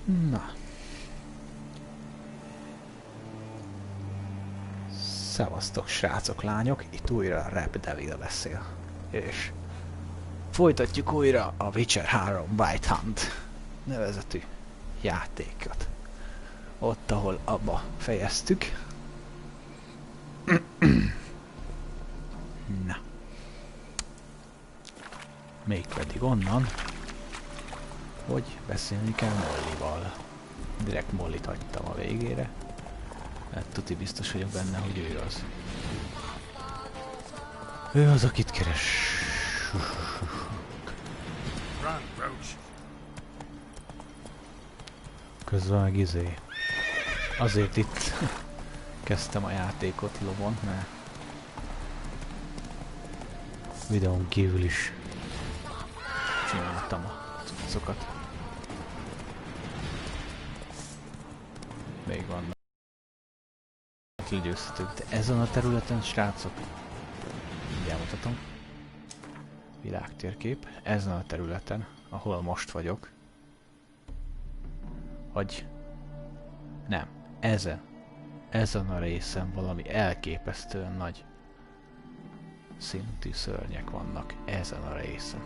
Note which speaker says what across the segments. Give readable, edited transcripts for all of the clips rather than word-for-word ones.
Speaker 1: Na. Szevasztok srácok, lányok, itt újra a Rap Devil beszél. És folytatjuk újra a Witcher 3 White Hunt nevezetű játékot. Ott, ahol abba fejeztük. Na. Mégpedig onnan, hogy beszélni kell Mollyval. Direkt Mollyt hagytam a végére. Hát tuti biztos vagyok benne, hogy ő az. Ő az, akit keres. Közben meg azért itt kezdtem a játékot lovon, mert videón kívül is csináltam a cuccokat. Még vannak legyőzhetők, de ezen a területen, srácok, mindjárt mutatom, világtérkép, ezen a területen, ahol most vagyok, vagy nem, ezen a részen valami elképesztően nagy szintű szörnyek vannak ezen a részen.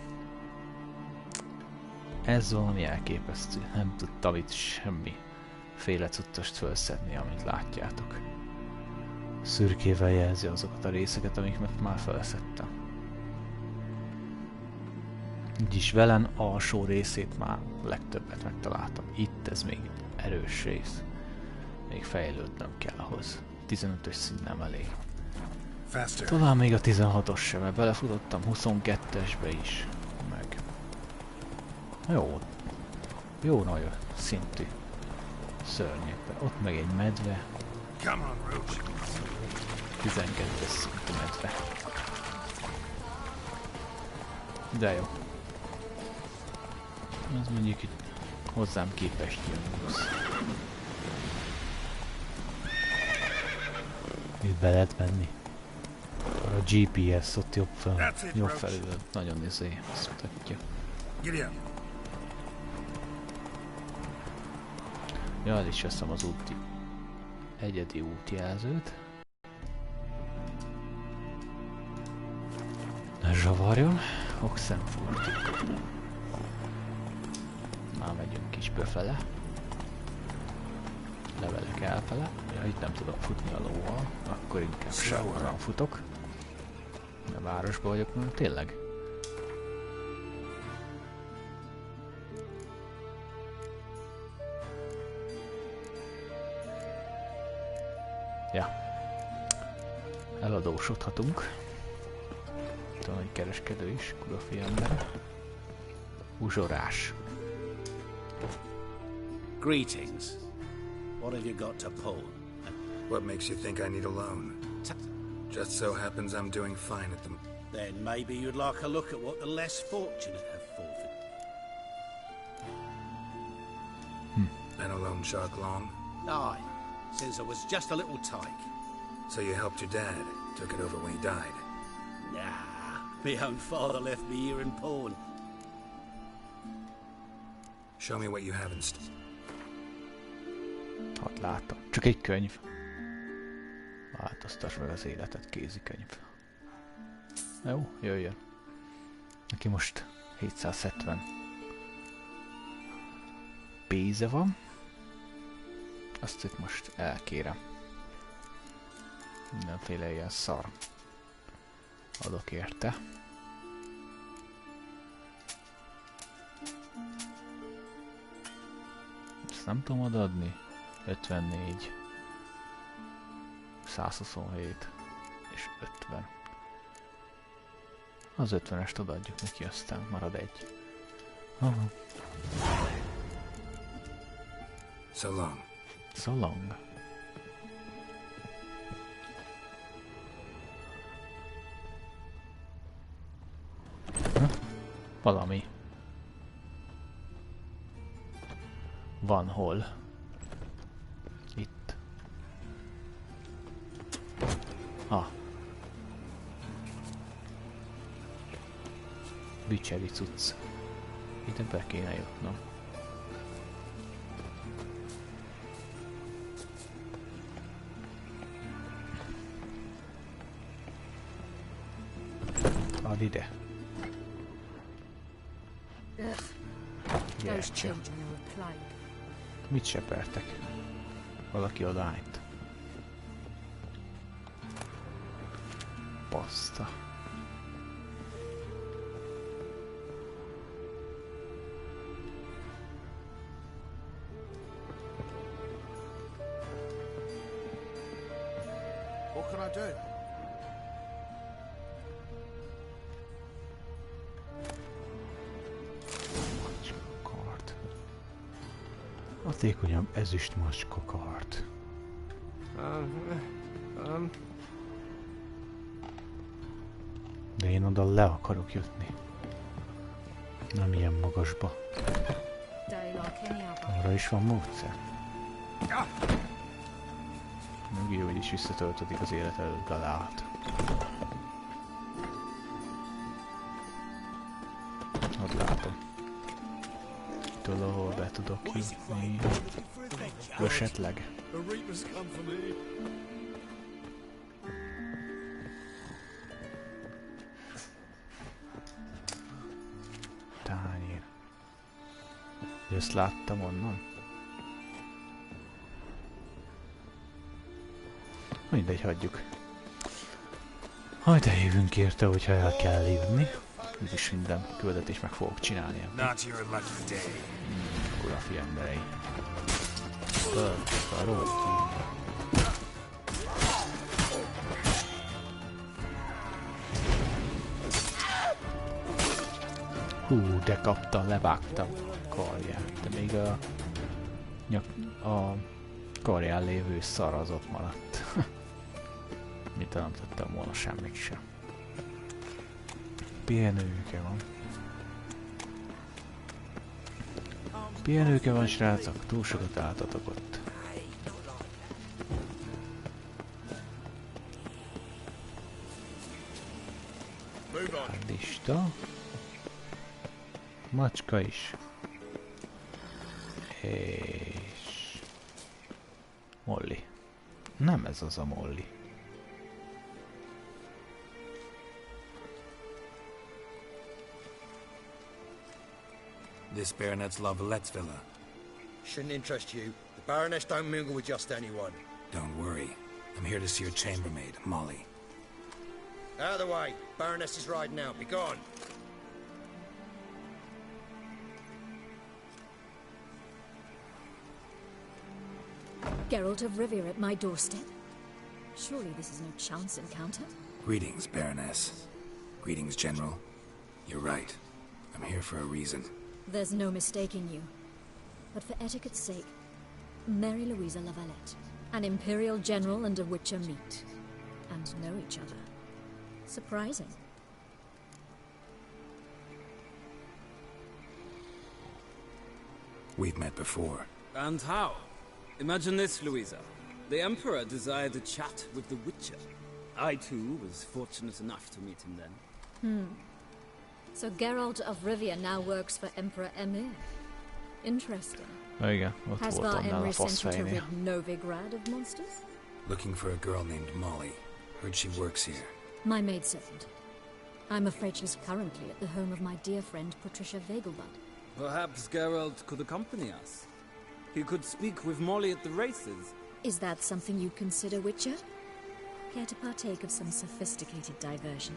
Speaker 1: Ez valami elképesztő, nem tudtam itt semmiféle cuccost felszedni, amit látjátok. Szürkével jelzi azokat a részeket, amiket már felszedtem. Így is velen alsó részét már legtöbbet megtaláltam. Itt ez még erős rész. Még fejlődnöm kell ahhoz. 15-ös szint nem elég. Talán még a 16-os sem, mert belefutottam 22-esbe is. Meg jó nagy szintű szörnyekbe. Ott meg egy medve. 12-es szintű medve. De jó. Ez mondjuk itt hozzám képest jön. Itt be lehet menni. A GPS ott jobb felül nagyon azt mutatja. Ja, el is veszem az egyedi útjelzőt. Ne zsavarjon, Oxenfurt. Már megyünk is befele. Levelek elfele. Ja, itt nem tudok futni a lóval, akkor inkább sávonnan futok. A városban vagyok, mert tényleg. Ja. Eladósodhatunk. Itt van egy kereskedő is, kurafi ember. Uzsorás.
Speaker 2: Greetings. What have you got to pull?
Speaker 3: What makes you think I need a loan? Just so happens I'm doing fine at them.
Speaker 2: Then maybe you'd like a look at what the less fortunate have forfeited.
Speaker 3: Been a loan shark long?
Speaker 2: Aye, since I was just a little tyke.
Speaker 3: So you helped your dad, took it over when he died?
Speaker 2: Nah, my own father left me here in pawn.
Speaker 3: Show me what you have in
Speaker 1: Hát látom. Csak egy könyv. Változtass meg az életet, kézikönyv. Jó, jöjjön. Neki most 770 pénze van. Azt itt most elkérem. Mindenféle ilyen szar adok érte. Ezt nem tudom odaadni. 54, 127 és 50. Az 50-est odaadjuk neki, aztán marad egy.
Speaker 3: So long.
Speaker 1: So long. Valami. Van hol. Itt. Witcheri cucc. Ide be kéne jutnom. Gyere ide. Gyertya. Mit sepertek? Valaki a lányt. Baszta.
Speaker 2: What can I do?
Speaker 1: Macskakard. Hatékonyabb ezüst macskakard. De én oda le akarok jutni. Nem ilyen magasba. Arra is van módszer. Meg jó, hogy is visszatöltödik az élet előtt Galát. Ott látom. Től, ahol be tudok jutni. Esetleg. Tányér. Ezt láttam onnan. Mindegy, hagyjuk. Majd eljövünk érte, hogyha el kell írni. Úgyis minden küldetést meg fogok csinálni. Urafi emberei. Hú, de kaptam, levágtam a karját. De még a karján lévő szar az ott maradt. Mit nem tettem volna semmit sem. Pihenőke van. Pihenőke van, srácok, túl sokat álltatok ott. Lista. Macska is. És... Molly. Nem ez az a Molly.
Speaker 3: This baronet's Lavallette's villa.
Speaker 4: Shouldn't interest you. The Baroness don't mingle with just anyone.
Speaker 3: Don't worry. I'm here to see your chambermaid, Molly.
Speaker 4: Out of the way. Baroness is riding out. Be gone.
Speaker 5: Geralt of Rivia at my doorstep? Surely this is no chance encounter?
Speaker 3: Greetings, Baroness. Greetings, General. You're right. I'm here for a reason.
Speaker 5: There's no mistaking you. But for etiquette's sake, Mary Louisa Lavalette, an Imperial General and a Witcher meet, and know each other. Surprising.
Speaker 3: We've met before.
Speaker 6: And how? Imagine this, Louisa. The Emperor desired a chat with the Witcher. I, too, was fortunate enough to meet him then.
Speaker 5: So Geralt of Rivia now works for Emperor Emir. Interesting.
Speaker 1: Igen, ott
Speaker 5: Has
Speaker 1: voltam
Speaker 5: Var
Speaker 1: nála
Speaker 5: Emir sent you to
Speaker 1: faszfejnél.
Speaker 5: rid Novigrad of monsters?
Speaker 3: Looking for a girl named Molly. Heard she works here.
Speaker 5: My maidservant. I'm afraid she's currently at the home of my dear friend Patricia Vegelbud.
Speaker 6: Perhaps Geralt could accompany us. He could speak with Molly at the races.
Speaker 5: Is that something you consider, Witcher? Care to partake of some sophisticated diversion?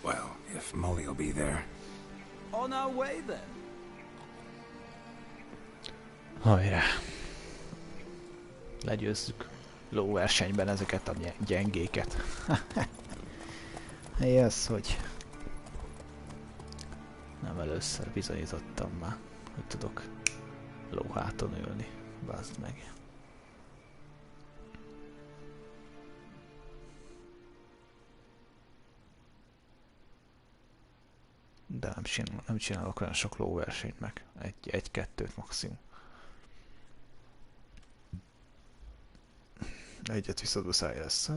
Speaker 3: Well, if Molly will be there.
Speaker 6: On our way, then.
Speaker 1: Hajrá! Legyőzzük lóversenyben ezeket a gyengéket. Ez, hogy nem először bizonyítottam már, hogy tudok lóháton ülni. Bázd meg. De nem csinálok olyan sok lóversenyt meg. Egy-kettőt maximum. Egyet viszont muszáj lesz.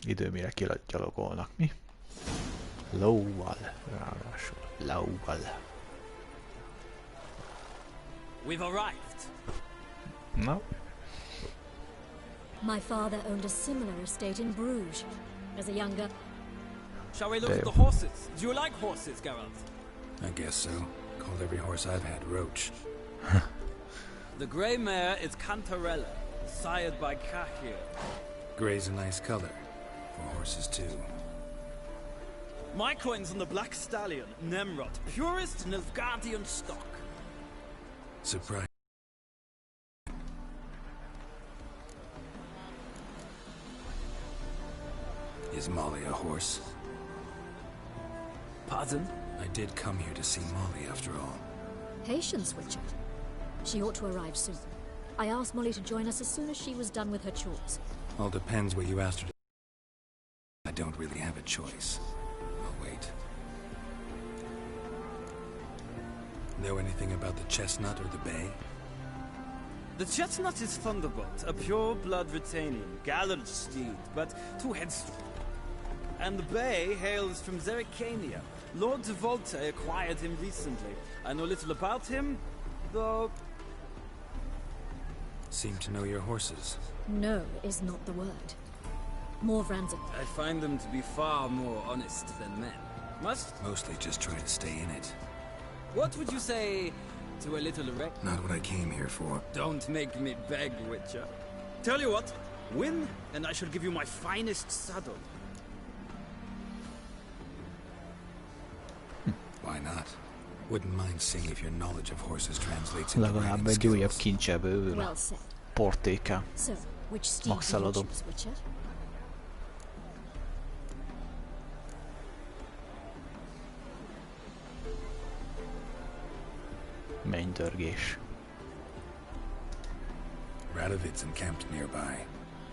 Speaker 1: Idő mire kigyalogolnak, mi? Lóval, ráadásul. Lóval.
Speaker 6: we've arrived.
Speaker 1: No.
Speaker 5: My father owned a similar estate in Bruges. As a younger...
Speaker 6: Shall we look at the horses? Do you like horses, Geralt?
Speaker 3: I guess so. Called every horse I've had Roach.
Speaker 6: The grey mare is Cantarella, sired by Cahir.
Speaker 3: Gray's a nice color. For horses, too.
Speaker 6: My coin's on the black stallion, Nemrod, purest Nilfgaardian stock.
Speaker 3: Surprise. Is Molly a horse?
Speaker 6: Pardon?
Speaker 3: I did come here to see Molly, after all.
Speaker 5: Patience, Witcher. She ought to arrive soon. I asked Molly to join us as soon as she was done with her chores.
Speaker 3: All depends what you asked her to. I don't really have a choice. I'll wait. Know anything about the chestnut or the bay?
Speaker 6: The chestnut is Thunderbolt, a pure-blood Retanian, gallant steed, but too headstrong. And the bay hails from Zericania. Lord de Volta acquired him recently. I know little about him, though...
Speaker 3: Seem to know your horses.
Speaker 5: No is not the word. Morvrans are...
Speaker 6: I find them to be far more honest than men.
Speaker 3: Mostly just try to stay in it.
Speaker 6: What would you say to a little erect?
Speaker 3: Not what I came here for.
Speaker 6: Don't make me beg, Witcher. Tell you what, win, and I shall give you my finest saddle.
Speaker 3: Why not? Wouldn't mind seeing if your knowledge of horses translates into
Speaker 1: Legalább
Speaker 3: riding
Speaker 1: egy újabb
Speaker 3: skills.
Speaker 1: kincse bővül
Speaker 5: Well
Speaker 1: a
Speaker 5: said.
Speaker 1: portéka.
Speaker 5: So, which steed do you
Speaker 1: Maxeladom.
Speaker 5: choose, Witcher?
Speaker 1: Mennydörgés.
Speaker 3: Radovid's encamped nearby.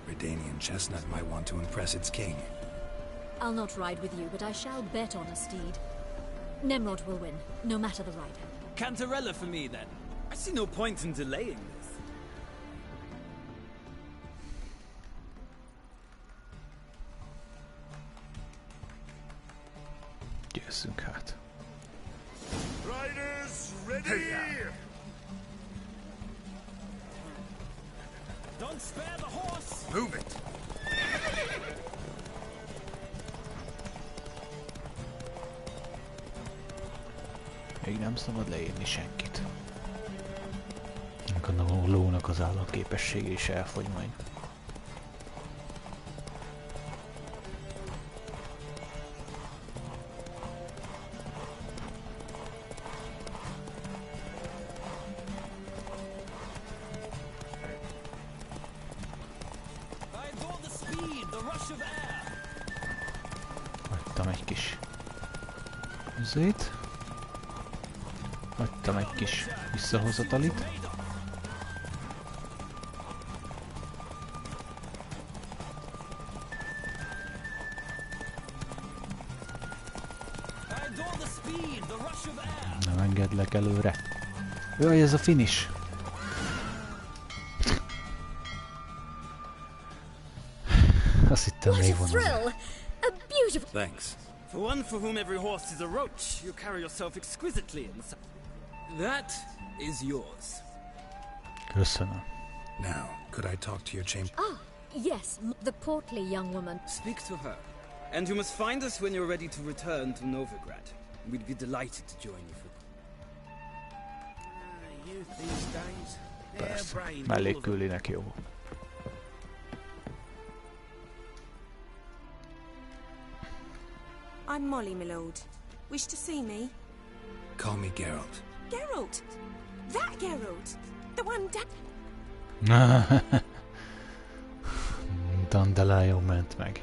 Speaker 3: Redanian chestnut might want to impress its king.
Speaker 5: I'll not ride with you, but I shall bet on a steed. Nemrod will win, no matter the rider.
Speaker 6: Cantarella for me, then. I see no point in delaying this.
Speaker 1: Győzzünk hát.
Speaker 2: Riders, ready!
Speaker 6: Don't spare the horse!
Speaker 3: Move it!
Speaker 1: Még nem szabad leírni senkit. A lónak az állatképessége is elfogy majd. Hagytam egy kis üzét. Hagytam egy kis visszahozatalit. Nem engedlek előre. Jaj, ez a finish! Azt hittem még van.
Speaker 5: A beautiful...
Speaker 3: Thanks.
Speaker 6: For one for whom every horse is a roach, you carry yourself exquisitely in that is yours.
Speaker 1: Köszönöm.
Speaker 3: Now, could I talk to your chamber?
Speaker 5: Ah, yes, the portly young woman.
Speaker 6: Speak to her. And you must find us when you're ready to return to Novigrad. We'd be delighted to join you for...
Speaker 2: Youth these days.
Speaker 1: Persze.
Speaker 2: Harebrained, all of them.
Speaker 1: Mellékkülinek jó.
Speaker 7: I'm Molly, my lord. Wish to see me?
Speaker 3: Call me Geralt.
Speaker 7: Geralt! That Geralt! The one
Speaker 1: Dandelion ment meg.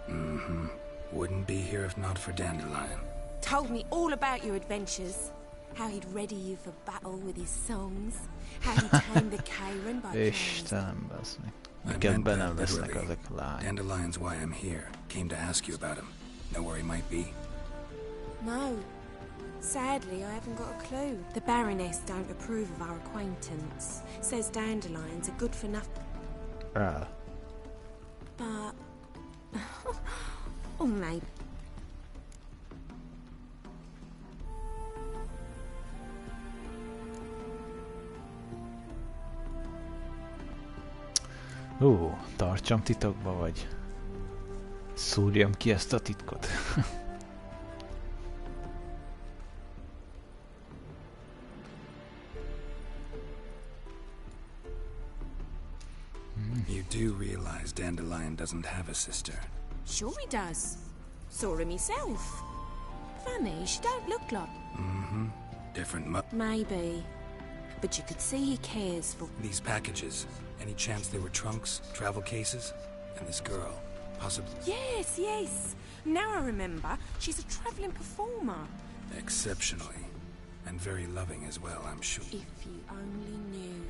Speaker 3: Mm-hmm. Wouldn't be here if not for Dandelion.
Speaker 7: told me all about your adventures. How he'd ready you for battle with his songs. How he tamed the Karen by playing.
Speaker 1: Istenem, basz meg.
Speaker 3: I
Speaker 1: Miket
Speaker 3: meant
Speaker 1: be
Speaker 3: that
Speaker 1: nem vesznek
Speaker 3: literally.
Speaker 1: ezek a lányok.
Speaker 3: Dandelion's why I'm here. Came to ask you about him. Know where he might be?
Speaker 7: No. Sadly, I haven't got a clue. The Baroness don't approve of our acquaintance. Says dandelions are good for nothing.
Speaker 1: Ah,
Speaker 7: But... oh, maybe.
Speaker 1: Tartsam titokba, vagy szúrjam ki ezt a titkot.
Speaker 3: You do realize Dandelion doesn't have a sister.
Speaker 7: Sure he does. Saw her myself. Funny, she don't look like...
Speaker 3: Mm-hmm. Different
Speaker 7: Maybe. But you could see he cares for...
Speaker 3: These packages. Any chance they were trunks, travel cases? And this girl, possibly...
Speaker 7: Yes, yes. Now I remember. She's a travelling performer.
Speaker 3: Exceptionally. And very loving as well, I'm sure.
Speaker 7: If you only knew.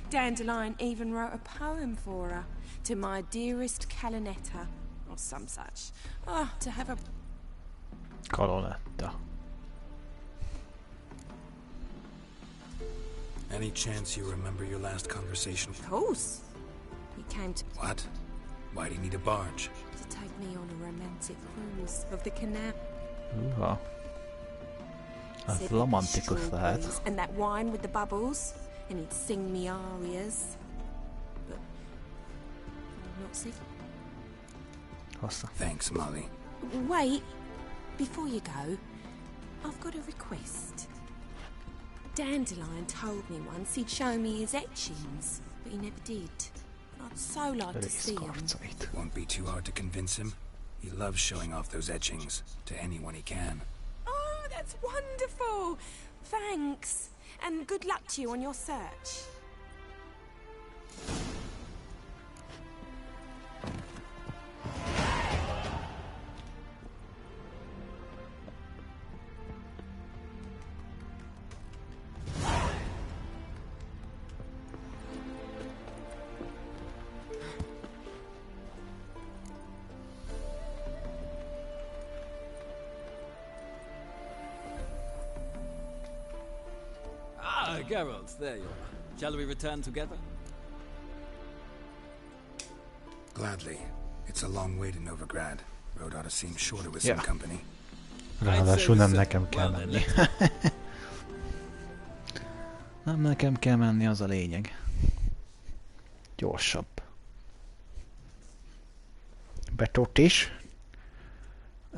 Speaker 7: Dandelion even wrote a poem for her. To my dearest Calinetta. Or some such. Oh, to have a...
Speaker 1: Kalonetta.
Speaker 3: Any chance you remember your last conversation?
Speaker 7: Of course. He came to...
Speaker 3: What? Why do you need a barge?
Speaker 7: To take me on a romantic cruise of the canal.
Speaker 1: Húha. Az romantikus lehet.
Speaker 7: And that wine with the bubbles. And he'd sing me arias. But... I'm not sick.
Speaker 1: Hossza.
Speaker 3: Thanks, Molly.
Speaker 7: Wait. Before you go, I've got a request. Dandelion told me once he'd show me his etchings, but he never did. I'd so like to see them.
Speaker 3: It won't be too hard to convince him. He loves showing off those etchings to anyone he can.
Speaker 7: Oh, that's wonderful! Thanks. And good luck to you on your search.
Speaker 6: Geralt, there you are. Shall we return together?
Speaker 3: Gladly. It's a long way to Novigrad. Road ought to seem shorter with some company.
Speaker 1: Ráadásul nem nekem kell menni. Nem nekem kell menni, az a lényeg. Gyorsabb. Betott is.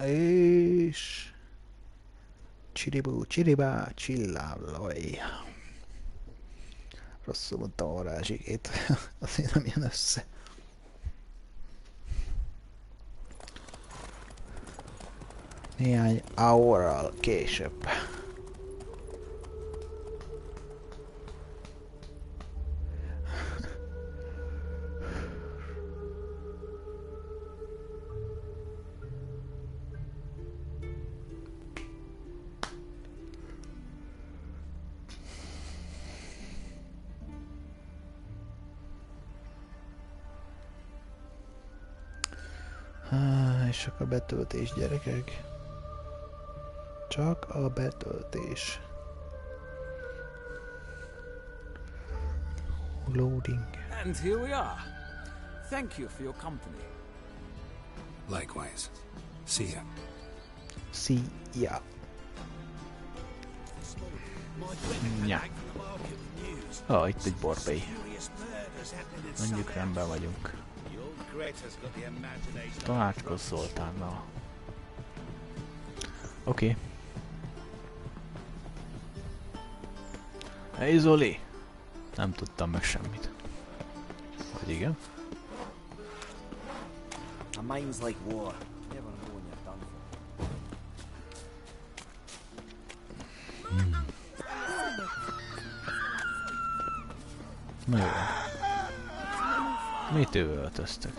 Speaker 1: És... Csiribú, csiribá, csillállaj. Rosszul mondtam a varázsigét. Azért nem jön össze. Néhány órával később. És csak a betöltés, gyerekek. Csak a betöltés. Loading.
Speaker 6: And here we are. Thank you for your company.
Speaker 3: Likewise. See ya.
Speaker 1: See ya. Ja. Itt egy borbély. Mondjuk rendben vagyunk. Tanácskozz Zoltánnal. Oké. Hey Zoli! Nem tudtam meg semmit. Vagy igen?
Speaker 8: A mind's like war. Never know when you're done for.
Speaker 1: Na jó. Mit üvöltöztek?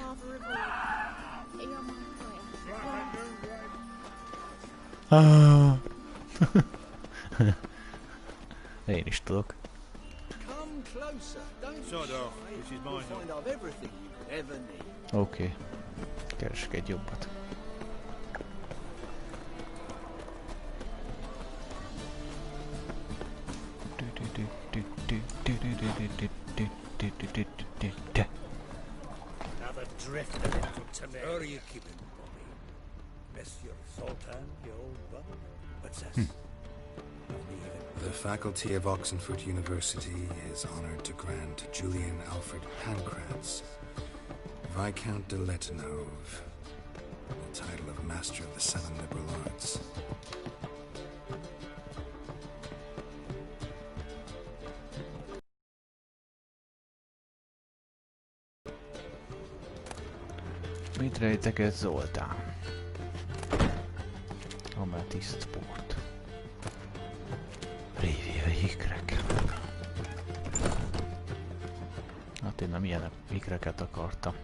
Speaker 1: Én is tudok. Oké. Keresek egy jobbat.
Speaker 2: Another drift of it took to me. How are you keeping, Bobby? Miss your Sultan, your old bum? What's this?
Speaker 3: The faculty of Oxenford University is honored to grant Julian Alfred Pancratz Viscount de Letonov. The title of Master of the Seven Liberal Arts.
Speaker 1: Mit rejteget Zoltán? Ametist sport. Réviai ikrek. Hát én nem ilyen ikreket akartam.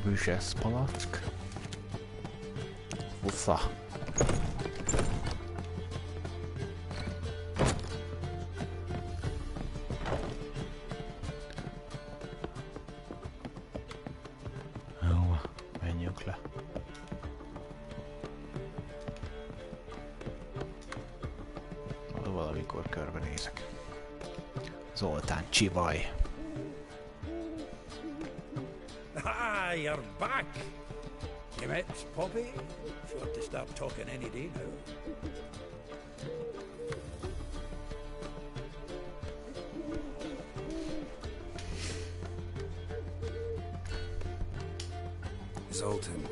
Speaker 1: Büzsesz palack. Fusza. Jó, menjünk le. Valamikor körbenézek. Zoltán csivaj.
Speaker 2: Ah, you're back! You met Poppy? Sure to start talking any day now.
Speaker 3: Zoltan,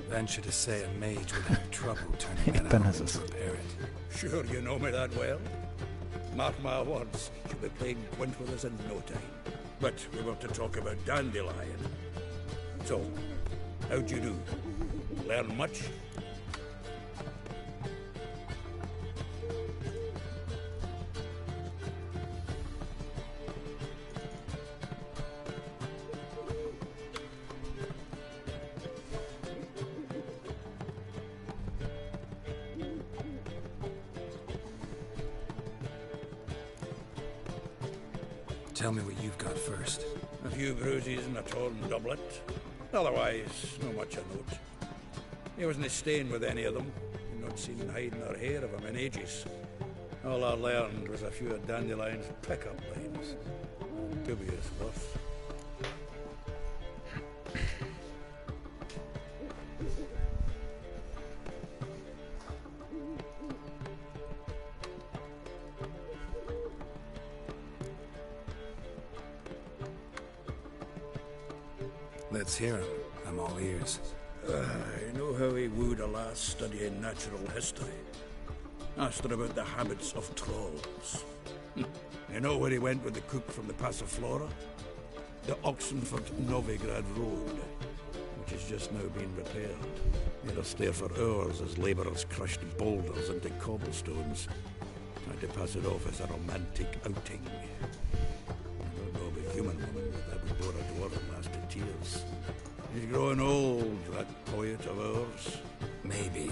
Speaker 3: venture to say a mage would have trouble turning that
Speaker 1: Éppen
Speaker 3: out
Speaker 1: ez az.
Speaker 3: into a parrot.
Speaker 2: Sure you know me that well? Mark my words, you'll be playing quint with us in no time. But we were to talk about Dandelion. So, how'd you do? Learn much?
Speaker 3: Tell me what you've got first.
Speaker 2: A few bruises and a torn doublet. Otherwise, not much of note. He wasn't staying with any of them. You'd not seen hiding or hair of him in ages. All I learned was a few of Dandelion's pick-up lines. Dubious worth.
Speaker 3: Let's hear him. I'm all ears.
Speaker 2: I know how he wooed a lass studying natural history. Asked her about the habits of trolls. You know where he went with the cook from the Passiflora? The Oxenford Novigrad road, which has just now been repaired. Made us stare for hours as labourers crushed boulders into cobblestones. Tried to pass it off as a romantic outing. I don't know of a human woman that would bore a dwarf last to tears. He's growing old, that poet of ours.
Speaker 3: Maybe.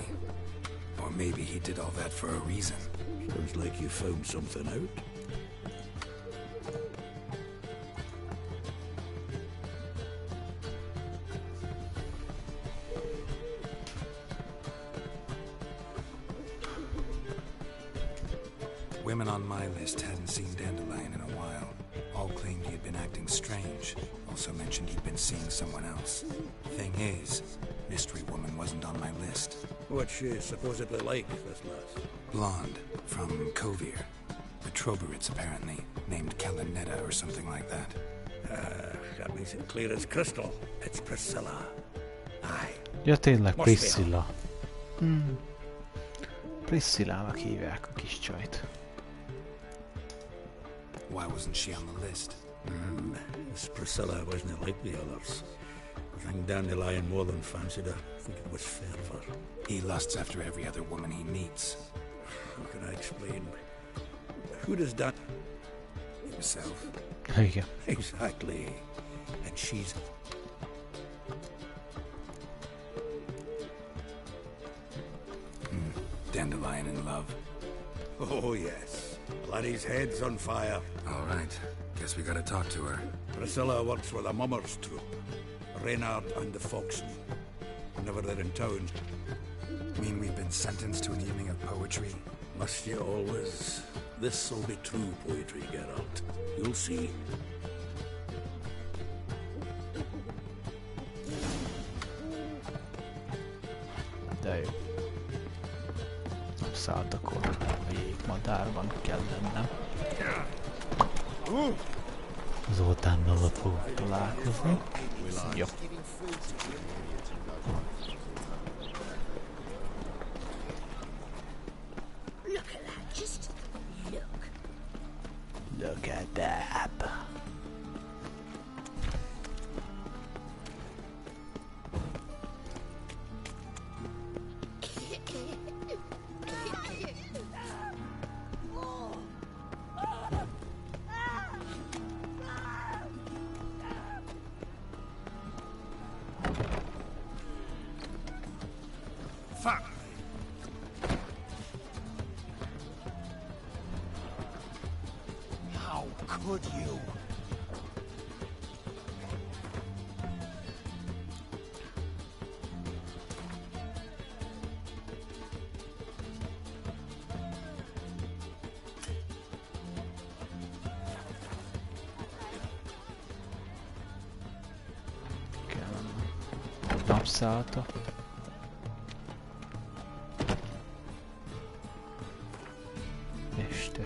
Speaker 3: Or maybe he did all that for a reason.
Speaker 2: Sounds like you found something out.
Speaker 3: Women on my list hadn't seen Dandelion in a while. All claimed he had been acting strange. Also mentioned he'd been seeing someone else. Thing is, Mystery Woman wasn't on my list.
Speaker 2: What's she supposedly like, this lass?
Speaker 3: Blonde, from Kovir. The Troberits, apparently. Named Kalanetta or something like that.
Speaker 2: That makes it clear as crystal. It's Priscilla. Aye.
Speaker 1: Ja tényleg,
Speaker 2: Most
Speaker 1: Priscilla. Priscillának hívják a kis csajt.
Speaker 3: Why wasn't she on the list?
Speaker 2: This Priscilla wasn't like the others. I think Dandelion more than fancied her. I think it was fervour.
Speaker 3: He lusts after every other woman he meets.
Speaker 2: How can I explain? Who does that?
Speaker 3: Himself.
Speaker 1: Igen.
Speaker 2: Exactly. And she's...
Speaker 3: Dandelion in love.
Speaker 2: Oh, yes. Laddie's head's on fire.
Speaker 3: All right. Guess we gotta talk to her.
Speaker 2: Priscilla works with a mummers troupe. Reynard and the Foxen. Whenever they're in town.
Speaker 3: Mean we've been sentenced to an evening of poetry?
Speaker 2: Must you always? This'll be true poetry, Geralt. You'll see.
Speaker 1: De jó. Szállt akkor a jégmadárban kell lennem. Zoltánnal ott fogok találkozni. Jó.
Speaker 5: Look at that, just look.
Speaker 1: Look at that.
Speaker 2: Fuck! How could you?
Speaker 1: Napszállta. Este.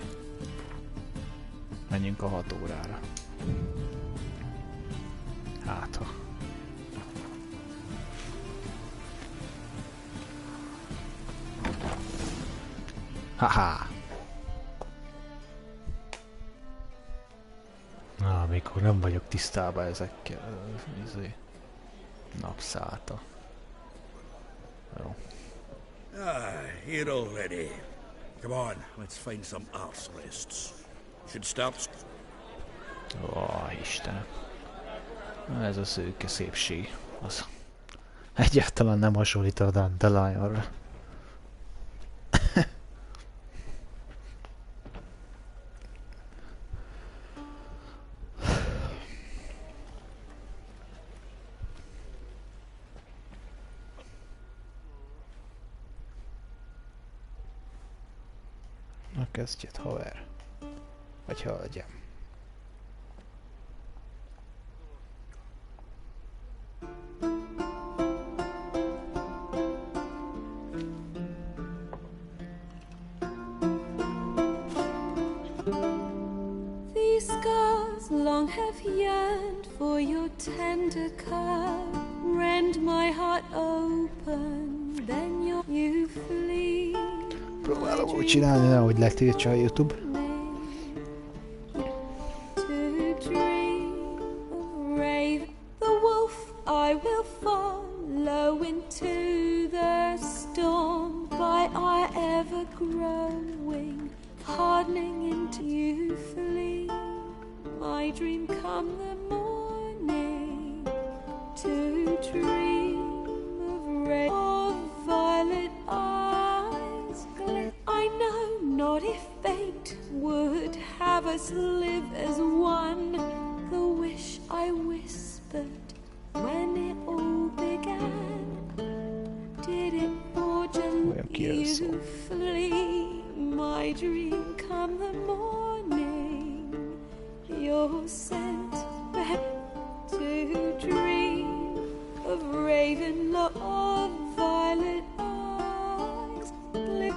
Speaker 1: Menjünk a 6 órára. Hát ha. Haha! Amikor nem vagyok tisztában ezekkel. Napszállta. Jó.
Speaker 2: Here already. Come on, let's find some arse rests. Should start.
Speaker 1: Ó, Istenem. Ez a szőke szépség. Az egyáltalán nem hasonlít a Dandelionra. Na kezdjed, haver. Vagy hölgyem.
Speaker 7: These scars long have yearned for your tender curve. Rend my heart open, then you flee.
Speaker 1: Próbálom úgy csinálni, nehogy letiltsa a YouTube.
Speaker 7: I will follow into the storm by our ever-growing, hardening into you flee. My dream come the morning to dream of rain, of violet eyes glint. I know not if fate would have us live as one. The wish I whispered when it all began, did it forge a beautifully? My dream come the morning, you're sent back to dream of raven love, of violet eyes glint.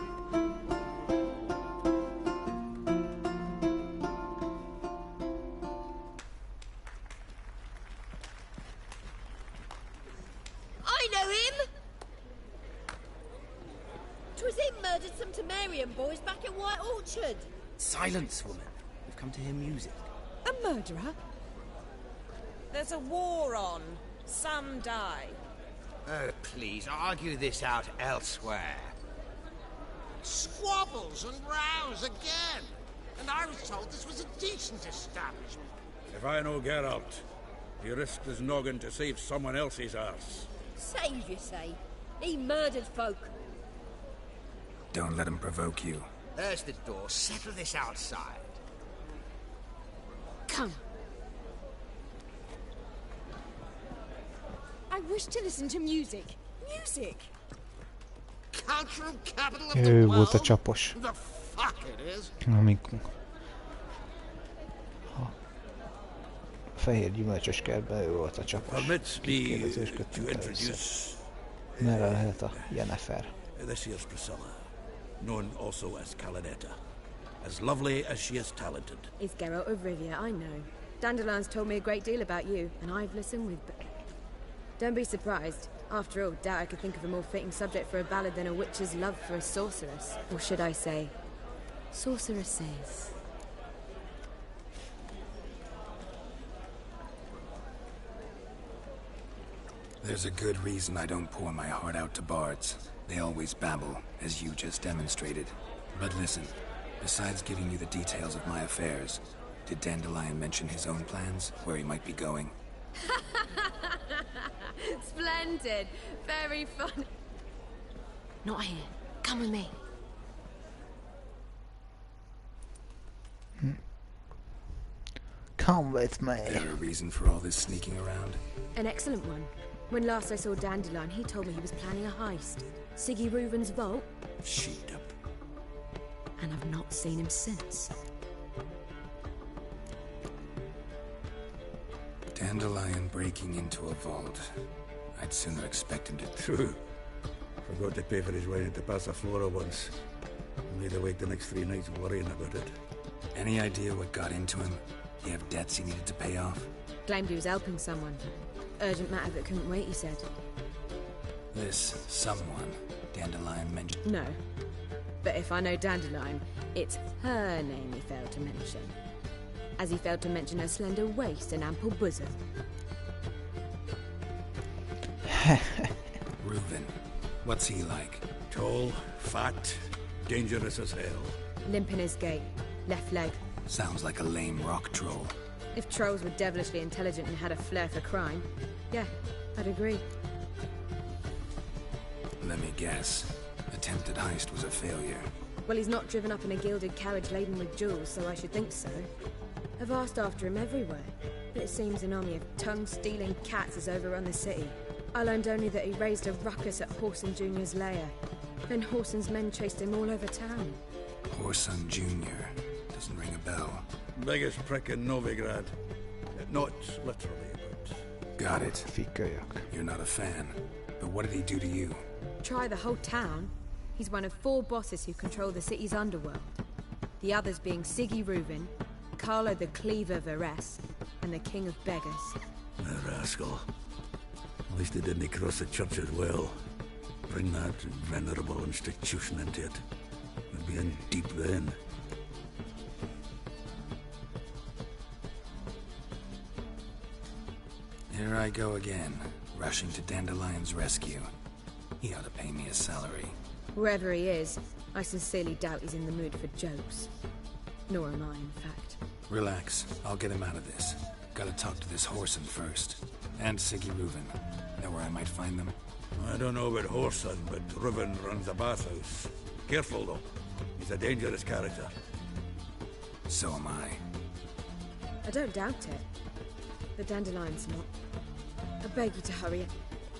Speaker 9: Murdered some Temerian boys back at White Orchard.
Speaker 8: Silence, woman. We've come to hear music.
Speaker 10: A murderer? There's a war on. Some die.
Speaker 4: Oh, please, argue this out elsewhere.
Speaker 11: Squabbles and rows again. And I was told this was a decent establishment.
Speaker 2: If I know Geralt, he risked his noggin to save someone else's arse.
Speaker 9: Save, you say? He murdered folk.
Speaker 3: Don't let him provoke you.
Speaker 4: There's the door. Settle this outside.
Speaker 10: Come. I wish to listen to music. Music!
Speaker 11: Cultural capital of the world?
Speaker 1: Volt a csapos.
Speaker 11: The fuck it is.
Speaker 1: Amikor a fehér gyümölcsös kertben ő volt a csapos. Kérdezősködtünk először. Merre lehet a Yennefer?
Speaker 2: This here's Priscilla, known also as Calinetta. As lovely as she is talented.
Speaker 5: It's Geralt of Rivia, I know.
Speaker 12: Dandelion's told me a great deal about you, and I've listened with... Don't be surprised. After all, doubt I could think of a more fitting subject for a ballad than a witch's love for a sorceress. Or should I say, sorceresses.
Speaker 3: There's a good reason I don't pour my heart out to bards. They always babble, as you just demonstrated. But listen, besides giving you the details of my affairs, did Dandelion mention his own plans, where he might be going?
Speaker 12: Splendid. Very fun.
Speaker 7: Not here. Come with me.
Speaker 1: Come with me.
Speaker 3: Is there a reason for all this sneaking around?
Speaker 12: An excellent one. When last I saw Dandelion, he told me he was planning a heist. Siggy Reuven's vault.
Speaker 2: Sheet up.
Speaker 12: And I've not seen him since.
Speaker 3: Dandelion breaking into a vault. I'd sooner expect him to...
Speaker 2: True. Forgot to pay for his wine at the Casa Flora once. Made awake the next 3 nights worrying about it.
Speaker 3: Any idea what got into him? He have debts he needed to pay off?
Speaker 12: Claimed he was helping someone. Urgent matter that couldn't wait, he said.
Speaker 3: This someone Dandelion mentioned...
Speaker 12: No. But if I know Dandelion, it's her name he failed to mention. As he failed to mention her slender waist and ample bosom.
Speaker 3: Reuven. What's he like?
Speaker 2: Tall, fat, dangerous as hell.
Speaker 12: Limp in his gait. Left leg.
Speaker 3: Sounds like a lame rock troll.
Speaker 12: If trolls were devilishly intelligent and had a flair for crime, yeah, I'd agree.
Speaker 3: Let me guess. Attempted heist was a failure.
Speaker 12: Well, he's not driven up in a gilded carriage laden with jewels, so I should think so. I've asked after him everywhere, but it seems an army of tongue-stealing cats has overrun the city. I learned only that he raised a ruckus at Whoreson Jr.'s lair. Then Whoreson's men chased him all over town.
Speaker 3: Whoreson Jr. Doesn't ring a bell.
Speaker 2: Biggest prick in Novigrad. Not literally, but...
Speaker 3: Got it.
Speaker 1: Figurjak.
Speaker 3: You're not a fan. But what did he do to you?
Speaker 12: Try the whole town. He's one of 4 bosses who control the city's underworld. The others being Siggy Reuven, Carlo the Cleaver Varese, and the King of Beggars.
Speaker 2: A rascal. At least they didn't cross the church as well. Bring that venerable institution into it. We'd be in deep then.
Speaker 3: Here I go again, rushing to Dandelion's rescue. He ought to pay me a salary.
Speaker 12: Whoever he is, I sincerely doubt he's in the mood for jokes. Nor am I, in fact.
Speaker 3: Relax. I'll get him out of this. Gotta talk to this Whoreson first. And Siggy Reuven. Know where I might find them?
Speaker 2: I don't know about Whoreson, but Reuven runs a bathhouse. Careful, though. He's a dangerous character.
Speaker 3: So am I.
Speaker 12: I don't doubt it. But Dandelion's not. I beg you to hurry.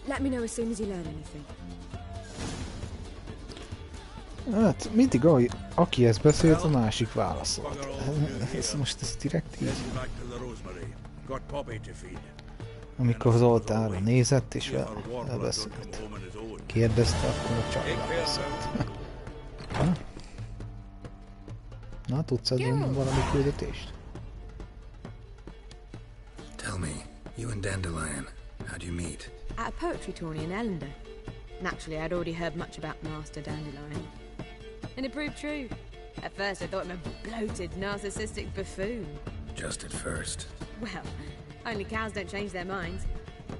Speaker 12: Let me know as soon as you learn anything.
Speaker 1: Hát mindig aki ezt beszélt, a másik válaszolt. Ez most ez direkt így. Amikor Zoltánra nézett és vele beszélt. Kérdezte, akkor a csak válaszolt. Na, tudsz adni valami küldetést?
Speaker 3: Tell me, you and Dandelion, how'd you meet?
Speaker 12: At a poetry tourney in Ellender. Naturally, I'd already heard much about Master Dandelion. And it proved true. At first, I thought him a bloated, narcissistic buffoon.
Speaker 3: Just at first.
Speaker 12: Well, only cows don't change their minds.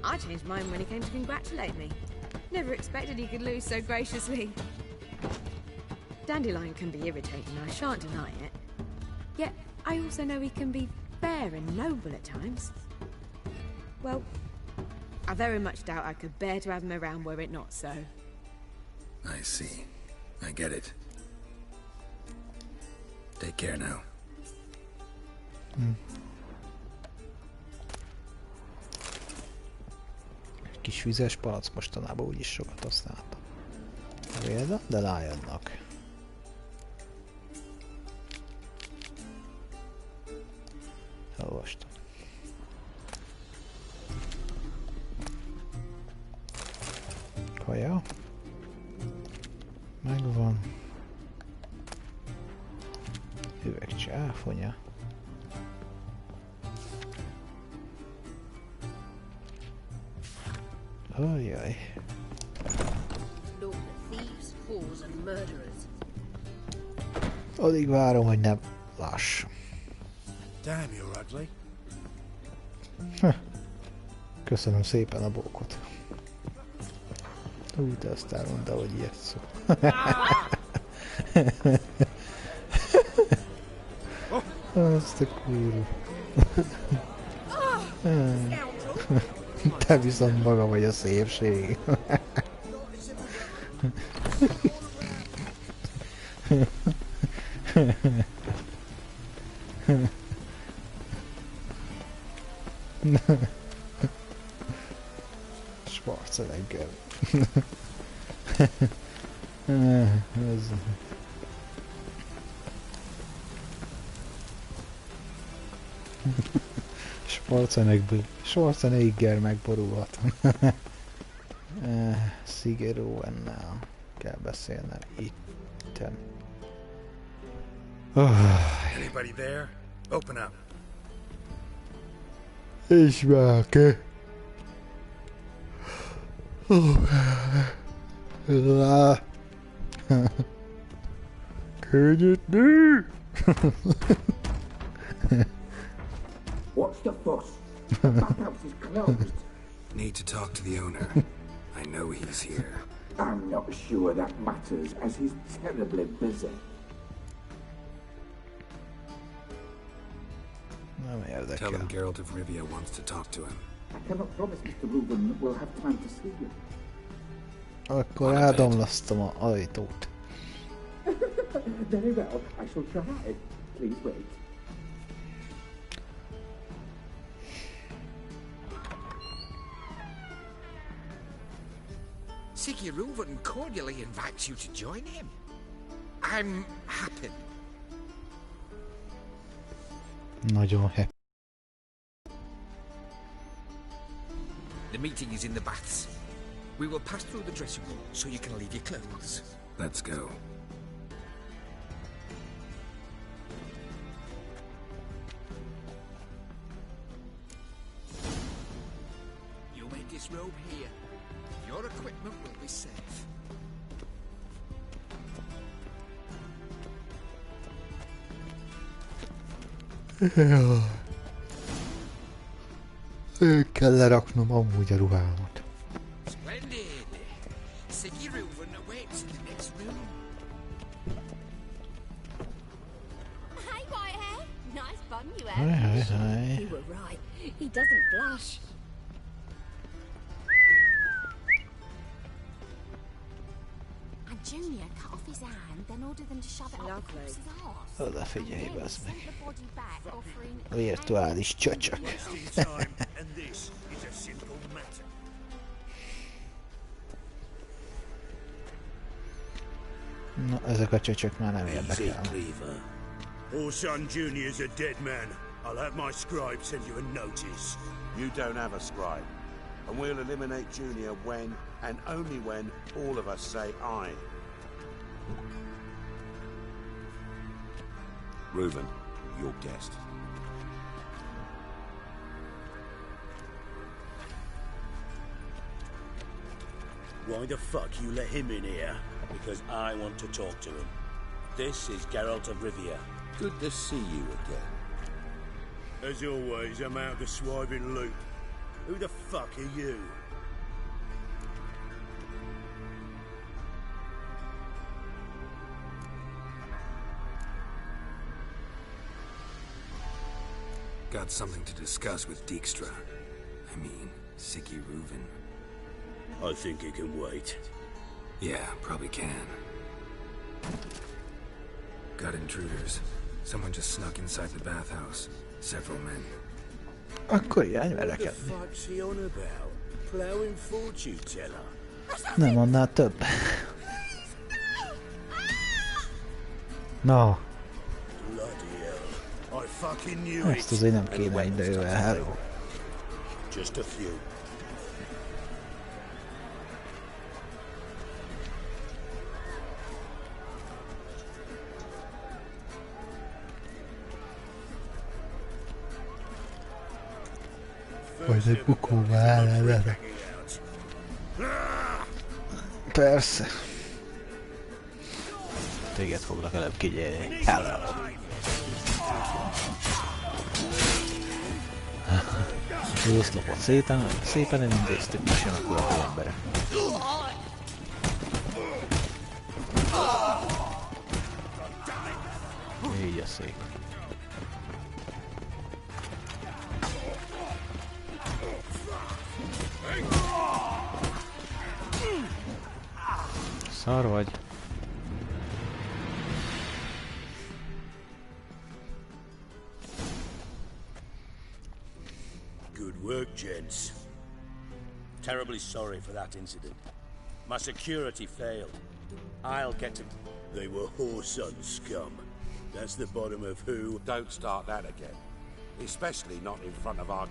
Speaker 12: I changed mine when he came to congratulate me. Never expected he could lose so graciously. Dandelion can be irritating, I shan't deny it. Yet, I also know he can be fair and noble at times. Well, I very much doubt I could bear to have him around were it not so.
Speaker 3: I see. I get it. Take care now.
Speaker 1: Kis vizes palac mostanában úgyis sokat használtam. Példa, de rájönnek. Elolvastam. Kaja. Megvan. Üvegcsáfonya. Ajaj. Alig várom, hogy nem lássam.
Speaker 2: Damn, you're ugly.
Speaker 1: Köszönöm szépen a bókot. Úgy, te azt elmondta, hogy ilyet szó. Azt a kurva. Te viszont maga vagy a szépség. Schwarzenegger. Ez... Schwarzenegger megborulhat. Sigerovennel kell beszélnem itten.
Speaker 3: Anybody there? Open up.
Speaker 1: Ismerke. Könnyítni!
Speaker 13: What's the fuss? The bathhouse is closed.
Speaker 3: Need to talk to the owner. I know he's here.
Speaker 13: I'm not sure that matters, as he's terribly busy.
Speaker 3: Tell him Geralt of Rivia wants to talk to him.
Speaker 13: I cannot promise Mr. Reuben will have time to see you.
Speaker 1: Akkor eldomlasztom az ajtót.
Speaker 13: Very well, I shall try. Please wait.
Speaker 11: Reuben cordially invites you to join him. I'm happy.
Speaker 1: Nagyon happy.
Speaker 11: The meeting is in the baths. We will pass through the dressing room so you can leave your clothes.
Speaker 3: Let's go.
Speaker 11: You may disrobe here. Your equipment will be safe.
Speaker 1: Kell leraknom amúgy a ruhámat.
Speaker 11: Splendid. Reuben awaits in the next room.
Speaker 9: Hey, Whitehair. Nice bun you have.
Speaker 1: Hi.
Speaker 5: You were right. He doesn't blush.
Speaker 9: And Junior cut off his hand, then ordered them to shove it up the corpse's arse.
Speaker 1: Odafigyelj, bazd meg.
Speaker 9: Sent the body back, offering...
Speaker 1: Virtuális csöcsök.
Speaker 2: And this is a simple matter.
Speaker 1: Na, ezek a csöcsök már nem érdekelnek.
Speaker 2: Orson Jr.'s a dead man. I'll have my scribe send you a notice.
Speaker 14: You don't have a scribe. And we'll eliminate Junior when, and only when, all of us say aye. Reuben, your guest.
Speaker 2: Why the fuck you let him in here?
Speaker 15: Because I want to talk to him. This is Geralt of Rivia.
Speaker 14: Good to see you again.
Speaker 2: As always, I'm out of the swiving loop. Who the fuck are you?
Speaker 3: Got something to discuss with Dijkstra. I mean, Sicky Reuven.
Speaker 2: I think he can wait.
Speaker 3: Yeah, probably can. Got intruders. Someone just snuck inside the bathhouse. Several men.
Speaker 1: Akkor járj vele
Speaker 2: What the fuck's he on about? Plowing fortune teller?
Speaker 1: Nem annál több. Na.
Speaker 2: Bloody hell. I fucking knew it.
Speaker 1: Ezt azért nem kéne idővel, hello.
Speaker 2: Just a few.
Speaker 1: Vagy egy bukóba áll. Persze. Téged foglak előbb kigyelni. Hello! Az oszlopot szépen elintéztük, és jönnek urak emberek. Így a szék. Szar vagy.
Speaker 15: Good work, gents. Terribly sorry for that incident. My security failed. I'll get to...
Speaker 2: They were whoreson scum. That's the bottom of who...
Speaker 14: Don't start that again. Especially not in front of our...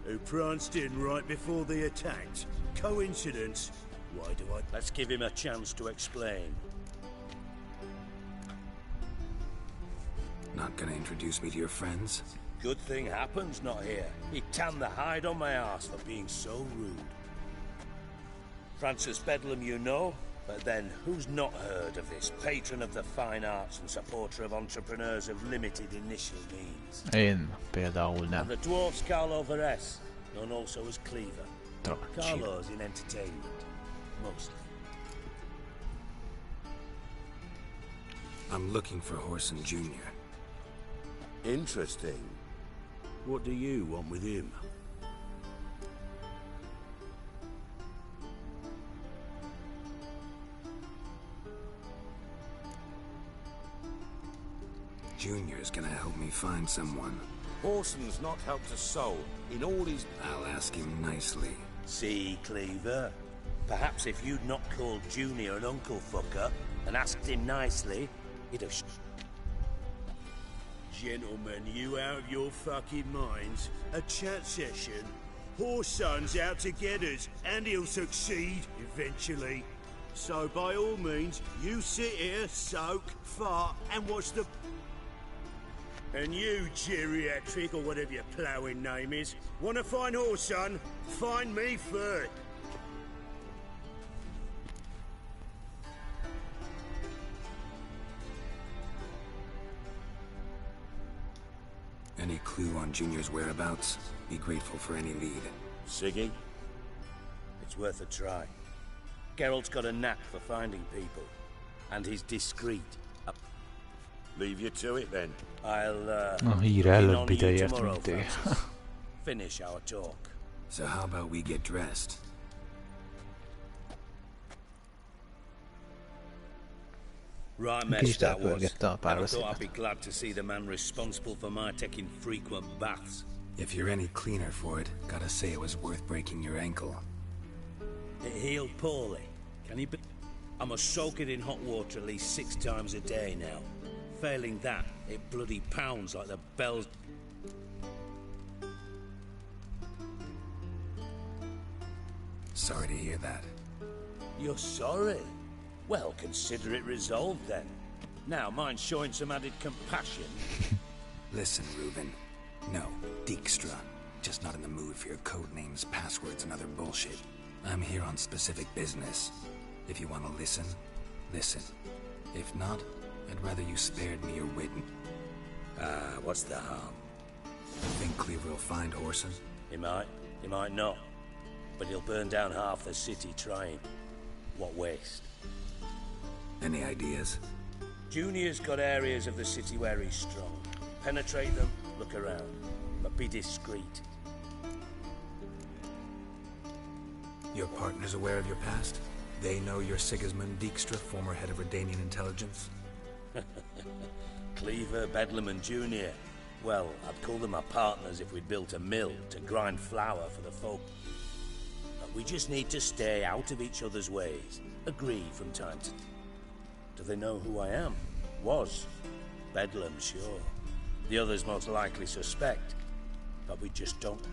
Speaker 2: Who pranced in right before they attacked. Coincidence? Why do I...
Speaker 15: Let's give him a chance to explain.
Speaker 3: Not gonna introduce me to your friends?
Speaker 15: Good thing Happen's not here. He tanned the hide on my ass for being so rude. Francis Bedlam you know, but then who's not heard of this patron of the fine arts and supporter of entrepreneurs of limited initial means?
Speaker 1: Én például nem.
Speaker 15: And the dwarf's Carlo Veres, known also as Cleaver. Carlo's in entertainment, mostly.
Speaker 3: I'm looking for Horson Jr.
Speaker 14: Interesting.
Speaker 2: What do you want with him?
Speaker 3: Junior's gonna help me find someone.
Speaker 14: Horson's not helped a soul in all his...
Speaker 3: I'll ask him nicely.
Speaker 15: See, Cleaver? Perhaps if you'd not called Junior an uncle fucker and asked him nicely, he'd have...
Speaker 2: Gentlemen, you out of your fucking minds? A chat session? Horson's out to get us, and he'll succeed, eventually. So by all means, you sit here, soak, fart, and watch the... And you, geriatric, or whatever your ploughing name is, wanna find Horson? Find me first.
Speaker 3: Any clue on Junior's whereabouts? Be grateful for any lead.
Speaker 15: Siggy? It's worth a try. Geralt's got a knack for finding people. And he's discreet.
Speaker 14: Leave you to it then.
Speaker 15: I'll
Speaker 1: hír előbb
Speaker 15: on you
Speaker 1: ideért,
Speaker 15: tomorrow,
Speaker 1: mint ő.
Speaker 15: Francis. Finish our talk.
Speaker 3: So how about we get dressed?
Speaker 15: Right mess that was. And I thought I'd be glad to see the man responsible for my taking frequent baths.
Speaker 3: If you're any cleaner for it, gotta say it was worth breaking your ankle.
Speaker 15: It healed poorly. Can you be... I must soak it in hot water at least 6 times a day now. Failing that, it bloody pounds like the bells...
Speaker 3: Sorry to hear that.
Speaker 15: You're sorry? Well, consider it resolved then. Now, mind showing some added compassion?
Speaker 3: Listen, Reuben. No, Dijkstra. Just not in the mood for your code names, passwords, and other bullshit. I'm here on specific business. If you want to listen, listen. If not, I'd rather you spared me your wit.
Speaker 15: What's the harm?
Speaker 3: Think Cleaver will find Horson?
Speaker 15: He might not. But he'll burn down half the city trying. What waste.
Speaker 3: Any ideas?
Speaker 15: Junior's got areas of the city where he's strong. Penetrate them, look around. But be discreet.
Speaker 3: Your partner's aware of your past? They know you're Sigismund Dijkstra, former head of Redanian intelligence?
Speaker 15: Cleaver, Bedlam and Junior. Well, I'd call them my partners if we'd built a mill to grind flour for the folk. But we just need to stay out of each other's ways. Agree from time to time. Do they know who I am? Was. Bedlam, sure. The others most likely suspect. But we just don't.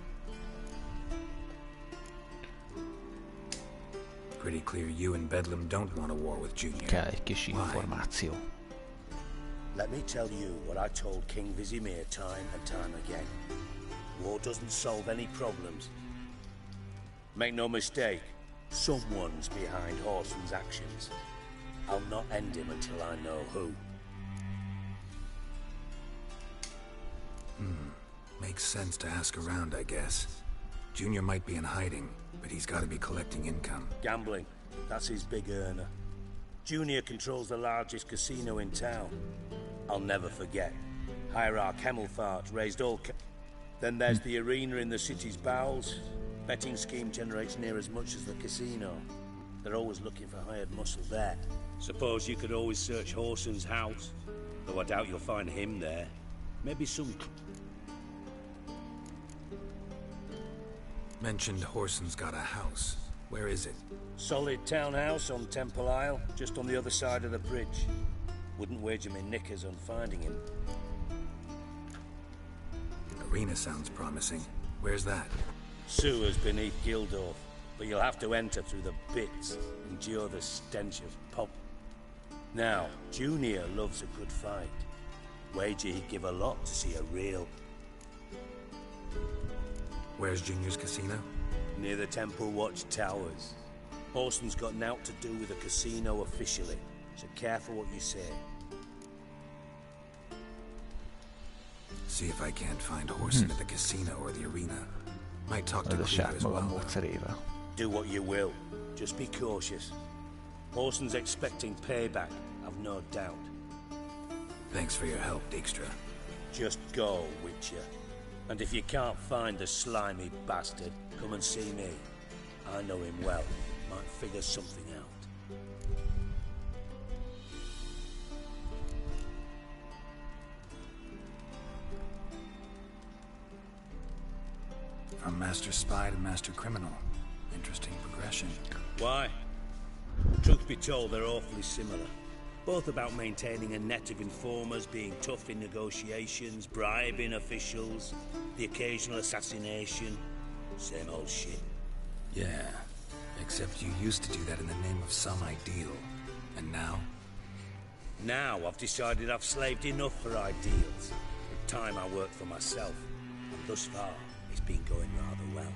Speaker 3: Pretty clear you and Bedlam don't want a war with Junior.
Speaker 1: Kell egy kis információ.
Speaker 15: Let me tell you what I told King Vizimir time and time again. War doesn't solve any problems. Make no mistake, someone's behind Horson's actions. I'll not end him until I know who.
Speaker 3: Makes sense to ask around, I guess. Junior might be in hiding, but he's got to be collecting income.
Speaker 15: Gambling. That's his big earner. Junior controls the largest casino in town. I'll never forget. Hierarch Hemmelfart raised all... Then there's the arena in the city's bowels. Betting scheme generates near as much as the casino. They're always looking for hired muscle there. Suppose you could always search Horson's house. Though I doubt you'll find him there. Maybe some...
Speaker 3: Mentioned Horson's got a house. Where is it?
Speaker 15: Solid townhouse on Temple Isle, just on the other side of the bridge. Wouldn't wager me knickers on finding him.
Speaker 3: Arena sounds promising. Where's that?
Speaker 15: Sewers beneath Gildorf, but you'll have to enter through the bits, endure the stench of pop. Now, Junior loves a good fight. Wager he'd give a lot to see a real...
Speaker 3: Where's Junior's casino?
Speaker 15: Near the Temple Watch Towers. Horson's got naught to do with the casino officially, so careful what you say.
Speaker 3: See if I can't find Horson at the casino or the arena. Might talk to Cleaver as well.
Speaker 15: Do what you will. Just be cautious. Horson's expecting payback, I've no doubt.
Speaker 3: Thanks for your help, Dijkstra.
Speaker 15: Just go, Witcher. And if you can't find the slimy bastard, come and see me. I know him well. Might figure something out.
Speaker 3: From Master Spy to Master Criminal. Interesting progression.
Speaker 15: Why? Truth be told, they're awfully similar. Both about maintaining a net of informers, being tough in negotiations, bribing officials, the occasional assassination. Same old shit.
Speaker 3: Yeah, except you used to do that in the name of some ideal. And now?
Speaker 15: Now I've decided I've slaved enough for ideals. The time I worked for myself. And thus far, it's been going rather well.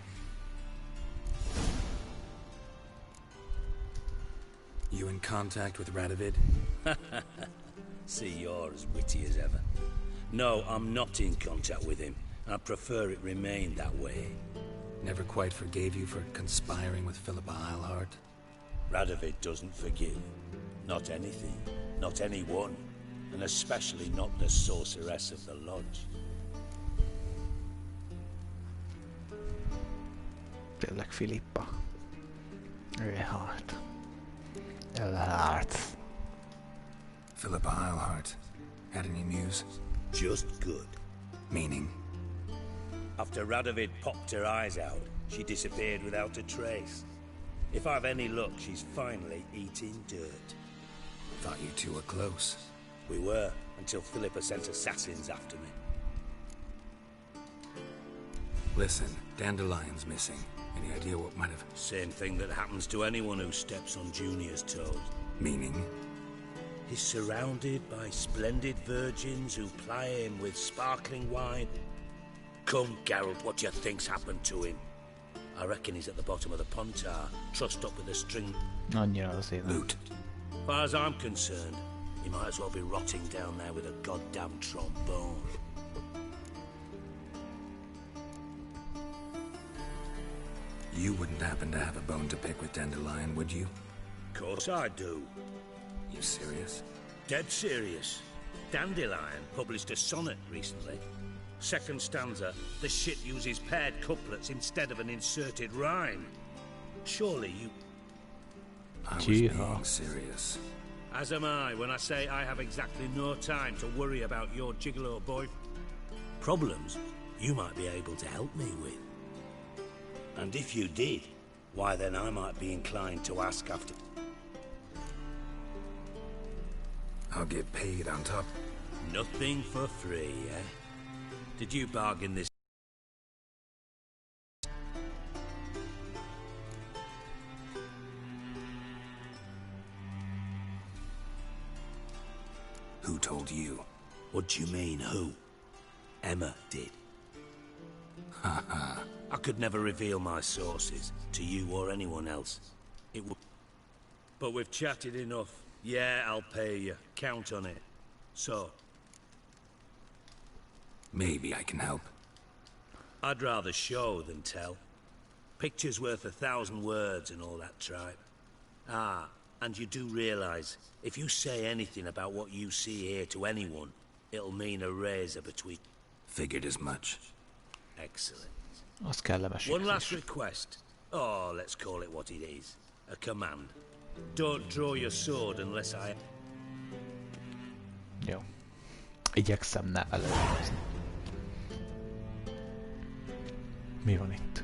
Speaker 3: You in contact with Radovid?
Speaker 15: See, you're as witty as ever. No, I'm not in contact with him. I prefer it remain that way.
Speaker 3: Never quite forgave you for conspiring with Philippa Eilhart?
Speaker 15: Radovid doesn't forgive. Not anything. Not anyone. And especially not the sorceress of the Lodge.
Speaker 1: Tényleg Filippa. Eilhart. Eilhart.
Speaker 3: Philippa Eilhart. Had any news?
Speaker 15: Just good.
Speaker 3: Meaning?
Speaker 15: After Radovid popped her eyes out, she disappeared without a trace. If I've any luck, she's finally eating dirt.
Speaker 3: Thought you two were close.
Speaker 15: We were, until Philippa sent assassins after me.
Speaker 3: Listen, Dandelion's missing. Any idea what might have...
Speaker 15: Same thing that happens to anyone who steps on Junior's toes.
Speaker 3: Meaning?
Speaker 15: He's surrounded by splendid virgins who ply him with sparkling wine. Come, Geralt, what do you think's happened to him? I reckon he's at the bottom of the Pontar, trussed up with a string.
Speaker 3: Loot.
Speaker 15: As far as I'm concerned, he might as well be rotting down there with a goddamn trombone.
Speaker 3: You wouldn't happen to have a bone to pick with Dandelion, would you?
Speaker 15: Of course I do.
Speaker 3: You serious?
Speaker 15: Dead serious. Dandelion published a sonnet recently. Second stanza, the shit uses paired couplets instead of an inserted rhyme. Surely you...
Speaker 3: I was being serious.
Speaker 15: As am I when I say I have exactly no time to worry about your gigolo boy. Problems you might be able to help me with. And if you did, why then I might be inclined to ask after...
Speaker 3: I'll get paid on top.
Speaker 15: Nothing for free, eh? Did you bargain this?
Speaker 3: Who told you?
Speaker 15: What do you mean, who? Emma did.
Speaker 3: Haha,
Speaker 15: I could never reveal my sources to you or anyone else. It would. But we've chatted enough. Yeah, I'll pay you. Count on it. So.
Speaker 3: Maybe I can help.
Speaker 15: I'd rather show than tell. Picture's worth 1,000 words and all that tripe. Ah, and you do realize, if you say anything about what you see here to anyone, it'll mean a razor between...
Speaker 3: Figured as much.
Speaker 15: Excellent.
Speaker 1: Az kellemes.
Speaker 15: One last request. Oh, let's call it what it is. A command. Don't draw your sword unless I...
Speaker 1: Jó. Igyekszem ne előhozni. Mi van itt?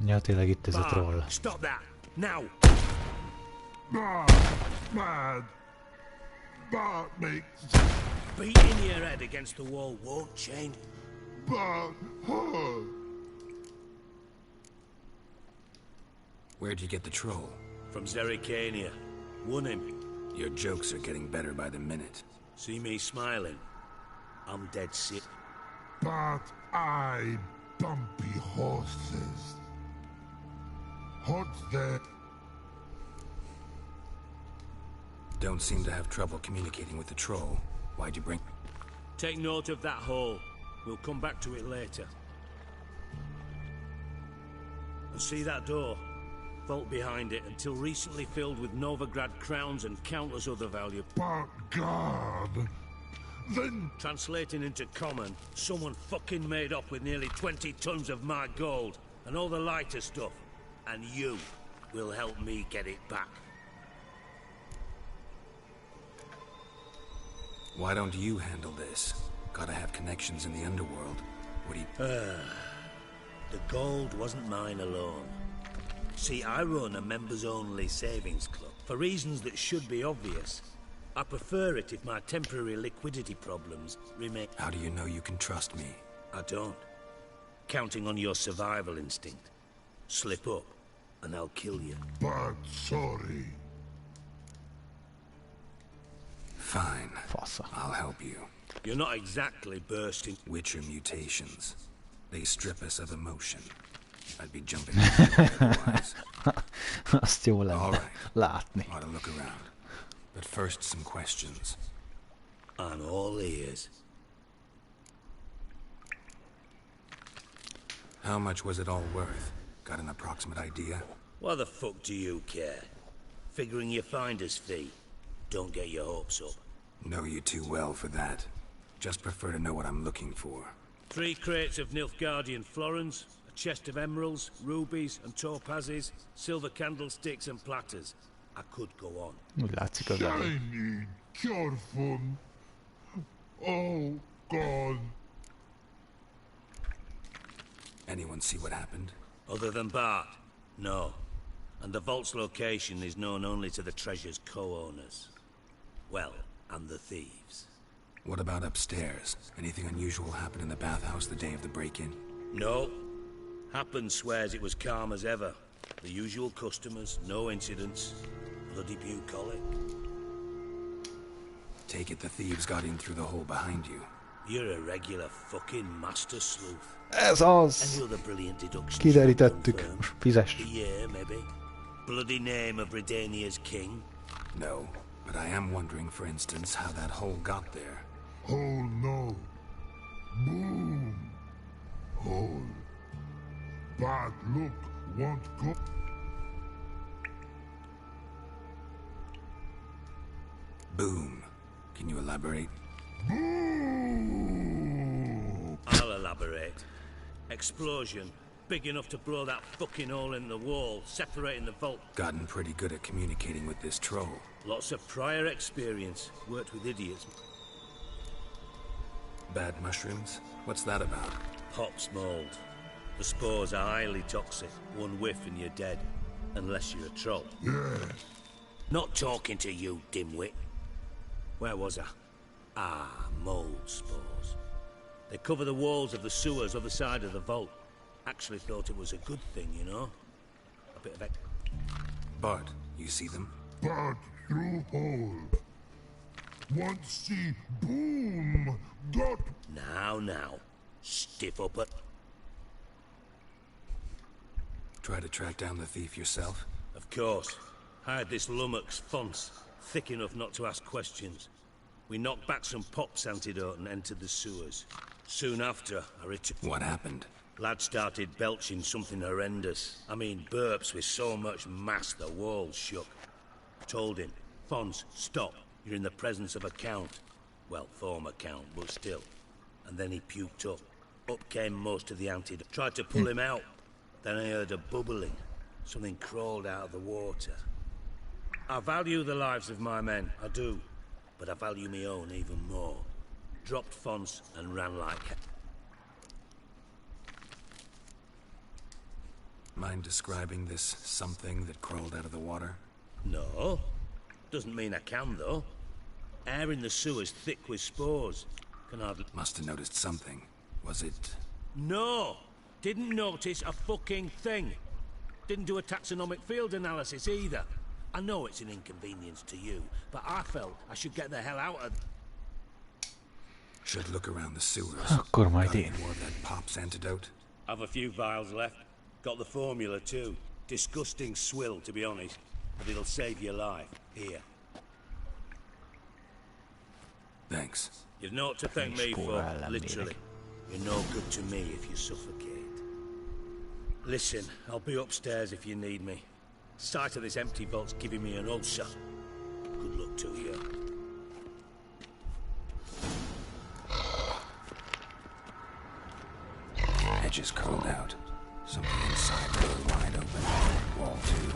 Speaker 1: Ja, tényleg itt ez a troll.
Speaker 15: Stop that! Now!
Speaker 16: Mad! That makes...
Speaker 15: Beating your head against the wall won't change.
Speaker 16: That hurt!
Speaker 3: Where'd you get the troll?
Speaker 15: From Zerrikania. Won him.
Speaker 3: Your jokes are getting better by the minute.
Speaker 15: See me smiling? I'm dead sick.
Speaker 16: But I bumpy horses. What's that?
Speaker 3: Don't seem to have trouble communicating with the troll. Why'd you bring...
Speaker 15: Take note of that hole. We'll come back to it later. And see that door? Vault behind it, until recently filled with Novigrad crowns and countless other value.
Speaker 16: But God... Then...
Speaker 15: Translating into common, someone fucking made off with nearly 20 tons of my gold, and all the lighter stuff. And you will help me get it back.
Speaker 3: Why don't you handle this? Gotta have connections in the underworld. What do you...
Speaker 15: The gold wasn't mine alone. See, I run a members-only savings club. For reasons that should be obvious. I prefer it if my temporary liquidity problems remain...
Speaker 3: How do you know you can trust me?
Speaker 15: I don't. Counting on your survival instinct. Slip up, and I'll kill you.
Speaker 16: But sorry.
Speaker 3: Fine. I'll help you.
Speaker 15: You're not exactly bursting...
Speaker 3: Witcher mutations. They strip us of emotion. I'd be jumping otherwise.
Speaker 1: Azt jó lenne látni.
Speaker 3: Ought to look around. But first, some questions.
Speaker 15: I'm all ears.
Speaker 3: How much was it all worth? Got an approximate idea?
Speaker 15: Why the fuck do you care? Figuring your finder's fee. Don't get your hopes up.
Speaker 3: Know you too well for that. Just prefer to know what I'm looking for.
Speaker 15: 3 crates of Nilfgaardian florins, a chest of emeralds, rubies and topazes, silver candlesticks and platters. I could go on.
Speaker 1: Úgy látszik az elég.
Speaker 16: Shiny, careful. Oh, God.
Speaker 3: Anyone see what happened?
Speaker 15: Other than Bart? No. And the vault's location is known only to the treasure's co-owners. Well, and the thieves.
Speaker 3: What about upstairs? Anything unusual happen in the bathhouse the day of the break-in?
Speaker 15: No. Happen swears it was calm as ever. The usual customers, no incidents. Bloody bucolic.
Speaker 3: Take it the thieves got in through the hole behind you.
Speaker 15: You're a regular fucking master sleuth.
Speaker 1: Ez az!
Speaker 15: Any other brilliant deductions?
Speaker 1: Kiderítettük. Most fizes.
Speaker 15: The year, maybe? Bloody name of Redania's king?
Speaker 3: No, but I am wondering, for instance, how that hole got there.
Speaker 16: Hole no. Boom. Hole. Bad look won't go.
Speaker 3: Boom. Can you elaborate?
Speaker 15: I'll elaborate. Explosion. big enough to blow that fucking hole in the wall, separating the vault.
Speaker 3: Gotten pretty good at communicating with this troll.
Speaker 15: Lots of prior experience. Worked with idiots.
Speaker 3: Bad mushrooms? What's that about?
Speaker 15: Pox mold. The spores are highly toxic. One whiff and you're dead. Unless you're a troll.
Speaker 16: Yes.
Speaker 15: Not talking to you, dimwit. Where was I? Ah, mold spores. They cover the walls of the sewers other side of the vault. Actually thought it was a good thing, you know? A bit of it.
Speaker 3: Bart, you see them?
Speaker 16: Bart through hole. Want see boom got.
Speaker 15: Now. Stiff upper.
Speaker 3: Try to track down the thief yourself?
Speaker 15: Of course. Hired this lummox Fons, thick enough not to ask questions. We knocked back some pops antidote and entered the sewers. Soon after, I returned.
Speaker 3: What happened?
Speaker 15: Lad started belching something horrendous. I mean, burps with so much mass the walls shook. Told him, Fons, stop. You're in the presence of a count. Well, former count, but still. And then he puked up. Up came most of the antidote. Tried to pull him out. Then I heard a bubbling. Something crawled out of the water. I value the lives of my men, I do. But I value my own even more. Dropped Fons and ran like hell.
Speaker 3: Mind describing this something that crawled out of the water?
Speaker 15: No. Doesn't mean I can, though. Air in the sewer's thick with spores. Can hardly...
Speaker 3: Must have noticed something. Was it...
Speaker 15: No! Didn't notice a fucking thing. Didn't do a taxonomic field analysis either. I know it's an inconvenience to you, but I felt I should get the hell out of...
Speaker 3: Should look around the sewers.
Speaker 1: Kurva
Speaker 3: Got
Speaker 1: idé.
Speaker 3: any more of that Pop's antidote?
Speaker 15: Have a few vials left. Got the formula too. Disgusting swill, to be honest. But it'll save your life. Here.
Speaker 3: Thanks.
Speaker 15: You've naught to thank me for, literally. You're no good to me if you suffocate. Listen, I'll be upstairs if you need me. Sight of this empty vault's giving me an ulcer. Good luck to you.
Speaker 3: Edges curled out. Something inside the wide open. Wall too.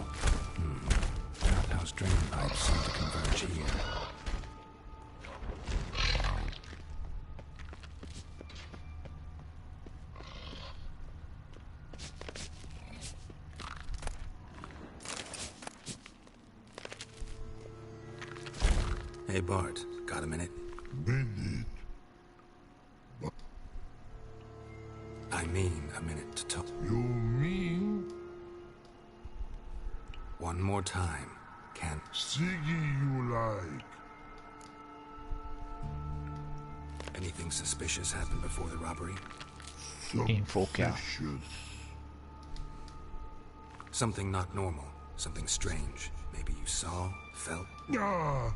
Speaker 3: Outhouse drain pipes seem to converge here. Hey Bart, got a minute?
Speaker 16: Minute.
Speaker 3: I mean a minute to talk.
Speaker 16: You mean?
Speaker 3: One more time. Can
Speaker 16: Siggy you like?
Speaker 3: anything suspicious happen before the robbery?
Speaker 16: Suspicious.
Speaker 3: Something not normal. Something strange. Maybe you saw, felt?
Speaker 16: Yeah.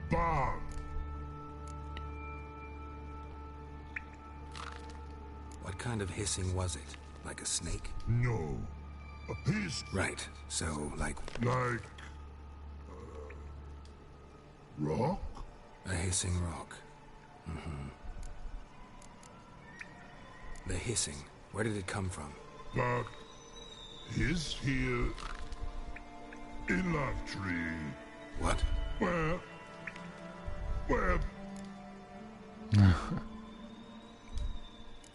Speaker 16: Bart.
Speaker 3: What kind of hissing was it? Like a snake?
Speaker 16: No. A piece.
Speaker 3: Right. So, like...
Speaker 16: Like... rock?
Speaker 3: A hissing rock. Mm-hmm. The hissing. Where did it come from?
Speaker 16: That is here in that tree.
Speaker 3: What?
Speaker 16: Where?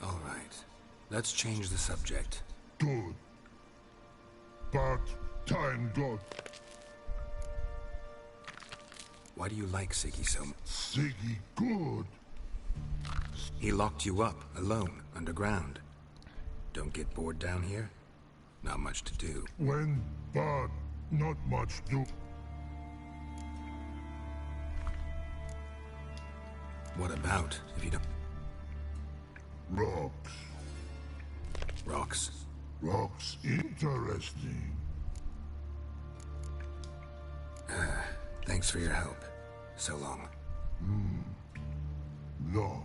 Speaker 3: All right. Let's change the subject.
Speaker 16: Good. But time got...
Speaker 3: Why do you like Siggy so much?
Speaker 16: Siggy good.
Speaker 3: He locked you up, alone, underground. Don't get bored down here? Not much to do.
Speaker 16: When Bart, not much do.
Speaker 3: What about, if you don't...
Speaker 16: Rocks.
Speaker 3: Rocks?
Speaker 16: Rocks interesting.
Speaker 3: Thanks for your help. So long.
Speaker 16: No.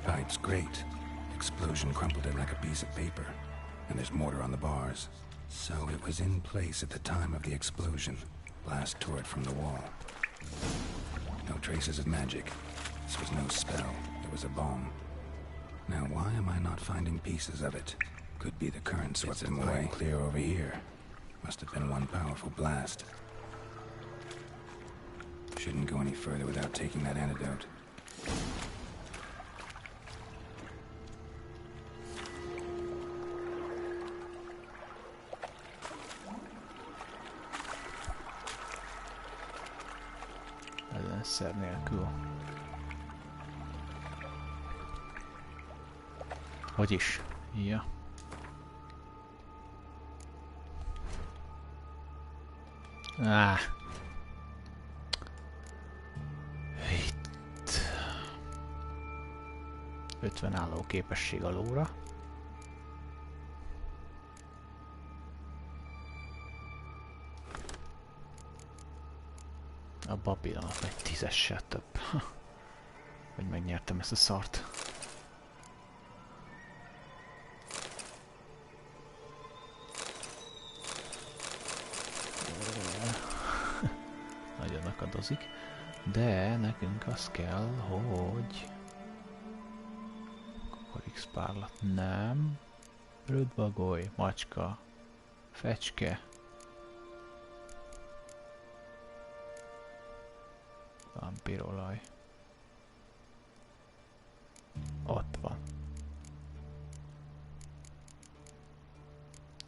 Speaker 3: Pipe's great. explosion crumpled it like a piece of paper, and there's mortar on the bars. So it was in place at the time of the explosion. Blast tore it from the wall. No traces of magic. This was no spell. It was a bomb. Now, why am I not finding pieces of it? Could be the current swept them away. Clear over here. Must have been one powerful blast. Shouldn't go any further without taking that antidote.
Speaker 1: Szer nélkül. Hogy is? Ja. Itt. 50 álló képesség a lóra. Abba a pillanatban egy 10-essel több. Hogy megnyertem ezt a szart. Nagyon akadozik. De nekünk az kell, hogy... Kukoricpárlat nem. Rödbagoly, macska, fecske. Vámpírolaj. Ott van.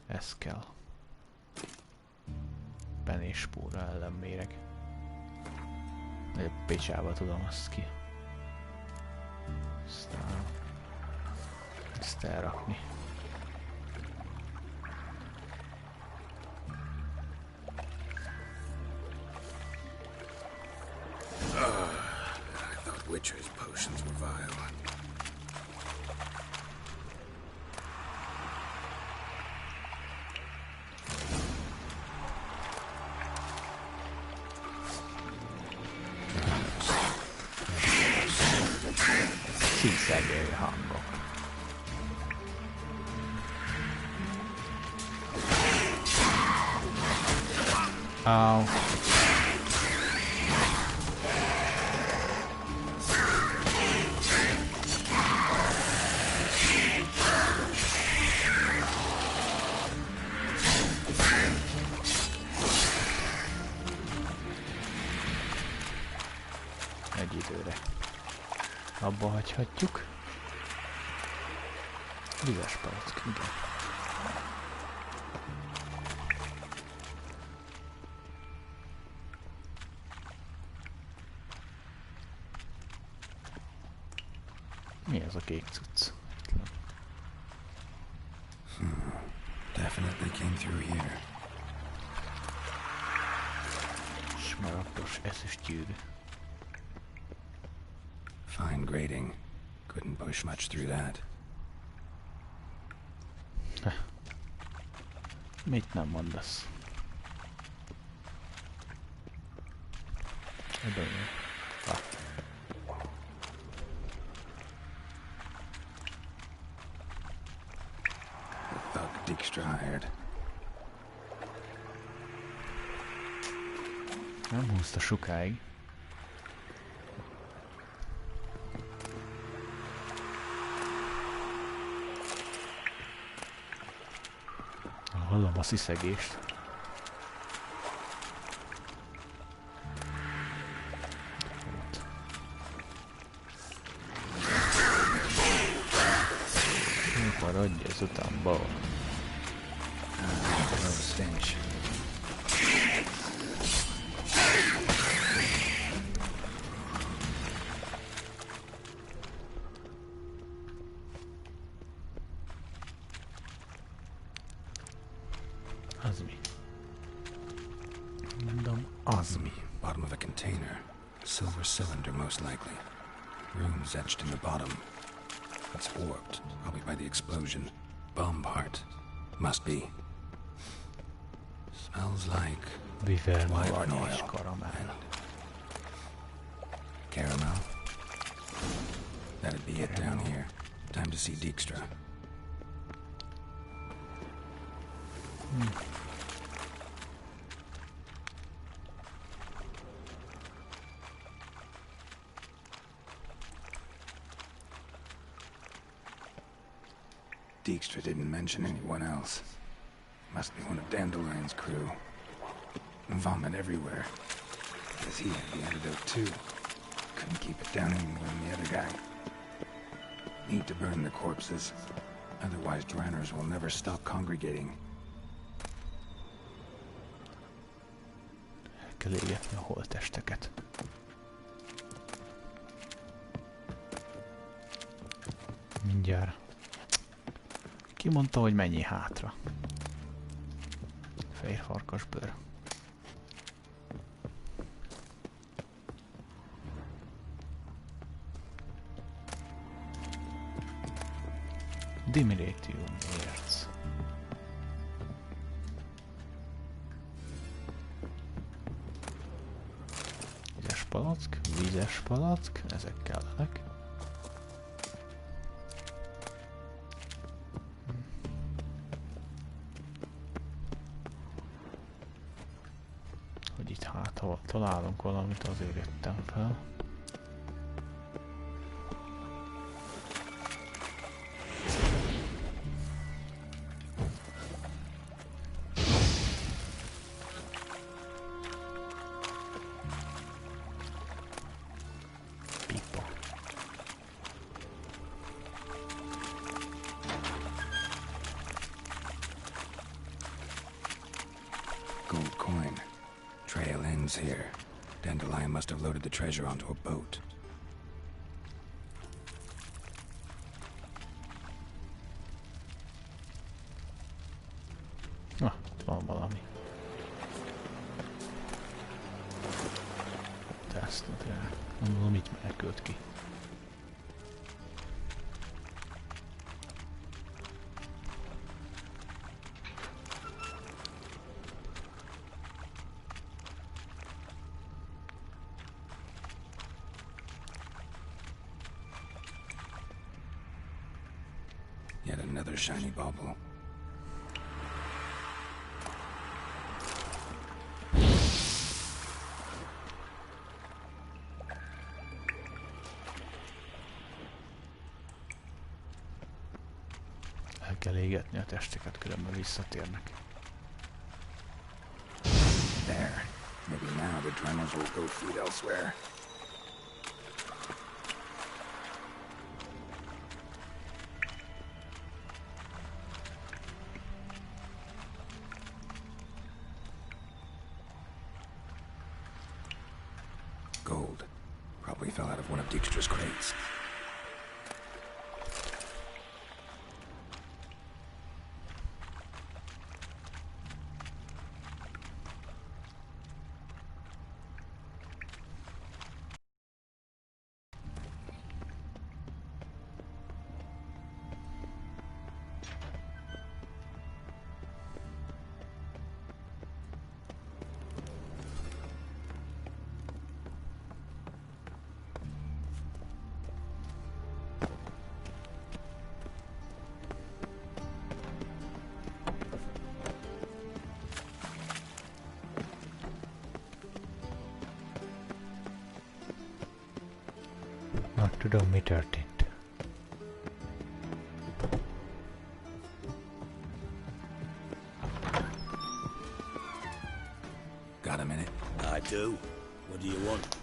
Speaker 1: Ez kell. Penéspúra ellenméreg. Nagyobb picsába tudom azt ki. Aztán ezt elrakni.
Speaker 3: I thought Witcher's potions were vile.
Speaker 1: Szíszegő hangok. Au. Egy időre. Abba hagyhatjuk. Vizes palack, igen. Mi ez a kék cucc?
Speaker 3: Definitely came through here.
Speaker 1: Smaragdos ezüstgyűrű.
Speaker 3: Fine grading. Couldn't push much through that.
Speaker 1: Mit nem mondasz?
Speaker 3: Thug Dijkstra hired.
Speaker 1: Nem húzta sokáig. Hallom a sziszegést. Maradj az utámba.
Speaker 3: Stench.
Speaker 1: Az mi? Mondom, az mi?
Speaker 3: Bottom of a container. Silver cylinder, most likely. Runes etched in the bottom. It's warped, probably by the explosion. Bomb part. Must be. Smells like wyvern oil. Caramel. That'd be it down here. Time to see Dijkstra. Dijkstra didn't mention anyone else. Must be one of Dandelion's crew. Vomit everywhere. Guess he had the antidote too. Couldn't keep it down any more than the other guy. Need to burn the corpses. Otherwise, Dranners will never stop congregating.
Speaker 1: El kell égetni a holttesteket. Mindjárt. Ki mondta, hogy mennyi hátra? Fehér farkasbőr. Diminutív érc. Vízes palack, ezek kellenek. Hogy itt hát, ha találunk valamit, azért jöttem fel.
Speaker 3: Gold coin. Trail ends here. Dandelion must have loaded the treasure onto a boat.
Speaker 1: Na, van valami. Tesztet rá. Gondolom, mit menekült ki.
Speaker 3: Yet another shiny bauble.
Speaker 1: El kell égetni a testeket, különben visszatérnek.
Speaker 3: There. Maybe now the Dranners will go feed elsewhere. Gold. Probably fell out of one of Dijkstra's crates.
Speaker 1: Tudom, mi történt.
Speaker 3: Got a minute?
Speaker 15: I do. What do you want?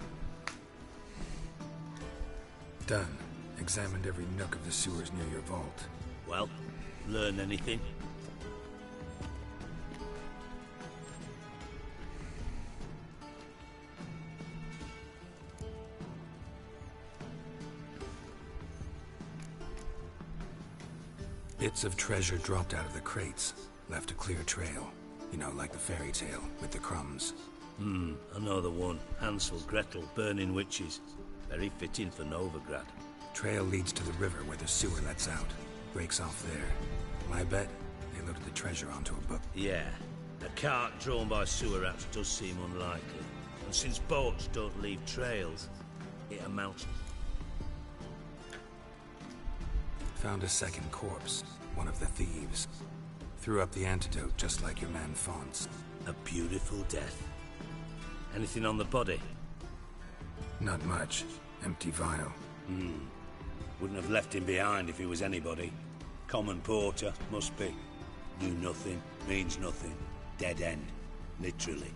Speaker 3: Done. Examined every nook of the sewers near your vault.
Speaker 15: Well, learn anything?
Speaker 3: Bits of treasure dropped out of the crates, left a clear trail. You know, like the fairy tale, with the crumbs.
Speaker 15: I know the one. Hansel, Gretel, burning witches. Very fitting for Novigrad.
Speaker 3: Trail leads to the river where the sewer lets out. Breaks off there. I bet they loaded the treasure onto a book.
Speaker 15: Yeah. A cart drawn by sewer rats does seem unlikely. And since boats don't leave trails, it amounts...
Speaker 3: Found a second corpse, one of the thieves. Threw up the antidote just like your man Fonz.
Speaker 15: A beautiful death. Anything on the body?
Speaker 3: Not much. Empty vial.
Speaker 15: Wouldn't have left him behind if he was anybody. Common porter, must be. Knew nothing, means nothing. Dead end. Literally.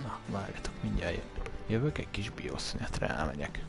Speaker 1: Na, várjatok, mindjárt jövök, egy kis biosznetre elmegyek.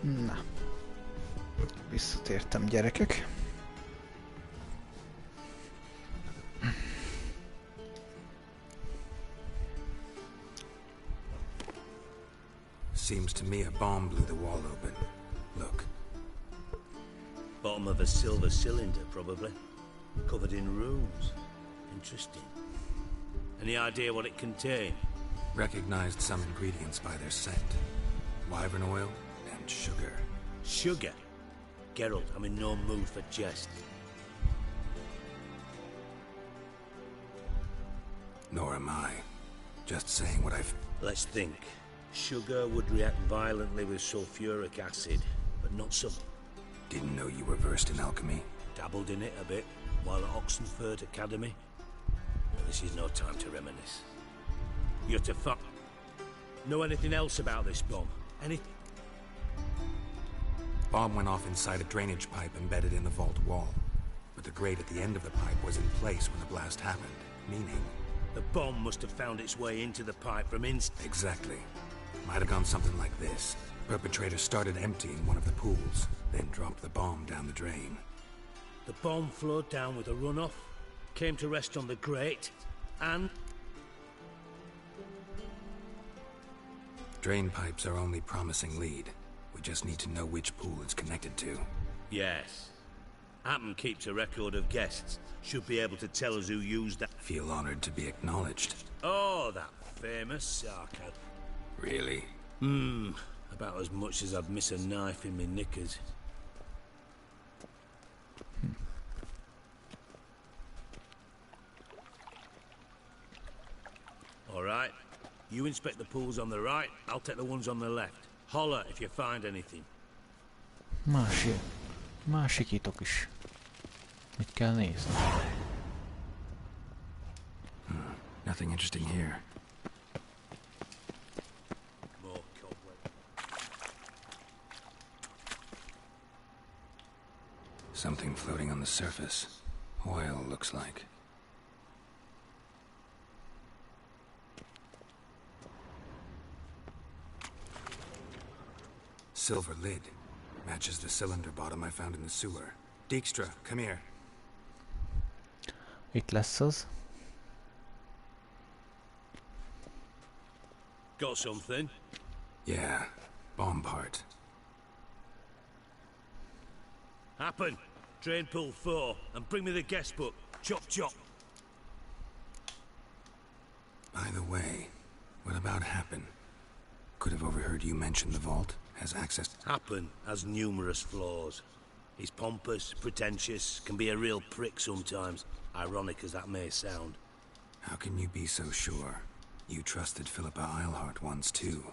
Speaker 1: Na, visszatértem, gyerekek.
Speaker 3: Seems to me a bomb blew the wall open. Look.
Speaker 15: Bottom of a silver cylinder, probably. Covered in runes. Interesting. Any idea what it contained?
Speaker 3: Recognized some ingredients by their scent. Wyvern oil and sugar.
Speaker 15: Sugar? Geralt, I'm in no mood for jest.
Speaker 3: Nor am I. Just saying what I've...
Speaker 15: Let's think. Sugar would react violently with sulfuric acid, but not so...
Speaker 3: Didn't know you were versed in alchemy.
Speaker 15: Dabbled in it a bit, while at Oxenford Academy. But this is no time to reminisce. You're to fuck... Know anything else about this bomb? Anything?
Speaker 3: Bomb went off inside a drainage pipe embedded in the vault wall. But the grate at the end of the pipe was in place when the blast happened, meaning...
Speaker 15: The bomb must have found its way into the pipe from inside.
Speaker 3: Exactly. Might have gone something like this. Perpetrator started emptying one of the pools, then dropped the bomb down the drain.
Speaker 15: The bomb flowed down with a runoff, came to rest on the grate, and...
Speaker 3: Drain pipes are only promising lead. We just need to know which pool it's connected to.
Speaker 15: Yes. Appen keeps a record of guests. Should be able to tell us who used that.
Speaker 3: Feel honored to be acknowledged.
Speaker 15: Oh, that famous sarcasm.
Speaker 3: Really?
Speaker 15: About as much as I'd miss a knife in my knickers. All right. You inspect the pools on the right, I'll take the ones on the left. Holler if you find anything.
Speaker 1: Másikítok is. Mit kell nézni?
Speaker 3: Nothing interesting here.
Speaker 15: More cobweb.
Speaker 3: Something floating on the surface. Oil, looks like. Silver lid. Matches the cylinder bottom I found in the sewer. Dijkstra, come here.
Speaker 1: Itt lesz az.
Speaker 15: Got something?
Speaker 3: Yeah, bomb part.
Speaker 15: Happen. Drain pool 4, and bring me the guest book. Chop chop.
Speaker 3: By the way, what about Happen? Could have overheard you mention the vault. Has access...
Speaker 15: Happen has numerous flaws. He's pompous, pretentious, can be a real prick sometimes, ironic as that may sound.
Speaker 3: How can you be so sure? You trusted Philippa Eilhart once too.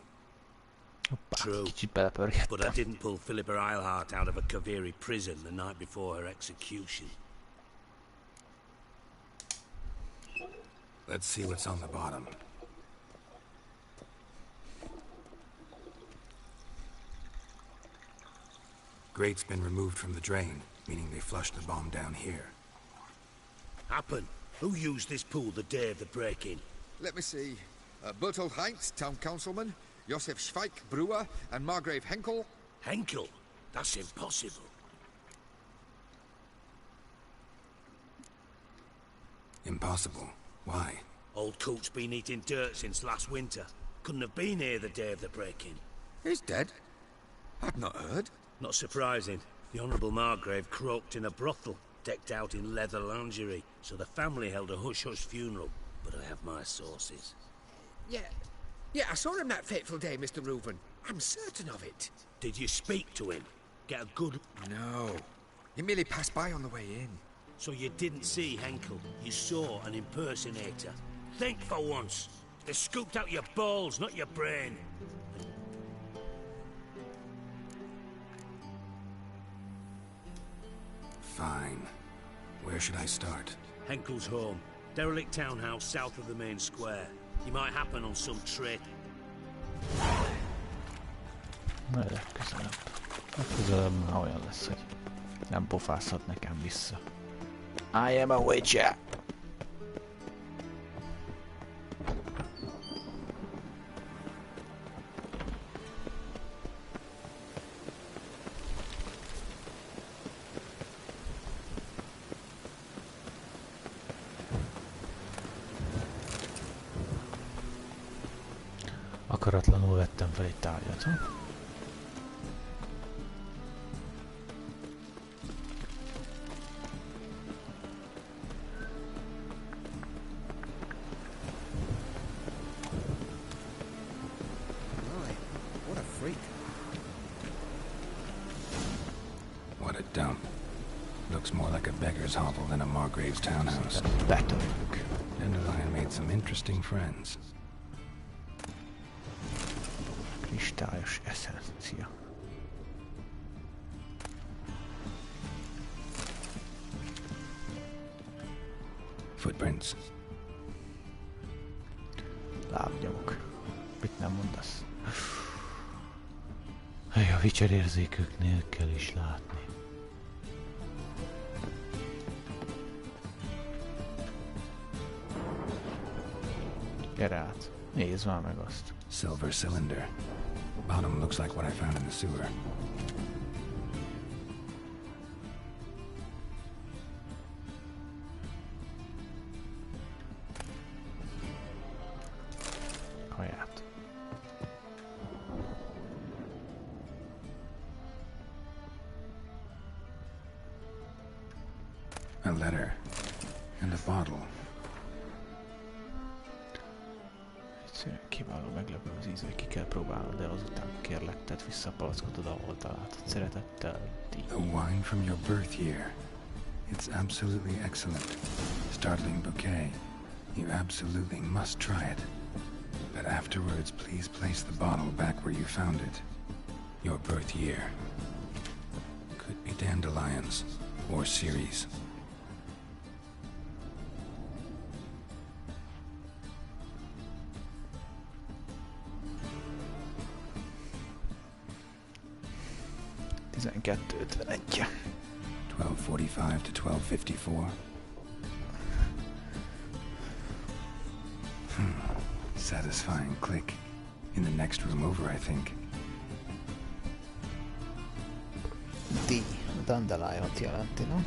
Speaker 15: True, but I didn't pull Philippa Eilhart out of a Kaviri prison the night before her execution.
Speaker 3: Let's see what's on the bottom. Grate's been removed from the drain, meaning they flushed the bomb down here.
Speaker 15: Happen. Who used this pool the day of the break-in?
Speaker 17: Let me see. Bertold Heinz, town councilman, Josef Schweik, brewer, and Margrave Henkel.
Speaker 15: Henkel? That's impossible.
Speaker 3: Impossible? Why?
Speaker 15: Old Coot's been eating dirt since last winter. Couldn't have been here the day of the break-in.
Speaker 17: He's dead? I'd not heard.
Speaker 15: Not surprising. The Honourable Margrave croaked in a brothel, decked out in leather lingerie, so the family held a hush-hush funeral. But I have my sources.
Speaker 17: Yeah, I saw him that fateful day, Mr. Reuven. I'm certain of it.
Speaker 15: Did you speak to him? Get a good...
Speaker 17: No. He merely passed by on the way in.
Speaker 15: So you didn't see Henkel. You saw an impersonator. Think for once. They scooped out your balls, not your brain.
Speaker 3: Fine. Where should I start?
Speaker 15: Henkel's home. Derelict townhouse south of the main square. You might happen on some trip.
Speaker 1: Na legközelebb. Legközelebb már olyan lesz, hogy nem pofázhat nekem vissza. I am a witcher! Akaratlanul vettem fel egy tárgyat, ha?
Speaker 17: What a freak.
Speaker 3: What a dump. Looks more like a beggar's hovel than a Margrave's townhouse.
Speaker 1: Better.
Speaker 3: Dandelion made some interesting friends.
Speaker 1: Kristályos eszencia.
Speaker 3: Footprints.
Speaker 1: Lábnyomok. Mit nem mondasz? A vicserérzéküknél kell is látni. Gyere át. Nézd már meg azt.
Speaker 3: Silver cylinder. Bottom looks like what I found in the sewer.
Speaker 1: Kaját.
Speaker 3: A letter. And a bottle.
Speaker 1: Egyszerűen kiváló, meglepő az íz, hogy ki kell próbálnod, de azután kérlek, tedd vissza a palackodat, ahol találtad. Szeretettel, ti.
Speaker 3: A wine from your birth year. It's absolutely excellent. Startling bouquet. You absolutely must try it. But afterwards, please place the bottle back where you found it. Your birth year. Could be dandelions. Or Ceres.
Speaker 1: $12.51.
Speaker 3: 12:45 to 12:54. Satisfying click. In the next room over, I think.
Speaker 1: D. Dandelion-t jelenti, no?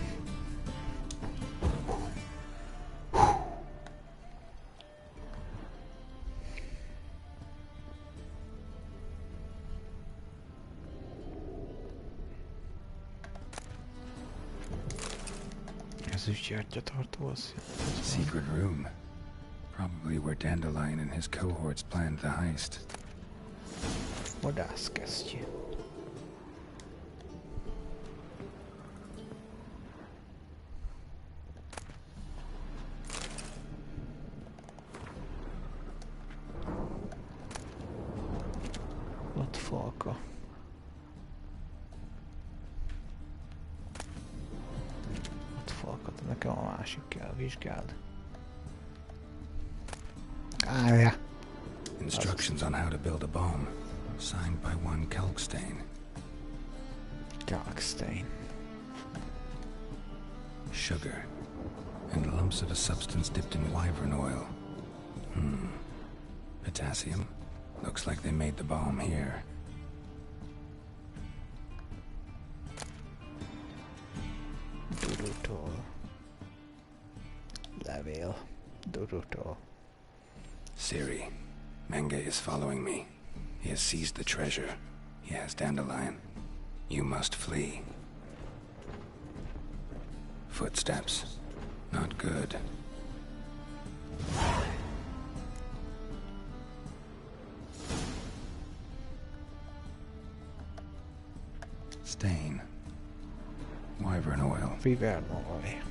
Speaker 3: Secret room. Probably where Dandelion and his cohorts planned the heist.
Speaker 1: Vadászkesztyű. nekem a másik kell, vizsgáld. Yeah.
Speaker 3: Instructions on how to build a bomb, signed by one Kalkstain.
Speaker 1: Kalkstain.
Speaker 3: Sugar, and lumps of a substance dipped in wyvern oil. Potassium. Looks like they made the bomb here.
Speaker 1: Durutól. Levél. Durutól.
Speaker 3: Siri, Menge is following me. He has seized the treasure. He has Dandelion. You must flee. Footsteps. Not good. Stain. Wyvern oil.
Speaker 1: Wyvern oil.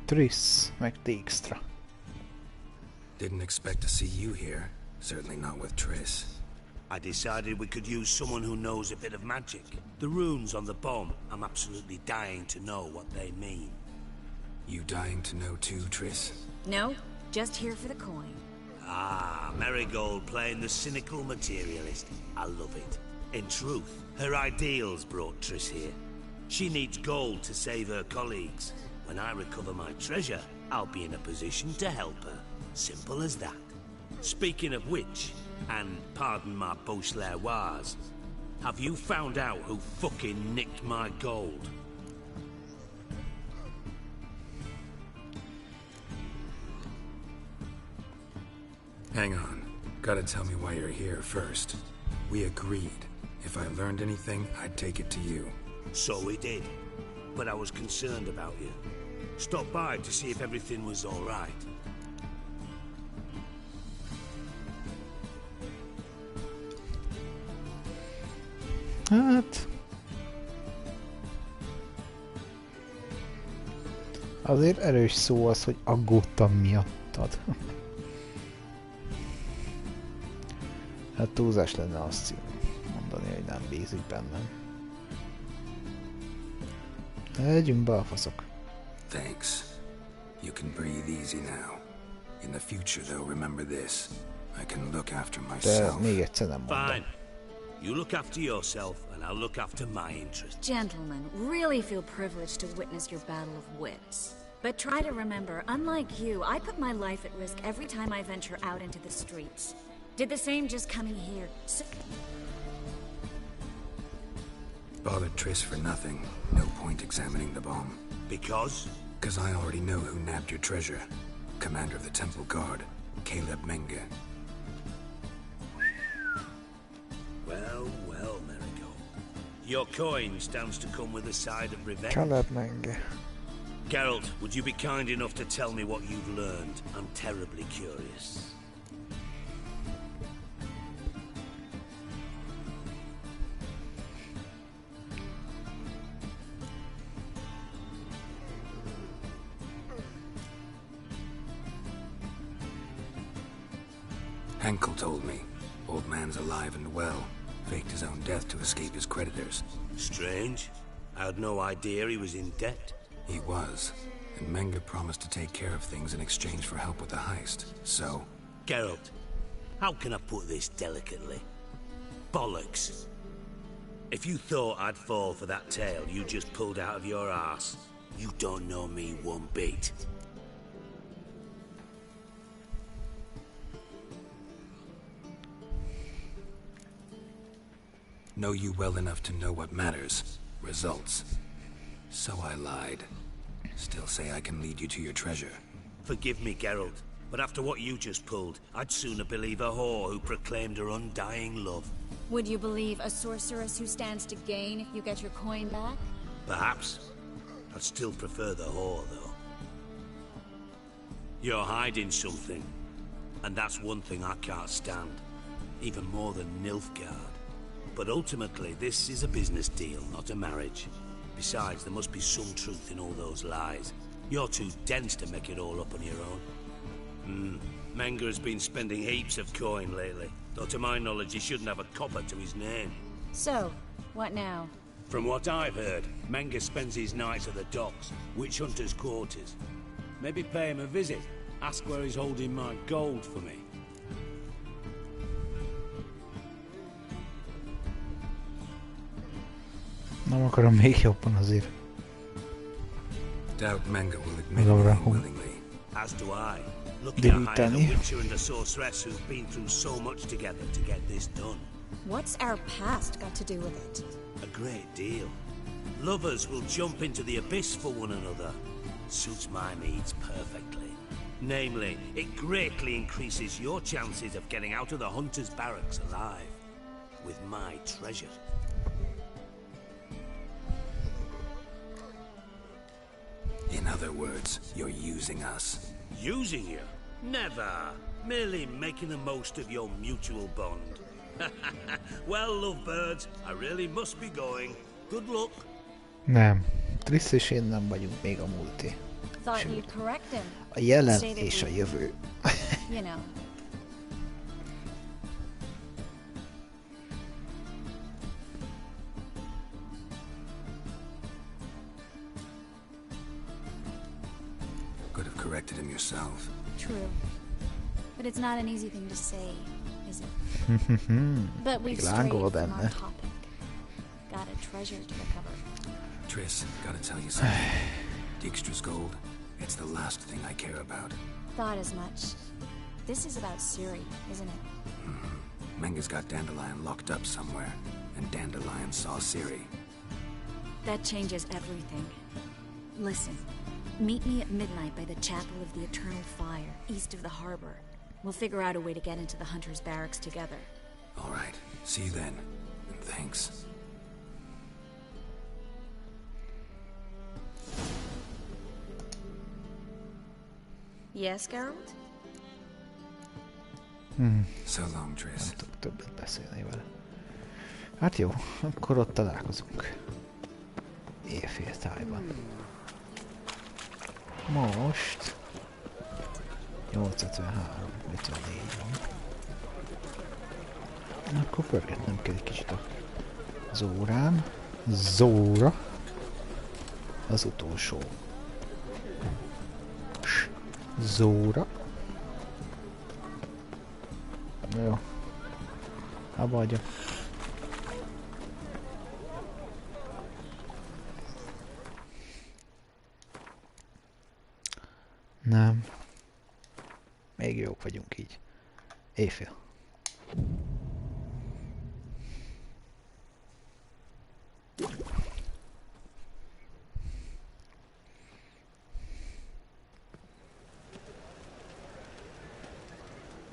Speaker 1: Triss, meg Dijkstra.
Speaker 3: Didn't expect to see you here. Certainly not with Triss.
Speaker 15: I decided we could use someone who knows a bit of magic. The runes on the bomb, I'm absolutely dying to know what they mean.
Speaker 3: You dying to know too, Triss?
Speaker 9: No, just here for the coin.
Speaker 15: Ah, Marigold playing the cynical materialist. I love it. In truth, her ideals brought Triss here. She needs gold to save her colleagues. When I recover my treasure, I'll be in a position to help her. Simple as that. Speaking of which, and pardon my Beauclervois, have you found out who fucking nicked my gold?
Speaker 3: Hang on. Gotta tell me why you're here first. We agreed. If I learned anything, I'd take it to you.
Speaker 15: So we did. But I was concerned about you. Stopped by to see if everything was all right.
Speaker 1: Hát... Azért erős szó az, hogy aggódtam miattad. Hát túlzás lenne azt mondani, hogy nem bízik bennem. Legyünk be a faszok.
Speaker 3: Thanks. You can breathe easy now. In the future, though, remember this. I can look after myself.
Speaker 1: De még egyszer nem mondom.
Speaker 15: Fine. You look after yourself, and I'll look after my interests.
Speaker 9: Gentlemen, really feel privileged to witness your battle of wits. But try to remember, unlike you, I put my life at risk every time I venture out into the streets. Did the same just coming here.
Speaker 3: Bothered Triss for nothing. No point examining the bomb.
Speaker 15: Because?
Speaker 3: Because I already know who nabbed your treasure. Commander of the Temple Guard, Caleb Menge.
Speaker 15: Well, well, Marigold. Your coin stands to come with a side of revenge.
Speaker 1: Caleb Menge.
Speaker 15: Geralt, would you be kind enough to tell me what you've learned? I'm terribly curious.
Speaker 3: Henkel told me. Old man's alive and well. Faked his own death to escape his creditors.
Speaker 15: Strange. I had no idea he was in debt.
Speaker 3: He was. And Menge promised to take care of things in exchange for help with the heist. So...
Speaker 15: Geralt, how can I put this delicately? Bollocks. If you thought I'd fall for that tale you just pulled out of your arse, you don't know me one bit.
Speaker 3: Know you well enough to know what matters. Results. So I lied. Still say I can lead you to your treasure.
Speaker 15: Forgive me, Geralt, but after what you just pulled, I'd sooner believe a whore who proclaimed her undying love.
Speaker 9: Would you believe a sorceress who stands to gain if you get your coin back?
Speaker 15: Perhaps. I'd still prefer the whore, though. You're hiding something, and that's one thing I can't stand. Even more than Nilfgaard. But ultimately, this is a business deal, not a marriage. Besides, there must be some truth in all those lies. You're too dense to make it all up on your own. Menga's been spending heaps of coin lately, though to my knowledge he shouldn't have a copper to his name.
Speaker 9: So, what now?
Speaker 15: From what I've heard, Menga spends his nights at the docks, witch hunters' quarters. Maybe pay him a visit. Ask where he's holding my gold for me.
Speaker 1: Nem akarom még jobban azért.
Speaker 3: Doubt Menga will admit anything willingly.
Speaker 15: As do I. Lucky I hired a witcher and a sorceress who've been through so much together to get this done.
Speaker 5: What's our past got to do with it?
Speaker 15: A great deal. Lovers will jump into the abyss for one another. Suits my needs perfectly. Namely, it greatly increases your chances of getting out of the hunter's barracks alive. With my treasure.
Speaker 3: In other words, you're using us.
Speaker 15: Using you? Never. Merely making the most of your mutual bond. Well, lovebirds, I really must be going. Good luck.
Speaker 1: Nem. Triss és én nem vagyunk még a múlté.
Speaker 5: Thought you'd correct him.
Speaker 1: A jelen és a jövő.
Speaker 5: You know.
Speaker 3: Could have corrected him yourself.
Speaker 9: True. But it's not an easy thing to say, is it? But we've strayed from our topic. Got a treasure to recover.
Speaker 3: Triss, gotta tell you something. Dijkstra's gold, it's the last thing I care about.
Speaker 9: Thought as much. This is about Ciri, isn't it?
Speaker 3: Menga's got Dandelion locked up somewhere, and Dandelion saw Ciri.
Speaker 9: That changes everything. Listen, meet me at midnight by the Chapel of the Eternal Fire, east of the harbor. We'll figure out a way to get into the Hunter's barracks together.
Speaker 3: All right. See you then. And thanks.
Speaker 9: Yes, Geralt?
Speaker 3: So long, Triss.
Speaker 1: Nem tudok többet beszélni vele. Hát jó, akkor ott találkozunk. Éjféltájban. Most 853, 54 van. Akkor pörgetnem kell egy kicsit az órán. Zóra. Az utolsó. Zóra. Jó. Abba hagyja. Nem. Még jók vagyunk így. Éjfél.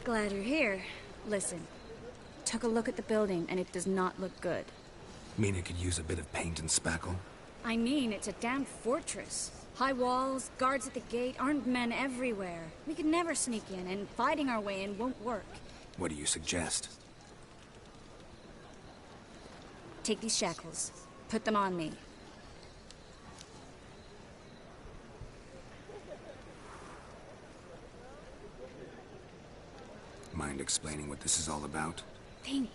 Speaker 9: Glad you're here. Listen, took a look at the building and it does not look good.
Speaker 3: Mean it could use a bit of paint and spackle?
Speaker 9: I mean, it's a damn fortress. High walls, guards at the gate, armed men everywhere. We could never sneak in, and fighting our way in won't work.
Speaker 3: What do you suggest?
Speaker 9: Take these shackles. Put them on me.
Speaker 3: Mind explaining what this is all about?
Speaker 9: Think.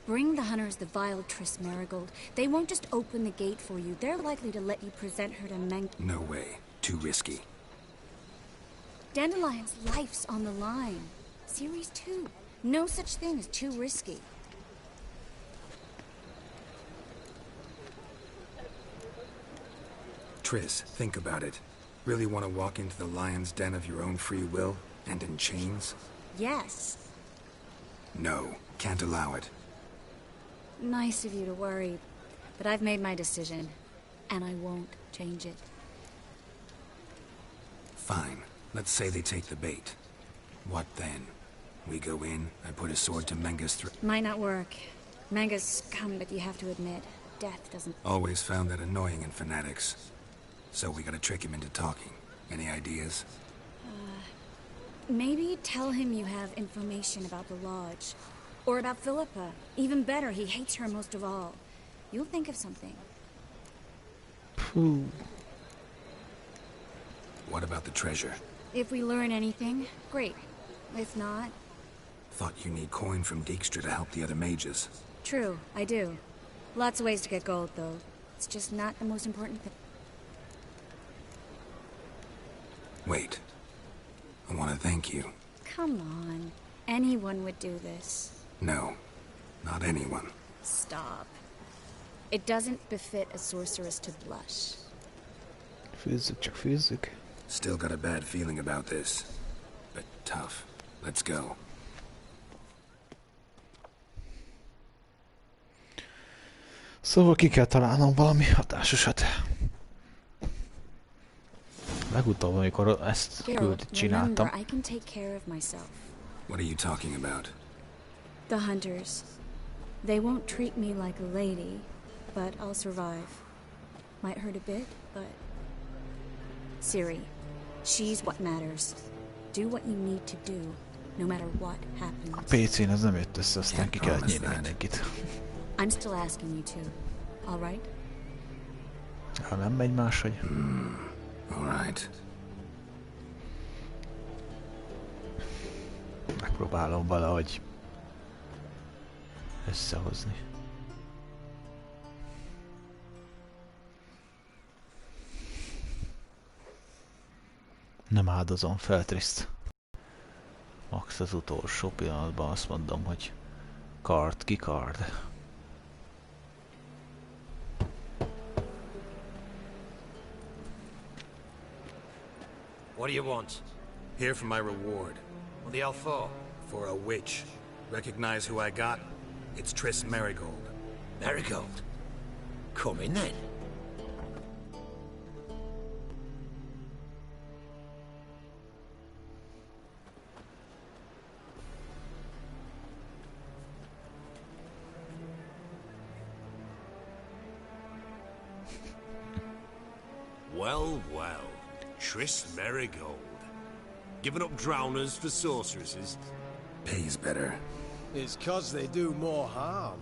Speaker 9: Bring the hunters the vile Triss Marigold. They won't just open the gate for you. They're likely to let you present her to
Speaker 3: No way. Too risky.
Speaker 9: Dandelion's life's on the line. Ciri's too. No such thing as too risky.
Speaker 3: Triss, think about it. Really want to walk into the lion's den of your own free will, and in chains?
Speaker 9: Yes.
Speaker 3: No, can't allow it.
Speaker 9: Nice of you to worry, but I've made my decision, and I won't change it.
Speaker 3: Fine. Let's say they take the bait. What then? We go in, I put a sword to Menga's throat.
Speaker 9: Might not work. Menga's scum, but you have to admit, death doesn't...
Speaker 3: Always found that annoying in fanatics. So we gotta trick him into talking. Any ideas?
Speaker 9: Maybe tell him you have information about the Lodge. Or about Philippa. Even better, he hates her most of all. You'll think of something.
Speaker 3: What about the treasure?
Speaker 9: If we learn anything, great. If not...
Speaker 3: Thought you need coin from Dijkstra to help the other mages.
Speaker 9: True, I do. Lots of ways to get gold, though. It's just not the most important thing.
Speaker 3: Wait. I want to thank you.
Speaker 9: Come on. Anyone would do this.
Speaker 3: No. Not anyone.
Speaker 9: Stop. It doesn't befit a sorceress to blush.
Speaker 1: Főzzük, csak főzzük.
Speaker 3: Still got a bad feeling about this. But tough. Let's go.
Speaker 1: Szóval ki kell találnom valami hatásosat. Legutóbb, amikor ezt küldit csináltam.
Speaker 9: I can take care of myself.
Speaker 3: What are you talking about?
Speaker 9: The hunters. They won't treat me like a lady, but I'll survive. Might hurt a bit, but... Ciri, she's what matters. Do what you need to do, no matter what happens.
Speaker 1: A PC-n ez nem jött össze, aztán ki kellett nyírni mindenkit.
Speaker 9: I'm still asking you to, all right?
Speaker 1: Ha nem megy máshogy.
Speaker 3: All right.
Speaker 1: Megpróbálom valahogy összehozni. Nem áldozom fel, Triszt. Max az utolsó pillanatban azt mondom, hogy kard ki kard.
Speaker 18: What do you want?
Speaker 17: Here for my reward.
Speaker 18: What the hell for?
Speaker 17: For a witch. Recognize who I got? It's Triss Merigold.
Speaker 18: Merigold? Come in then.
Speaker 14: Well, well. Triss Merigold. Giving up drowners for sorceresses?
Speaker 3: Pays better.
Speaker 19: It's 'cause they do more harm.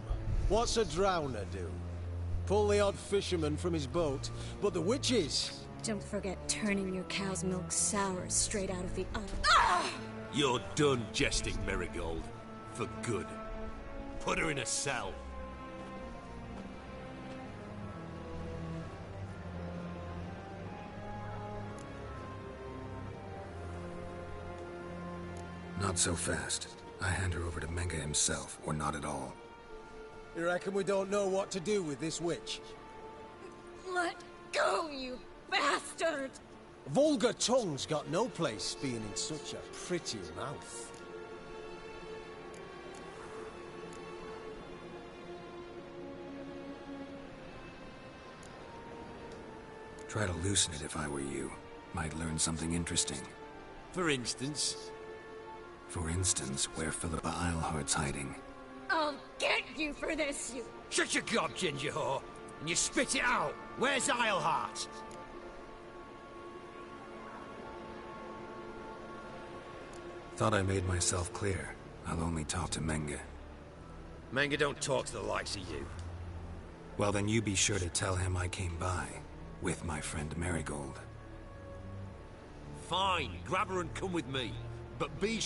Speaker 19: What's a drowner do? Pull the odd fisherman from his boat, but the witches...
Speaker 9: Don't forget turning your cow's milk sour straight out of the oven.
Speaker 14: You're done jesting, Merigold. For good. Put her in a cell.
Speaker 3: Not so fast. I hand her over to Menga himself, or not at all.
Speaker 19: You reckon we don't know what to do with this witch?
Speaker 10: Let go, you bastard!
Speaker 19: Vulgar tongue's got no place being in such a pretty mouth.
Speaker 3: Try to loosen it if I were you. Might learn something interesting.
Speaker 14: For instance?
Speaker 3: For instance, where Philippa Eilhart's hiding.
Speaker 10: I'll get you for this, you...
Speaker 18: Shut your gob, ginger whore, and you spit it out. Where's Eilhart?
Speaker 3: Thought I made myself clear. I'll only talk to Menga.
Speaker 18: Menga don't talk to the likes of you.
Speaker 3: Well, then you be sure to tell him I came by, with my friend Merigold.
Speaker 14: Fine, grab her and come with me. But be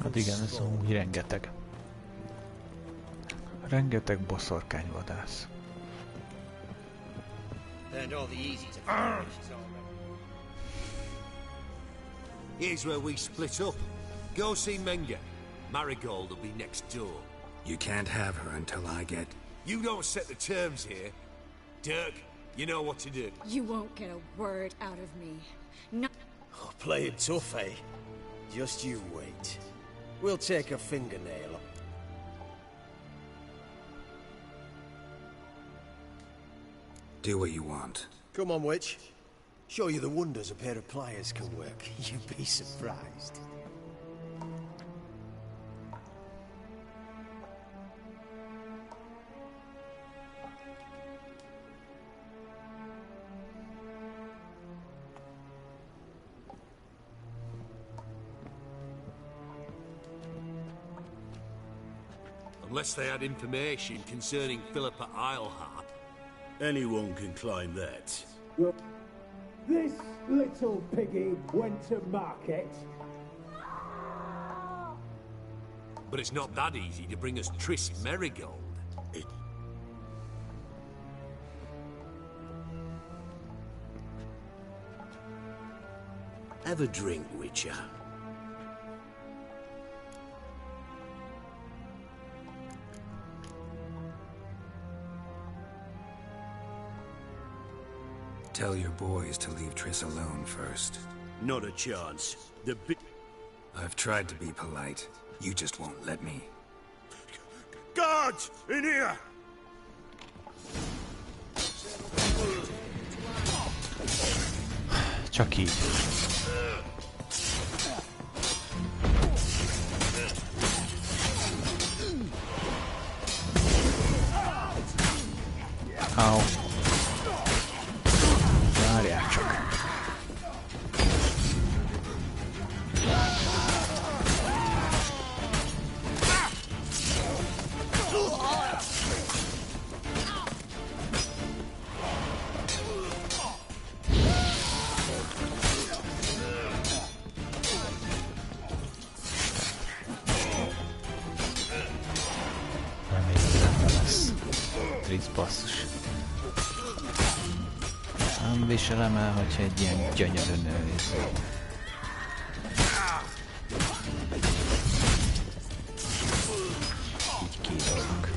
Speaker 1: Hát igen, ez úgy rengeteg. Rengeteg boszorkányvadász.
Speaker 14: Here's where we split up. Go see Menga. Marigold will be next door.
Speaker 3: You can't have her until I get...
Speaker 14: You don't set the terms here. Dirk, you know what to do.
Speaker 9: You won't get a word out of me. No.
Speaker 19: Oh, play it tough, eh? Just you wait. We'll take a fingernail.
Speaker 3: Do what you want.
Speaker 19: Come on, witch. Show you the wonders a pair of pliers can work. You'd be surprised.
Speaker 18: Unless they had information concerning Philippa Isleheart.
Speaker 2: Anyone can climb that.
Speaker 13: Look, this little piggy went to market.
Speaker 18: But it's not that easy to bring us Triss Merigold.
Speaker 2: Have a drink, Witcher.
Speaker 3: Tell your boys to leave Triss alone first.
Speaker 2: Not a chance.
Speaker 3: I've tried to be polite. You just won't let me.
Speaker 2: Guards! In here!
Speaker 1: Csak így. Au. Várjál csak. Basszus. Nem viselem el, hogyha egy ilyen gyönyörű nő is. Így kíroznak.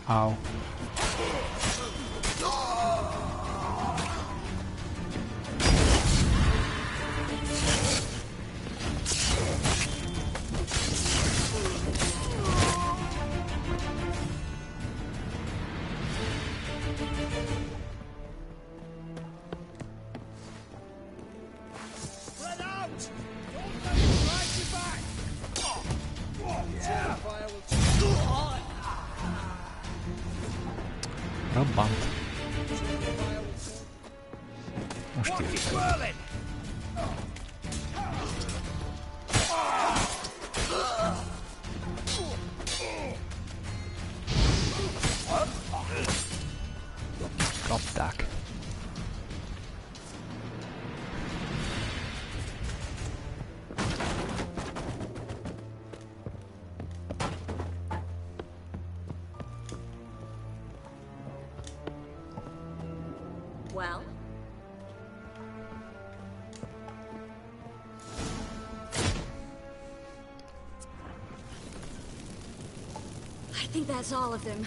Speaker 1: Ow. Robbant. Most írtam. Kapták.
Speaker 9: Well? I think that's all of them.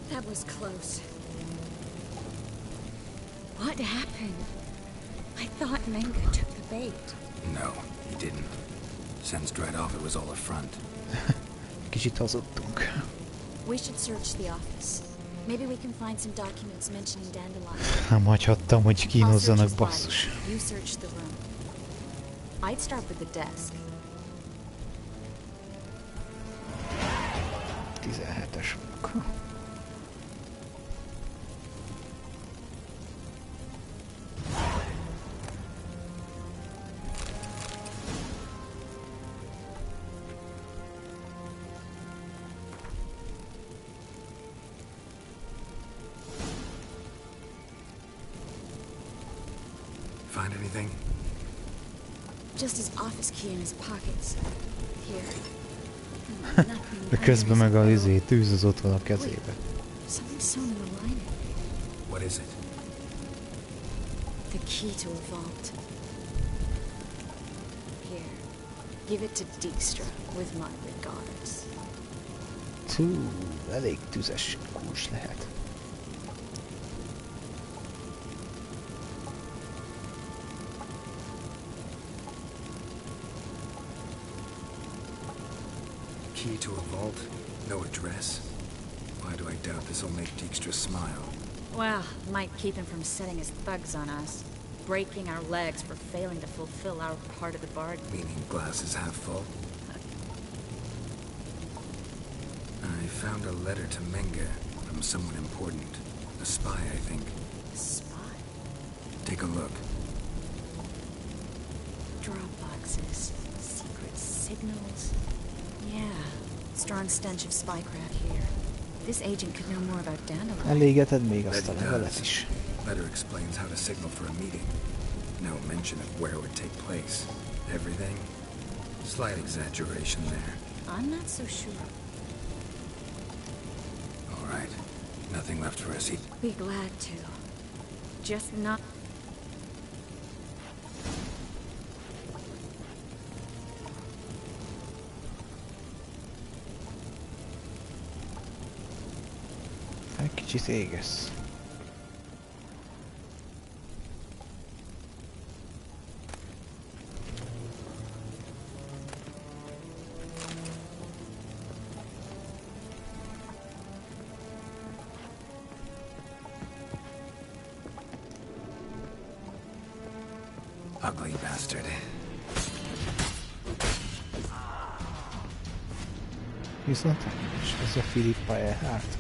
Speaker 9: That was close. What happened? I thought Menga took the bait.
Speaker 3: No, he didn't. Sensed right off it was all a front.
Speaker 1: Kicsit hazudtunk.
Speaker 9: We should search the office. Maybe we can find some documents mentioning Dandelion.
Speaker 1: Nem hagyhattam, hogy kínozzanak, basszus.
Speaker 9: You search the room. I'd start with the desk.
Speaker 1: 17-es munka.
Speaker 3: Find anything?
Speaker 9: Just his office key in his pockets. Here.
Speaker 1: De közben meg a tűz az ott van a kezébe.
Speaker 9: Something sewn in the lining.
Speaker 3: What is it?
Speaker 9: The key to a vault. Give it to Dijkstra with my regards.
Speaker 1: Elég tüzes kús lehet.
Speaker 3: Key to a vault? No address? Why do I doubt this'll make Dijkstra smile?
Speaker 9: Well, might keep him from setting his thugs on us. Breaking our legs for failing to fulfill our part of the bargain.
Speaker 3: Meaning glass is half full? I found a letter to Menge from someone important. A spy, I think.
Speaker 9: Spy?
Speaker 3: Take a look.
Speaker 9: Drop boxes. Secret signals. Yeah. Strong stench of spycraft here. This agent could know more about Dandelion.
Speaker 1: Elégeted még azt a levelet is.
Speaker 3: Letter explains how to signal for a meeting. No mention of where it would take place. Everything? Slight exaggeration there.
Speaker 9: I'm not so sure.
Speaker 3: All right. Nothing left for us.
Speaker 9: Be glad to. Just not...
Speaker 1: Egy kicsit égesz.
Speaker 3: Ugly bastard.
Speaker 1: Viszont és ez a Filippa elhárt.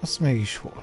Speaker 1: Az mégis hol?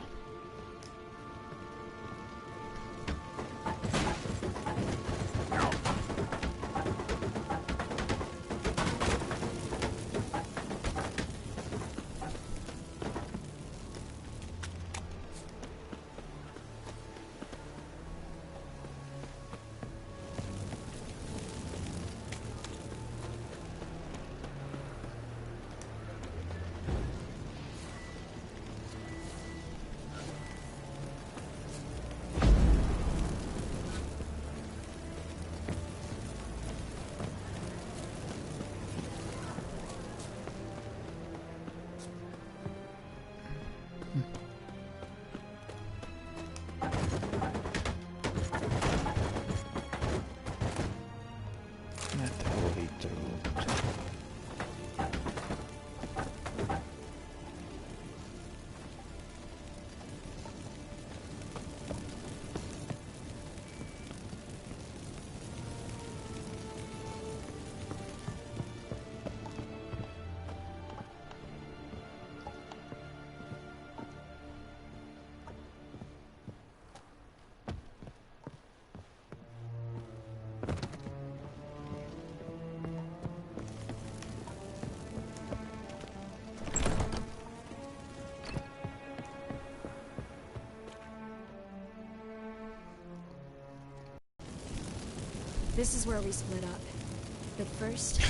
Speaker 9: This is where we split up. But first,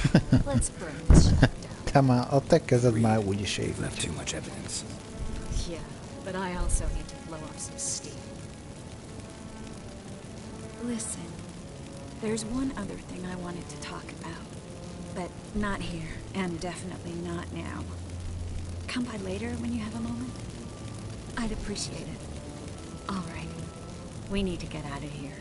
Speaker 9: let's burn this shit down.
Speaker 1: Te már, a te kezed már úgyis ég.
Speaker 3: Left too much evidence.
Speaker 9: Yeah, but I also need to blow off some steam. Listen, there's one other thing I wanted to talk about. but not here, and definitely not now. Come by later when you have a moment. I'd appreciate it. All right. We need to get out of here.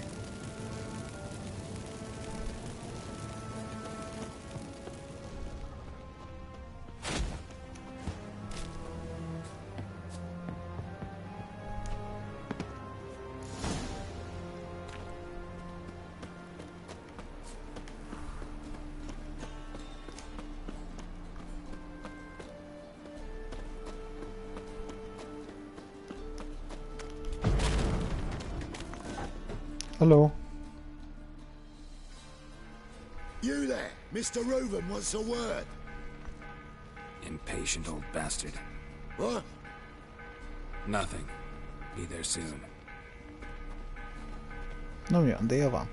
Speaker 1: Hello.
Speaker 2: You there, Mr. Reuben wants a word.
Speaker 3: Impatient old bastard.
Speaker 2: What?
Speaker 3: Nothing. Be there soon.
Speaker 1: Nem jön, dél van.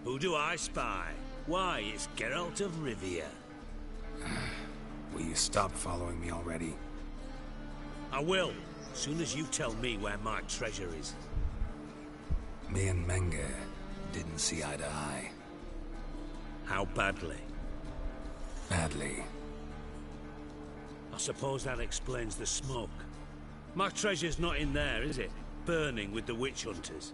Speaker 15: Who do I spy? Why, it's Geralt of Rivia.
Speaker 3: Will you stop following me already?
Speaker 15: I will, as soon as you tell me where my treasure is.
Speaker 3: Me and Menge didn't see eye to eye.
Speaker 15: How badly?
Speaker 3: Badly.
Speaker 15: I suppose that explains the smoke. My treasure's not in there, is it? Burning with the witch hunters.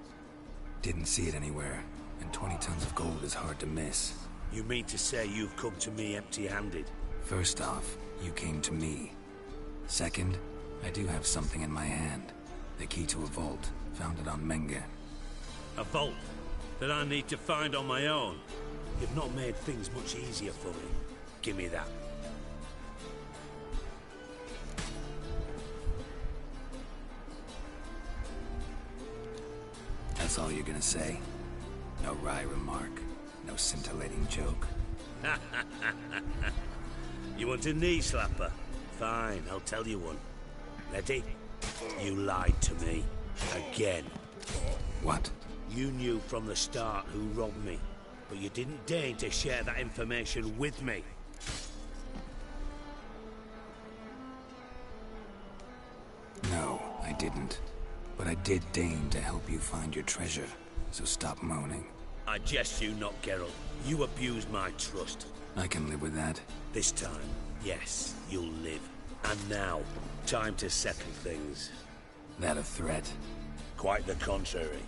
Speaker 3: Didn't see it anywhere, and 20 tons of gold is hard to miss.
Speaker 15: You mean to say you've come to me empty-handed?
Speaker 3: First off, you came to me. Second, I do have something in my hand. The key to a vault, found it on Menge.
Speaker 15: A vault that I need to find on my own? You've not made things much easier for me. Give me that.
Speaker 3: That's all you're gonna say? No wry remark, no scintillating joke.
Speaker 15: You want a knee slapper? Fine, I'll tell you one. Ready? You lied to me. Again.
Speaker 3: What?
Speaker 15: You knew from the start who robbed me, but you didn't deign to share that information with me.
Speaker 3: No, I didn't. But I did deign to help you find your treasure, so stop moaning.
Speaker 15: I jest you not, Geralt. You abused my trust.
Speaker 3: I can live with that.
Speaker 15: This time, yes, you'll live. And now, time to settle things.
Speaker 3: That a threat?
Speaker 15: Quite the contrary.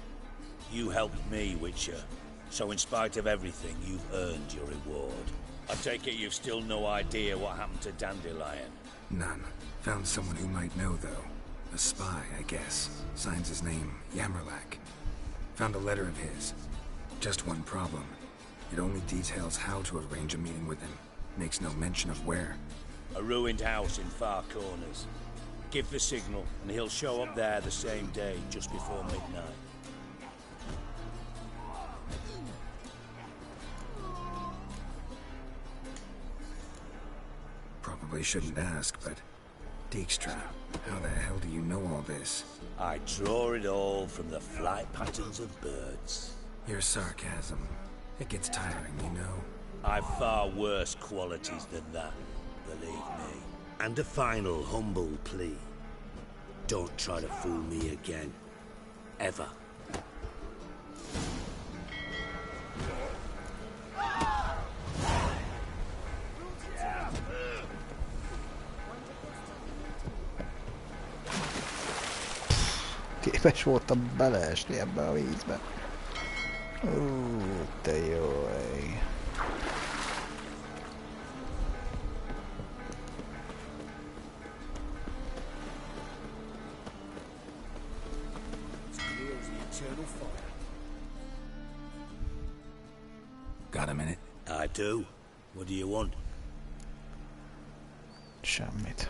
Speaker 15: You helped me, Witcher. So in spite of everything, you've earned your reward. I take it you've still no idea what happened to Dandelion?
Speaker 3: None. Found someone who might know, though. A spy, I guess. Signs his name, Yammerlack. Found a letter of his. Just one problem. It only details how to arrange a meeting with him. Makes no mention of where.
Speaker 15: A ruined house in Far Corners. Give the signal, and he'll show up there the same day, just before midnight.
Speaker 3: Probably shouldn't ask, but... Dijkstra, how the hell do you know all this?
Speaker 15: I draw it all from the flight patterns of birds.
Speaker 3: Your sarcasm. It gets tiring, you know?
Speaker 15: I've far worse qualities than that, believe me. And a final humble plea. Don't try to fool me again. Ever.
Speaker 1: Képes voltam beleesni ebbe a vízbe. Te jó ég.
Speaker 3: Got a minute?
Speaker 15: I do. What do you want?
Speaker 1: Semmit.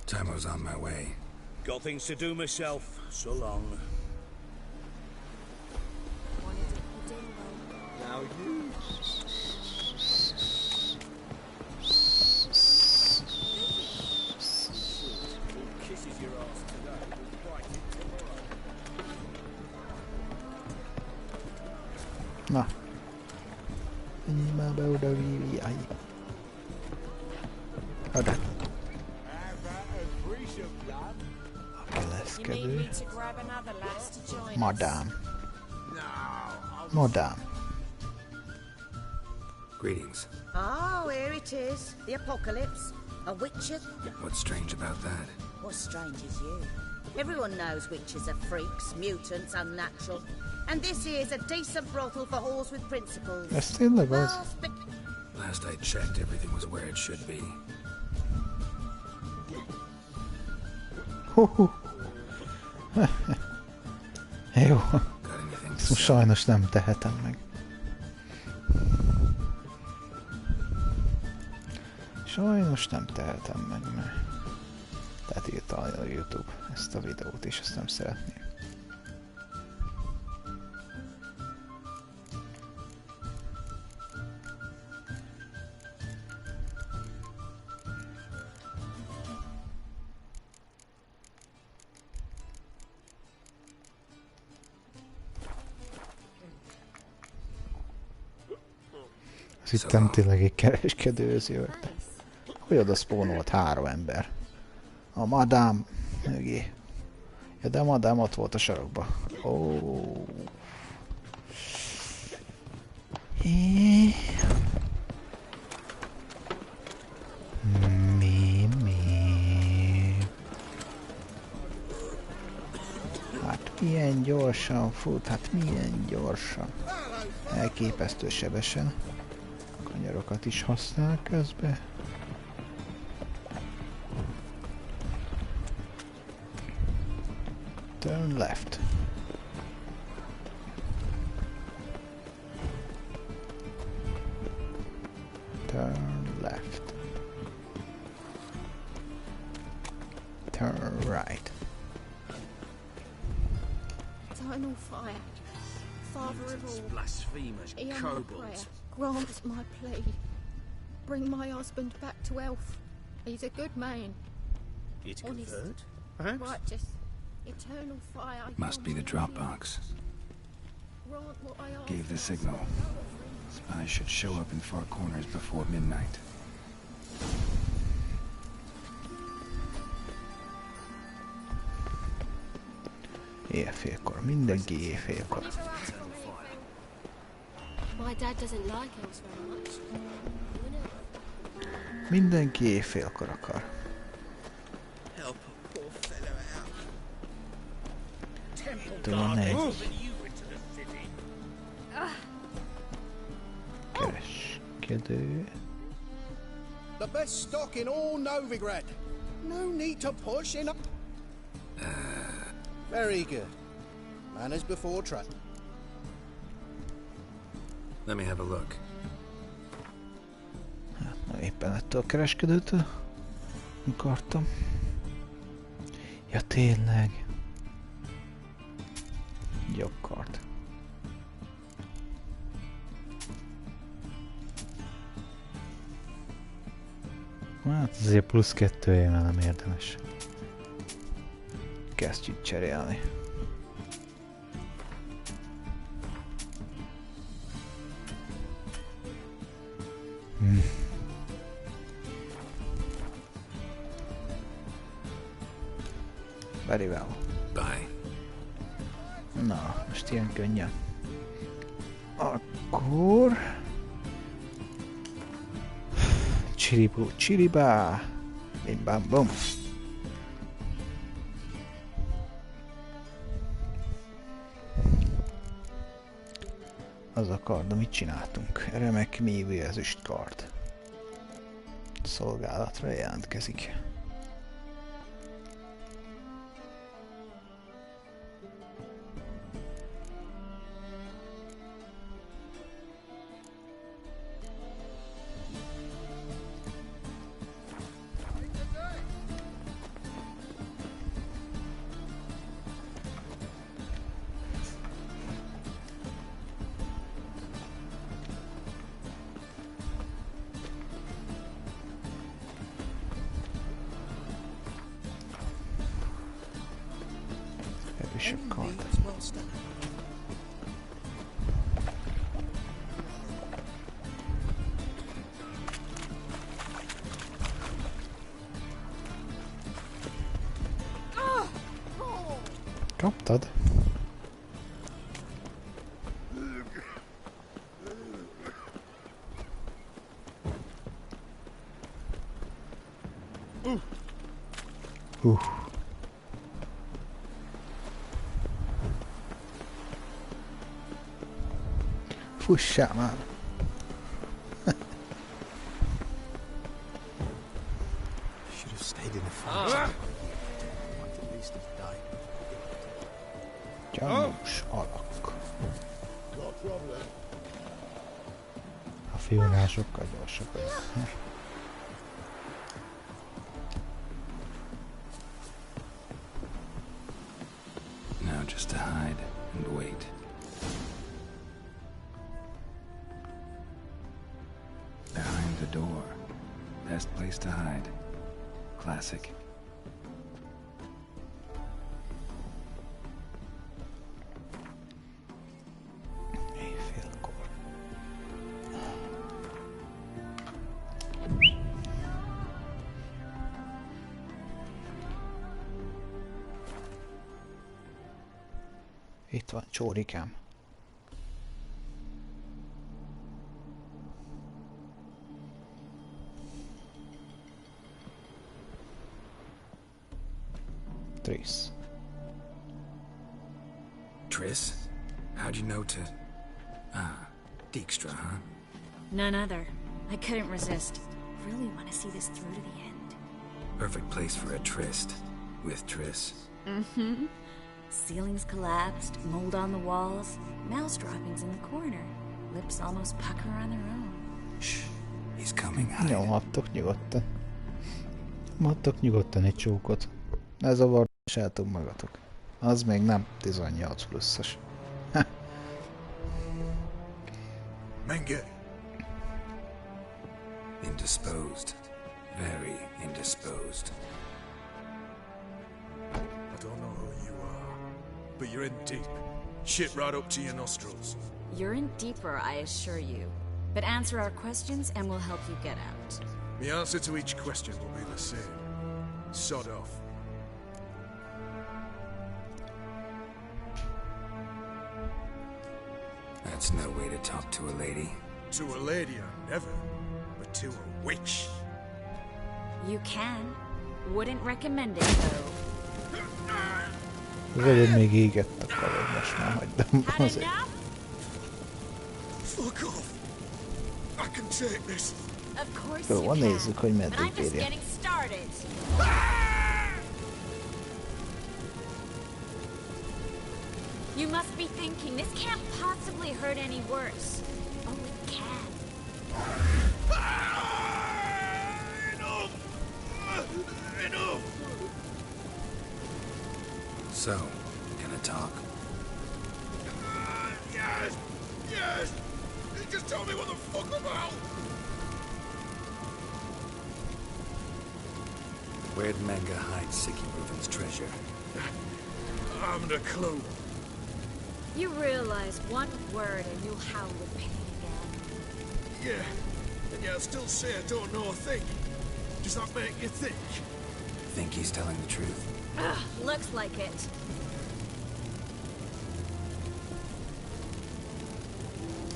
Speaker 3: Time's on my way.
Speaker 15: Got things to do myself. So long.
Speaker 18: Now you... kisses your ass today.
Speaker 1: Na. Ennyi már be oda vívi, aj. Adat. Aki lesz. Intézkedő. Madám. Madám.
Speaker 17: Greetings.
Speaker 20: Oh, here it is. The apocalypse. A witcher.
Speaker 17: What's strange about that?
Speaker 20: What's strange is you. Everyone knows witches are freaks, mutants, unnatural. And this here's a decent brothel for whores with principles.
Speaker 1: Ez tényleg az?
Speaker 17: Last I checked, everything was where it should be.
Speaker 1: Jó. Ezt most sajnos nem tehetem meg. Sajnos nem tehetem meg, mert tehát írta a YouTube ezt a videót, és ezt nem szeretném. Azt hittem tényleg egy kereskedőhöz jövök, de hogy oda spawnolt 3 ember. A madám mögé. Ja, de a madám ott volt a sarokba. Ó. Mi? Hát milyen gyorsan fut, hát milyen gyorsan. Elképesztő sebesen. Kanyarokat is használ közben. Turn left. Turn left. Turn right.
Speaker 21: Eternal fire. Father of all.
Speaker 18: Blasphemers, kobolds.
Speaker 21: Grant my plea. Bring my husband back to health. He's a good man.
Speaker 18: It's
Speaker 21: Honest,
Speaker 18: convert, perhaps?
Speaker 21: righteous. Eternal fire.
Speaker 17: Must be the Dropbox.
Speaker 21: Grant what I ask.
Speaker 17: Gave the signal. Spies should show up in far corners before midnight.
Speaker 1: Éjfélkor, mindenki éjfélkor.
Speaker 21: My dad doesn't like elves very much.
Speaker 1: Mindenki éjfélkor akar.
Speaker 18: Help a poor fellow out.
Speaker 1: Itt van egy kereskedő.
Speaker 19: The best stock in all Novigrad. No need to push in. Very good. Manners before trust.
Speaker 17: Let me have a look.
Speaker 1: Hát, éppen ettől a kereskedőtől akartam. Ja, tényleg. Jogkart. Hát azért plusz 2 éve nem érdemes. Kezdjük cserélni. Very well.
Speaker 17: Bye.
Speaker 1: Na, most ilyen könnyen. Akkor... Csiribú, csiribá! Bim bam bum! Az a kard, amit csináltunk. Remek mévű ezüst kard. Szolgálatra jelentkezik. Erősebb kard. Kaptad? Fussál már!
Speaker 19: Should have stayed in the forest. At least have died.
Speaker 1: Gyanús alak.
Speaker 16: No problem.
Speaker 1: A fiúnál sokkal gyorsabb vagy.
Speaker 3: Now just to hide and wait. Behind the door. Best place to hide. Classic.
Speaker 1: Éjfélkor. Itt van csórikám. Triss.
Speaker 3: Triss? How'd you know to... Ah, Dijkstra, huh?
Speaker 9: None other. I couldn't resist. Really want to see this through to the end.
Speaker 3: Perfect place for a tryst. With Triss.
Speaker 9: Mm-hmm. Ceilings collapsed, mold on the walls, mouse droppings in the corner. Lips almost pucker on their own.
Speaker 3: Shh. He's coming. Hide.
Speaker 1: Nyomhattok nyugodtan. Nyomhattok nyugodtan egy csókot. Ne zavarsátok magatok. Az még nem 18 pluszos.
Speaker 2: Menge.
Speaker 3: Indisposed. Very indisposed.
Speaker 6: I don't know who you are, but you're in deep. Shit right up to your nostrils.
Speaker 9: You're in deeper, I assure you. But answer our questions and we'll help you get out.
Speaker 6: The answer to each question will be the same. Sod off.
Speaker 3: That's no way to talk to a lady.
Speaker 6: To a lady, I never. But to a witch.
Speaker 9: You can. Wouldn't recommend it, though.
Speaker 1: Az előbb még égett a karod, most már hagydam azért.
Speaker 6: Fuck off! I can take this.
Speaker 9: Of course
Speaker 1: Jó,
Speaker 9: you can.
Speaker 1: nézzük, hogy
Speaker 9: But
Speaker 1: meddig
Speaker 9: I'm just
Speaker 1: bírja.
Speaker 9: getting started. You must be thinking, this can't possibly hurt any worse. Oh, it can.
Speaker 6: Enough!
Speaker 3: So, gonna talk?
Speaker 6: Yes! Yes! Just tell me what the fuck about!
Speaker 3: Where'd Manga hide Sicky Reuben's treasure?
Speaker 6: I haven't a clue.
Speaker 9: You realize one word and you'll howl with pain again.
Speaker 6: Yeah, and yet I still say I don't know a thing. Does that make you think?
Speaker 3: Think he's telling the truth?
Speaker 9: Ugh, looks like it.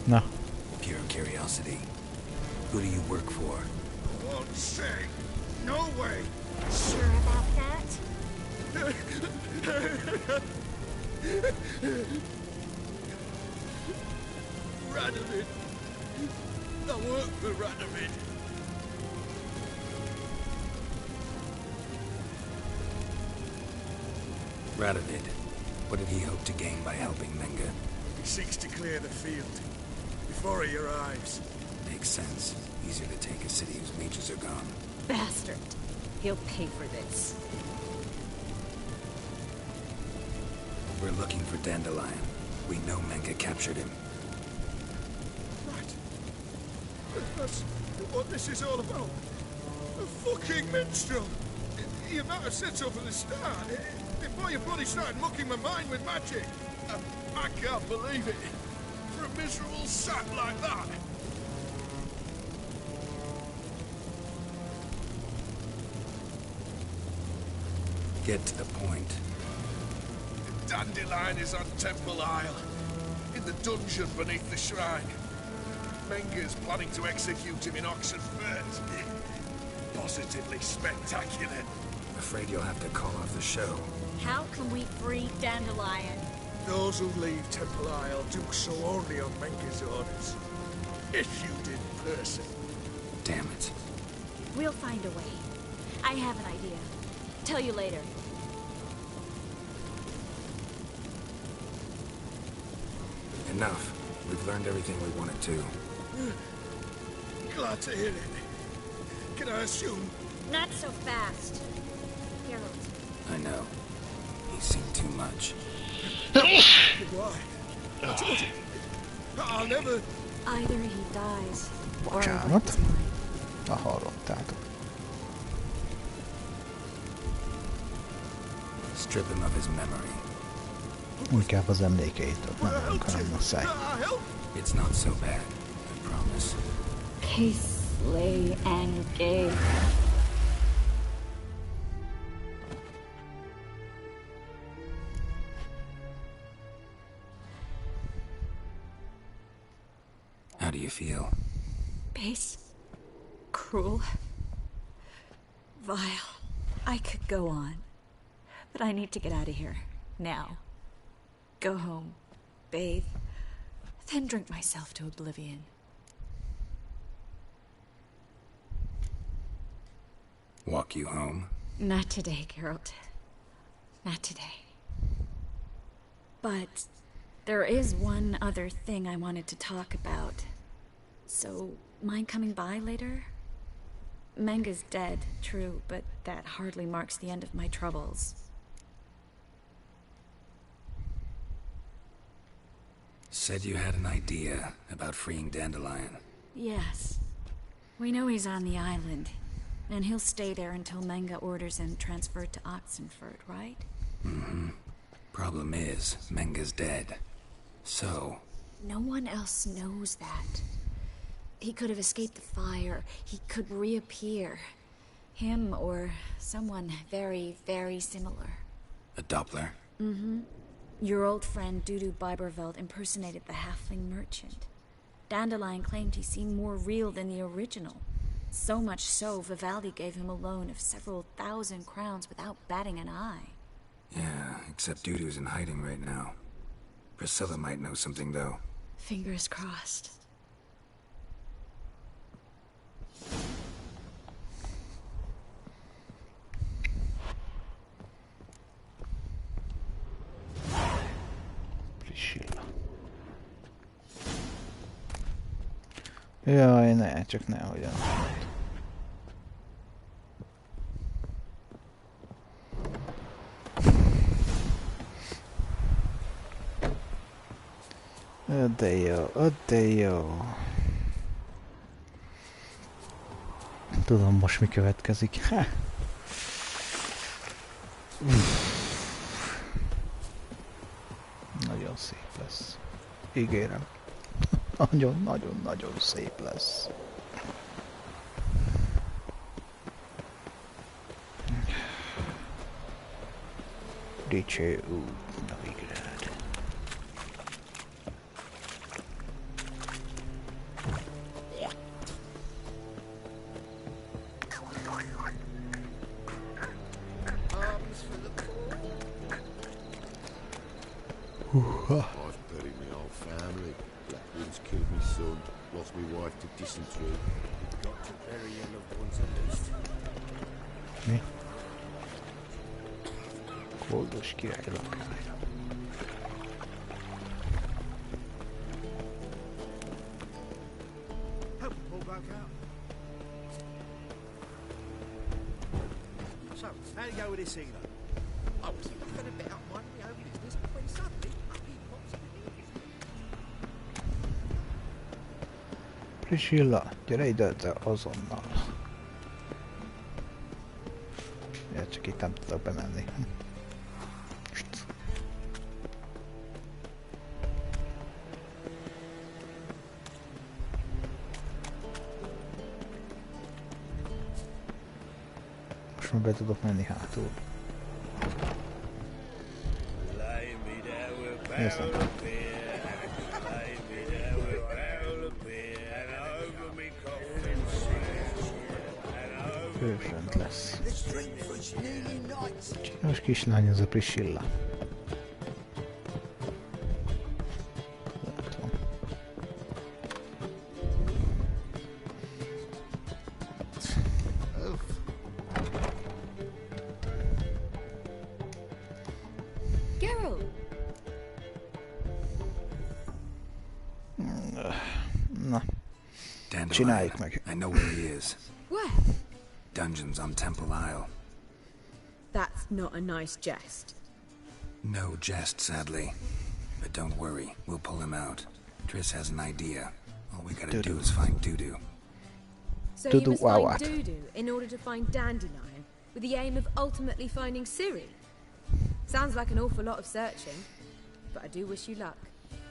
Speaker 1: No.
Speaker 3: Pure curiosity. Who do you work for?
Speaker 6: Won't say. No way.
Speaker 9: Sure about that?
Speaker 6: Radovid. I work for Radovid.
Speaker 3: Radovid. What did he hope to gain by helping Manga?
Speaker 6: He seeks to clear the field before he arrives.
Speaker 3: Makes sense. Easier to take a city whose mages are gone.
Speaker 9: Bastard. He'll pay for this.
Speaker 3: We're looking for Dandelion. We know Manga captured him.
Speaker 6: Right. That's what this is all about. A fucking minstrel. You might have said so from the start. Before your bloody started mucking my mind with magic. I can't believe it. For a miserable sap like that.
Speaker 3: Get to the point.
Speaker 6: Dandelion is on Temple Isle, in the dungeon beneath the shrine. Menger's planning to execute him in oxen first. Positively spectacular.
Speaker 3: Afraid you'll have to call off the show.
Speaker 9: How can we free Dandelion?
Speaker 6: Those who leave Temple Isle do so only on Menger's orders. Issued in person.
Speaker 3: Damn it.
Speaker 9: We'll find a way. I have an idea. Tell you later.
Speaker 3: Enough. We've learned everything we wanted to.
Speaker 6: Glad to hear it. Can I assume?
Speaker 9: Not so fast. Harold.
Speaker 3: I know. He's seen too much.
Speaker 6: Why? I told you. I'll never...
Speaker 9: Either he dies, or
Speaker 1: Bocsánat. Na, hallottátok.
Speaker 3: Strip him of his memory.
Speaker 1: Inkább az emlékeitől, nem velünk, hanem muszáj.
Speaker 3: It's not so bad, I promise.
Speaker 9: Peacefully engage.
Speaker 3: How do you feel?
Speaker 9: Base. Cruel. Vile. I could go on. But I need to get out of here. Now. Go home. Bathe. Then drink myself to oblivion.
Speaker 3: Walk you home?
Speaker 9: Not today, Geralt. Not today. But there is one other thing I wanted to talk about. So, mind coming by later? Menga's dead, true, but that hardly marks the end of my troubles.
Speaker 3: Said you had an idea about freeing Dandelion.
Speaker 9: Yes. We know he's on the island, and he'll stay there until Menga orders him transferred to Oxenfurt, right?
Speaker 3: Mm-hmm. Problem is, Menga's dead. So...
Speaker 9: No one else knows that. He could have escaped the fire. He could reappear. Him or someone very, very similar.
Speaker 3: A Doppler?
Speaker 9: Mm-hmm. Your old friend Dudu Biberveld impersonated the halfling merchant. Dandelion claimed he seemed more real than the original. So much so, Vivaldi gave him a loan of several thousand crowns without batting an eye.
Speaker 3: Yeah, except Dudu's in hiding right now. Priscilla might know something, though.
Speaker 9: Fingers crossed.
Speaker 1: Priscilla. Jaj, ne, csak nehogy a... De jó, de jó. Tudom most mi következik. Ha. Nagyon szép lesz. Ígérem. Nagyon-nagyon-nagyon szép lesz. Dicső út, Novigrad.
Speaker 16: I've buried my whole family. Blackwood's killed my son, lost my wife to dysentery. Got to bury your loved ones at least.
Speaker 1: Mi? Koldos király lakája.
Speaker 18: Help pull back out. So, how do you go with this healer? I was looking about minding my own business when suddenly he pops in the
Speaker 1: Priscilla, gyere ide azonnal. Ja, csak itt nem tudok bemenni. Most már be tudok menni hátul.
Speaker 15: Blimey,
Speaker 1: Nézzem. Ő fönt lesz. Csinos kislány, az a Priscilla. Na, csináljuk meg.
Speaker 3: I know where he is.
Speaker 12: Where?
Speaker 3: Dungeons on Temple Isle.
Speaker 12: That's not a nice jest.
Speaker 3: No jest, sadly. But don't worry, we'll pull him out. Triss has an idea. All we gotta do is find Dudu.
Speaker 12: So you must find Dudu in order to find Dandelion, with the aim of ultimately finding Ciri? Sounds like an awful lot of searching, but I do wish you luck.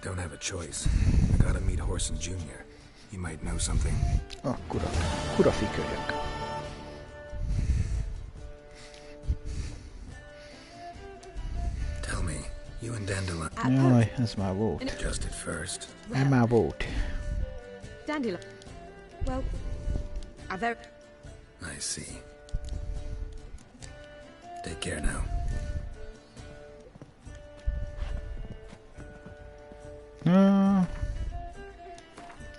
Speaker 3: Don't have a choice. I gotta meet Horson Jr. He might know something.
Speaker 1: Akkora fikölyök.
Speaker 3: Tell me, you and Dandelion...
Speaker 1: Jaj, ez már volt.
Speaker 3: Just at first.
Speaker 1: Ez már volt.
Speaker 12: Dandelion. Well,
Speaker 3: I see. Take care now.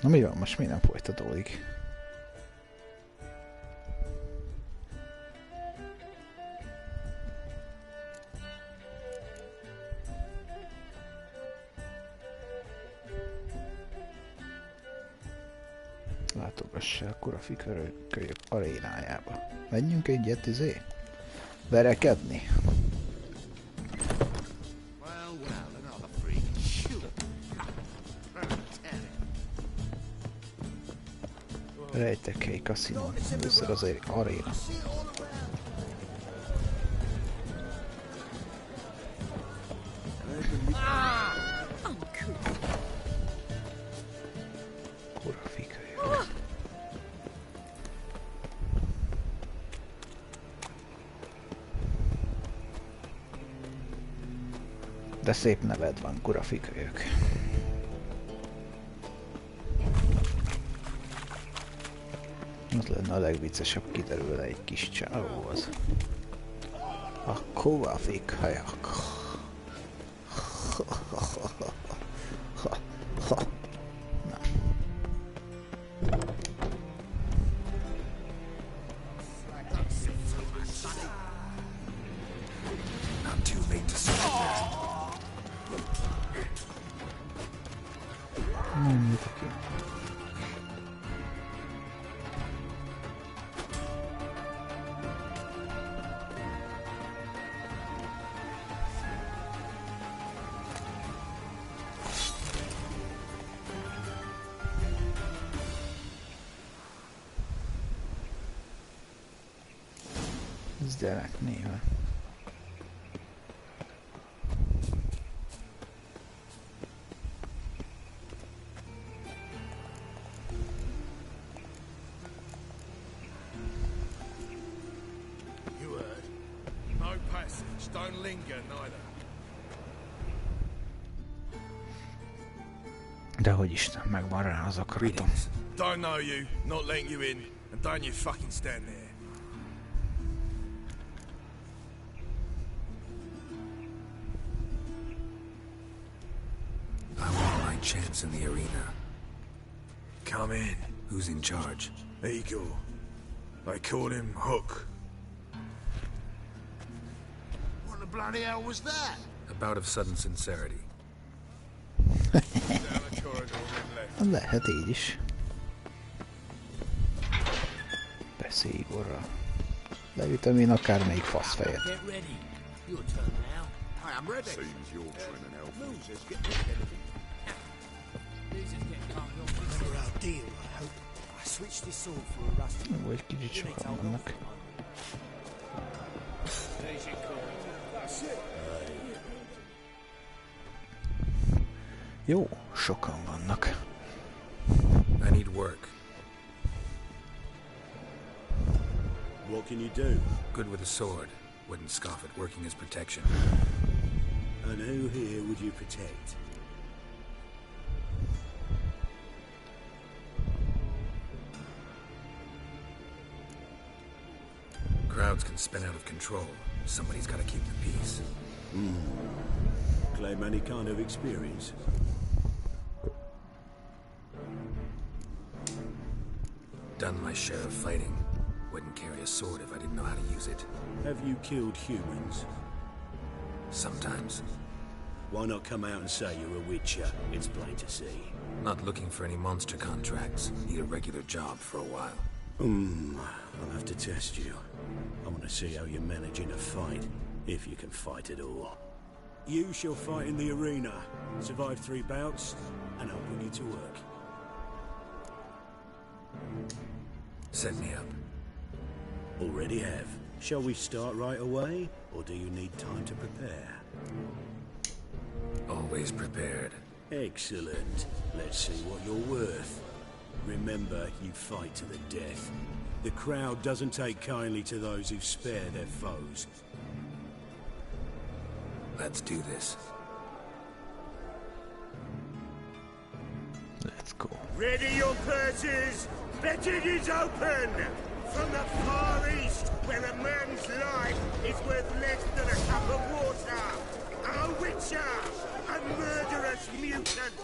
Speaker 1: Na mi van, most mi nem folytatódik? Látogass el Kurafikölyök arénájába. Menjünk egyet verekedni. Rejtekhely kaszinó, először az aréna. Kurafikölyök. De szép neved van, Kurafikölyök. Az lenne a legviccesebb, kiderülne egy kis csávó az. A Kurafikölyök. Ez gyerek néve.
Speaker 6: You heard? No passage. Don't linger neither.
Speaker 1: Dehogy Isten, megvan rá az akaratom.
Speaker 6: Don't know you, not letting you in, and don't you fucking stand there.
Speaker 3: Chance in the arena.
Speaker 6: Come in.
Speaker 3: Who's in charge?
Speaker 6: Eagle. They call him Hook.
Speaker 18: What the bloody hell was that?
Speaker 3: A bout of sudden sincerity.
Speaker 6: Down the corridor and left.
Speaker 1: Lehet így is. Beszélj Igorral. Leütöm én akármelyik faszfejet.
Speaker 18: Get ready. Your turn now. I am ready. Seems your turn and help. Losers get ready. For our deal, I hope. I switched this sword for a rusty.
Speaker 1: Vagy kicsit sokan vannak. Jó, sokan vannak.
Speaker 3: I need work.
Speaker 16: What can you do?
Speaker 3: Good with a sword. Wouldn't scoff at working as protection.
Speaker 8: And who here would you protect?
Speaker 3: Crowds can spin out of control. Somebody's got to keep the peace.
Speaker 8: Claim any kind of experience?
Speaker 3: Done my share of fighting. Wouldn't carry a sword if I didn't know how to use it.
Speaker 8: Have you killed humans?
Speaker 3: Sometimes.
Speaker 8: Why not come out and say you're a witcher? It's plain to see.
Speaker 3: Not looking for any monster contracts. Need a regular job for a while.
Speaker 8: I'll have to test you. I want to see how you manage in a fight, if you can fight at all. You shall fight in the arena, survive 3 bouts, and I'll put you to work.
Speaker 3: Set me up.
Speaker 8: Already have. Shall we start right away, or do you need time to prepare?
Speaker 3: Always prepared.
Speaker 8: Excellent. Let's see what you're worth. Remember, you fight to the death. The crowd doesn't take kindly to those who spare their foes.
Speaker 3: Let's do this.
Speaker 1: Let's go.
Speaker 15: Ready your purses! Betting is open! From the far east, where a man's life is worth less than a cup of water! A witcher! A murderous mutant!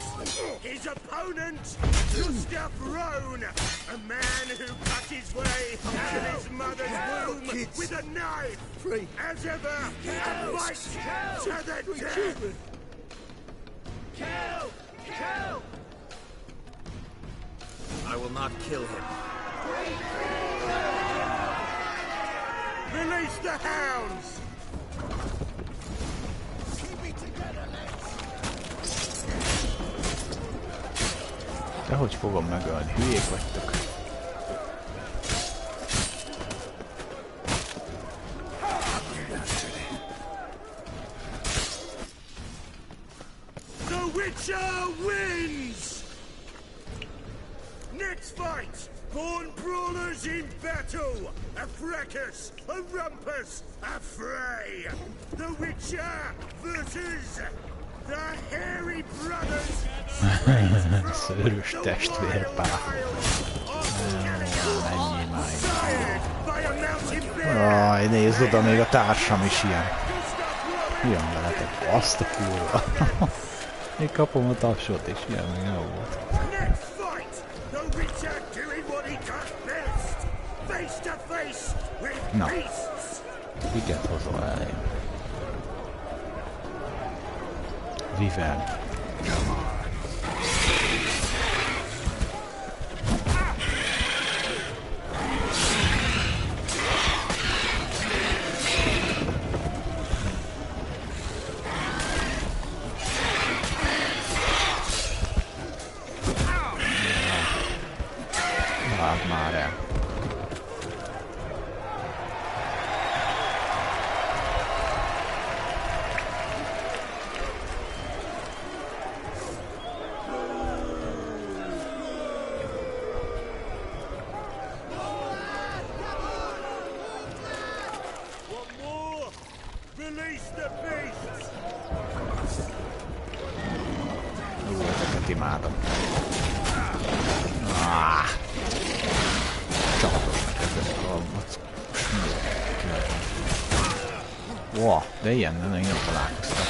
Speaker 15: His opponent, Gustav Rohn! A man who cut his way out of his mother's womb with a knife! As ever, a fight to the death! Kill! Kill!
Speaker 3: I will not kill him.
Speaker 15: Release the hounds!
Speaker 1: Dehogy fogom megölni, hülyék vagytok.
Speaker 15: The Witcher wins! Next fight! Born brawlers in battle! A fracas, a rumpus, a fray! The Witcher versus the Hairy Brothers!
Speaker 1: Szőrös testvérpár. Menjél már. Aj, nézd oda, még a társam is ilyen. Ilyen veletek, azt a kurva. Még kapom a tapsot is, ilyen még jó volt. Na, miket hozol elé? Vivel. Vágd már el. Jó, ezeket imádom. Csapatosnak ezek a mackos. Wow, de ilyennel még nem találkoztam.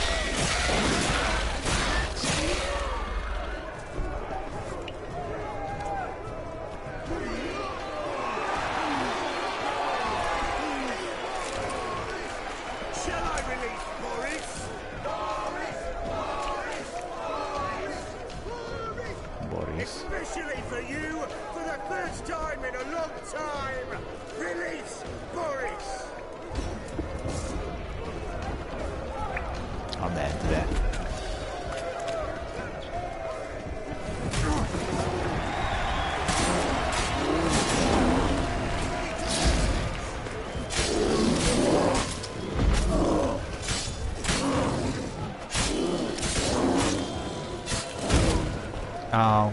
Speaker 15: Especially for you, for the first time in a long time, release Boris!
Speaker 1: A medve. Ow.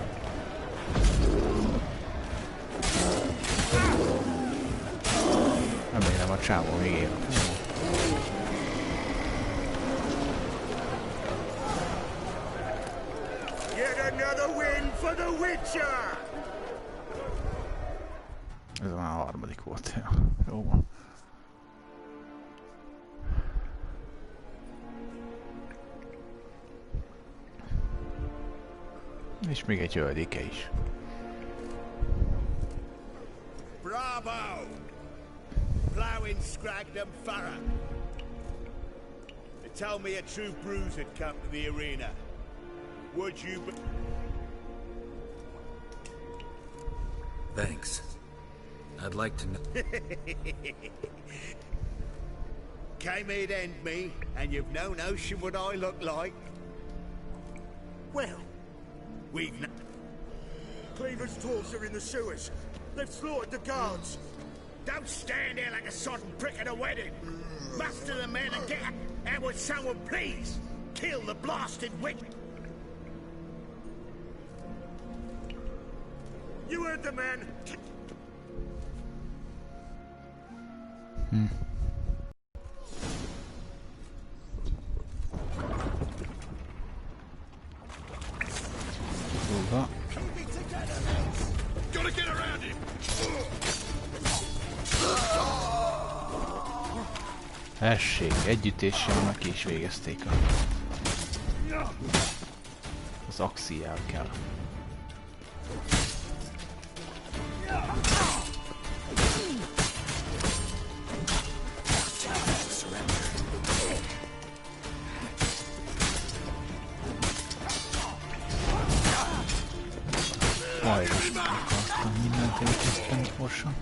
Speaker 1: Remélem a csávó még él.
Speaker 6: another win for the Witcher!
Speaker 1: Ez már a harmadik volt. Ja. Jó van. És még egy hölgyike is.
Speaker 6: Bravo! Plowing Scragdom Farah. They told me a true bruise had come to the arena. Would you be...
Speaker 3: Thanks. I'd like to know...
Speaker 6: Came here to end me, and you've no notion what I look like? Well, we've... Cleaver's tools are in the sewers. They've slaughtered the guards. Don't stand there like a sodden prick at a wedding. Muster the men and get... And would someone please kill the blasted witch? You heard the man. Gotta get around him.
Speaker 1: Hesség, együttéssel neki is végezték az axiával kell. Majd akartam mindent elkezdeni gyorsan.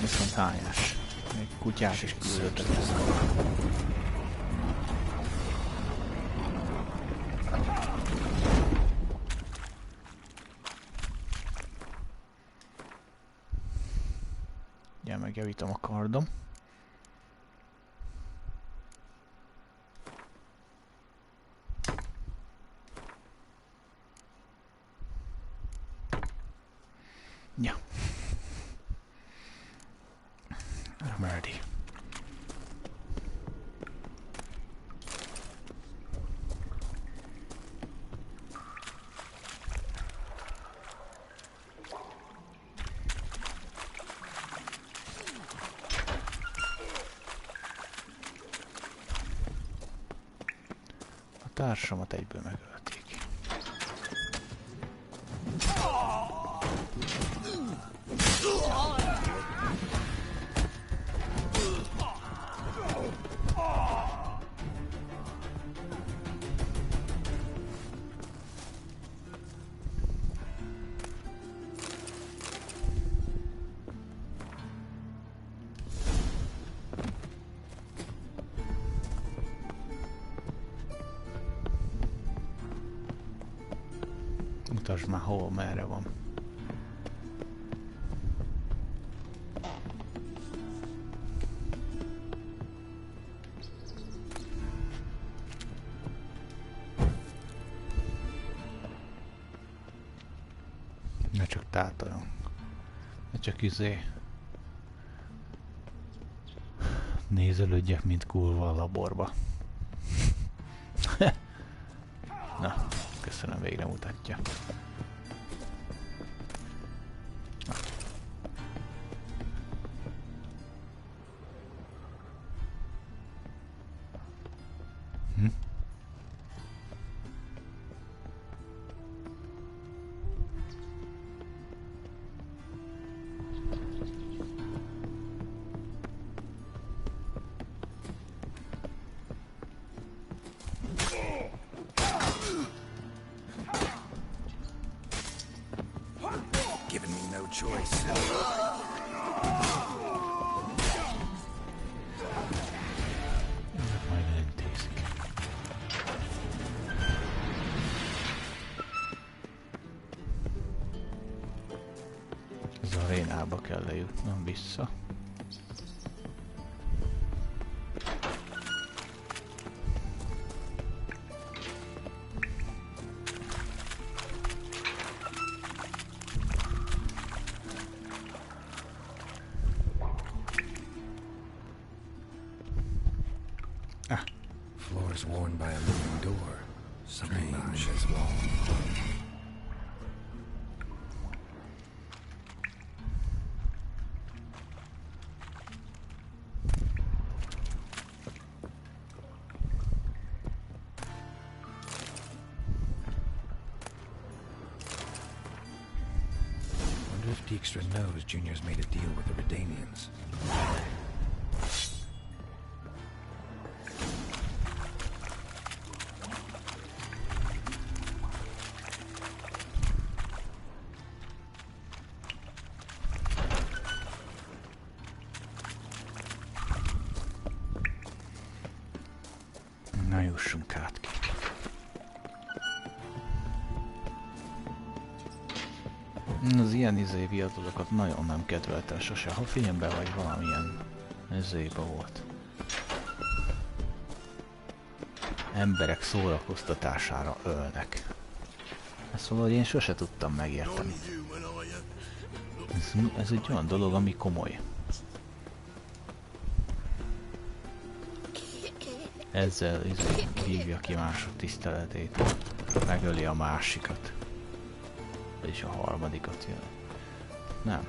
Speaker 1: Viszont hányás. Még kutyát is küldöttek ezt. Ugye megjavítom a kardom. Ja. I'm ready. A társamat egyből megölték. Mutasd már hol, merre van. Ne csak tátoljon. Ne csak nézelődjek, mint kurva a laborba. Na, köszönöm, végre mutatja. Az arénába kell lejutnom vissza.
Speaker 3: worn by a living door. Something behind this wall. Wonder if Dijkstra knows Junior's made a deal with the Redanians.
Speaker 1: Na, jussunk át ki. Az ilyen viadalokat nagyon nem kedveltem sose, ha filmben vagy valamilyen izébe volt. Emberek szórakoztatására ölnek. Ezt valahogy én sose tudtam megérteni. Ez egy olyan dolog, ami komoly. Ezzel hívja ki mások tiszteletét. Megöli a másikat. Vagyis a harmadikat jön. Nem.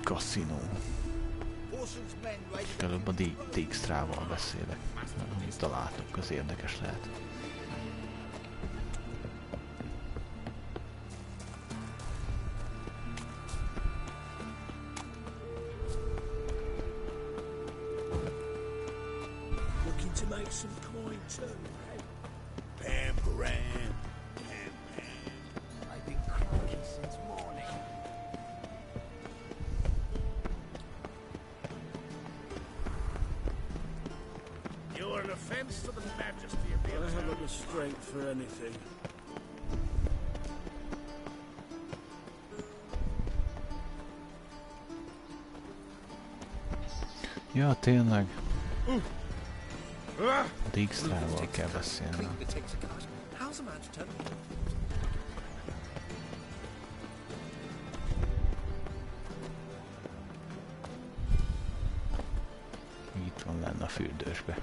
Speaker 1: Kaszinó. Előbb a Dijkstrával beszélek. Amit találtok, az érdekes lehet.
Speaker 8: Some coin too. Pam Graham. Pam. I've been cranky since morning. You're an offense to the majesty of the I haven't the strength for anything.
Speaker 1: Ja, tényleg. Dijkstrával kell beszélnem. Itt van lenne a fürdősbe.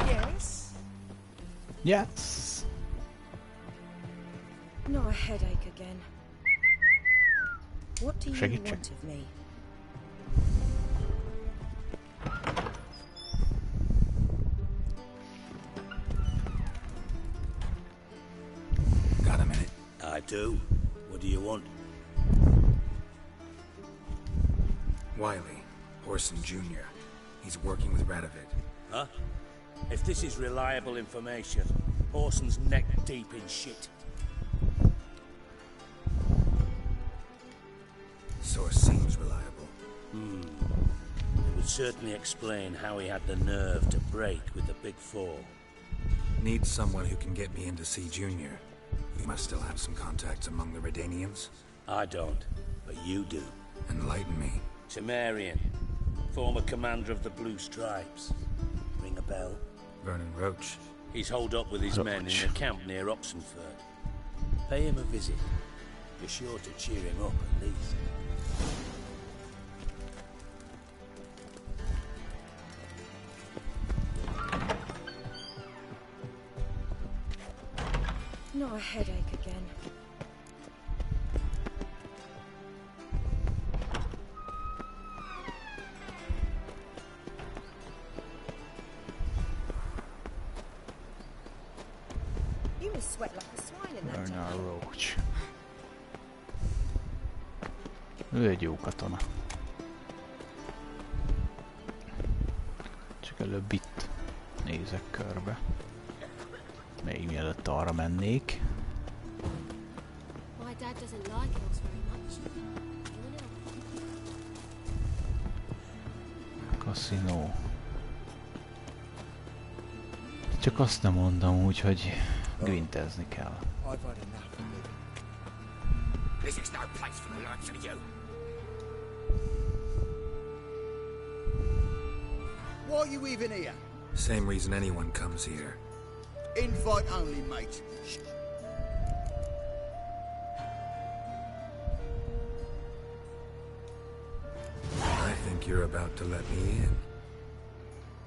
Speaker 7: Yes?
Speaker 1: Yes!
Speaker 7: Not a headache again. What do you
Speaker 1: Segítsek.
Speaker 7: want of me?
Speaker 3: Got a minute?
Speaker 15: I do. What do you want?
Speaker 3: Wiley, Orson Jr. He's working with Radovid.
Speaker 15: Huh? If this is reliable information, Orson's neck deep in shit.
Speaker 3: Source seems reliable.
Speaker 15: It would certainly explain how he had the nerve to break with the Big Four.
Speaker 3: Need someone who can get me in to see Junior. You must still have some contacts among the Redanians.
Speaker 15: I don't, but you do.
Speaker 3: Enlighten me.
Speaker 15: Temerian, former commander of the Blue Stripes. Ring a bell?
Speaker 3: Vernon Roach.
Speaker 15: He's holed up with his men in a camp near Oxenford. Pay him a visit. You're sure to cheer him up at least.
Speaker 7: Not a headache again.
Speaker 10: You must sweat like a swine in that
Speaker 1: Vernon
Speaker 10: job.
Speaker 1: Roach. Ő egy jó katona. Csak előbb itt nézek körbe. Még mielőtt arra mennék.
Speaker 5: My dad doesn't like elves very much.
Speaker 1: Kaszinó. Csak azt nem mondom úgy, hogy grintezni kell.
Speaker 18: I've had enough of living.
Speaker 17: This is no place for the likes of you.
Speaker 18: Why are you even here?
Speaker 3: Same reason anyone comes here.
Speaker 18: Invite only, mate.
Speaker 3: I think you're about to let me in.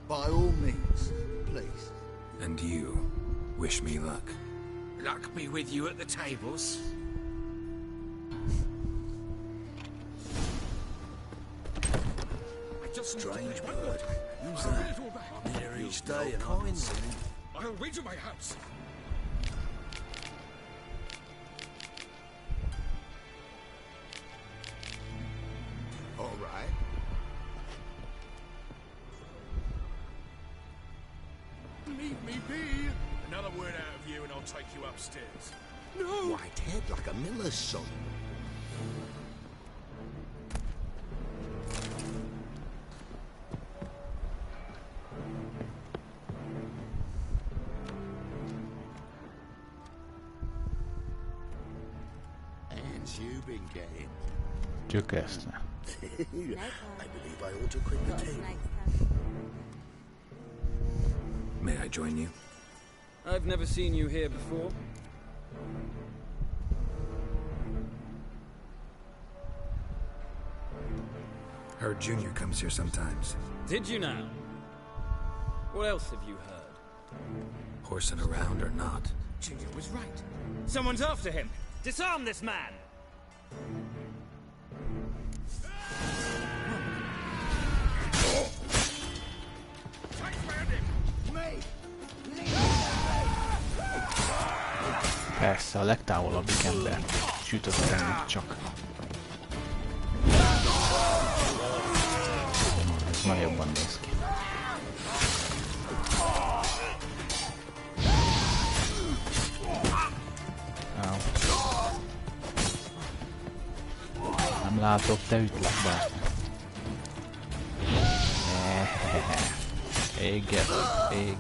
Speaker 18: By all means, please.
Speaker 3: And you, wish me luck.
Speaker 11: Luck be with you at the tables.
Speaker 18: Strange bird. Who's that? I'm here each day and I haven't seen him.
Speaker 11: I'll wait to my house.
Speaker 18: All right.
Speaker 6: Leave me be. Another word out of you and I'll take you upstairs.
Speaker 18: No! White head like a miller's son. Hands you been getting?
Speaker 1: Gyökerszne.
Speaker 18: I believe I ought to quit the table.
Speaker 3: May I join you?
Speaker 4: I've never seen you here before.
Speaker 3: Heard Junior comes here sometimes.
Speaker 4: Did you now? What else have you heard?
Speaker 3: Horsing around or not.
Speaker 4: Junior was right. Someone's after him. Disarm this man!
Speaker 1: Persze, a legtávolabbik embert sütöttem csak. Ez már jobban néz ki. Nem látok, te ütlek be. Éget, ég.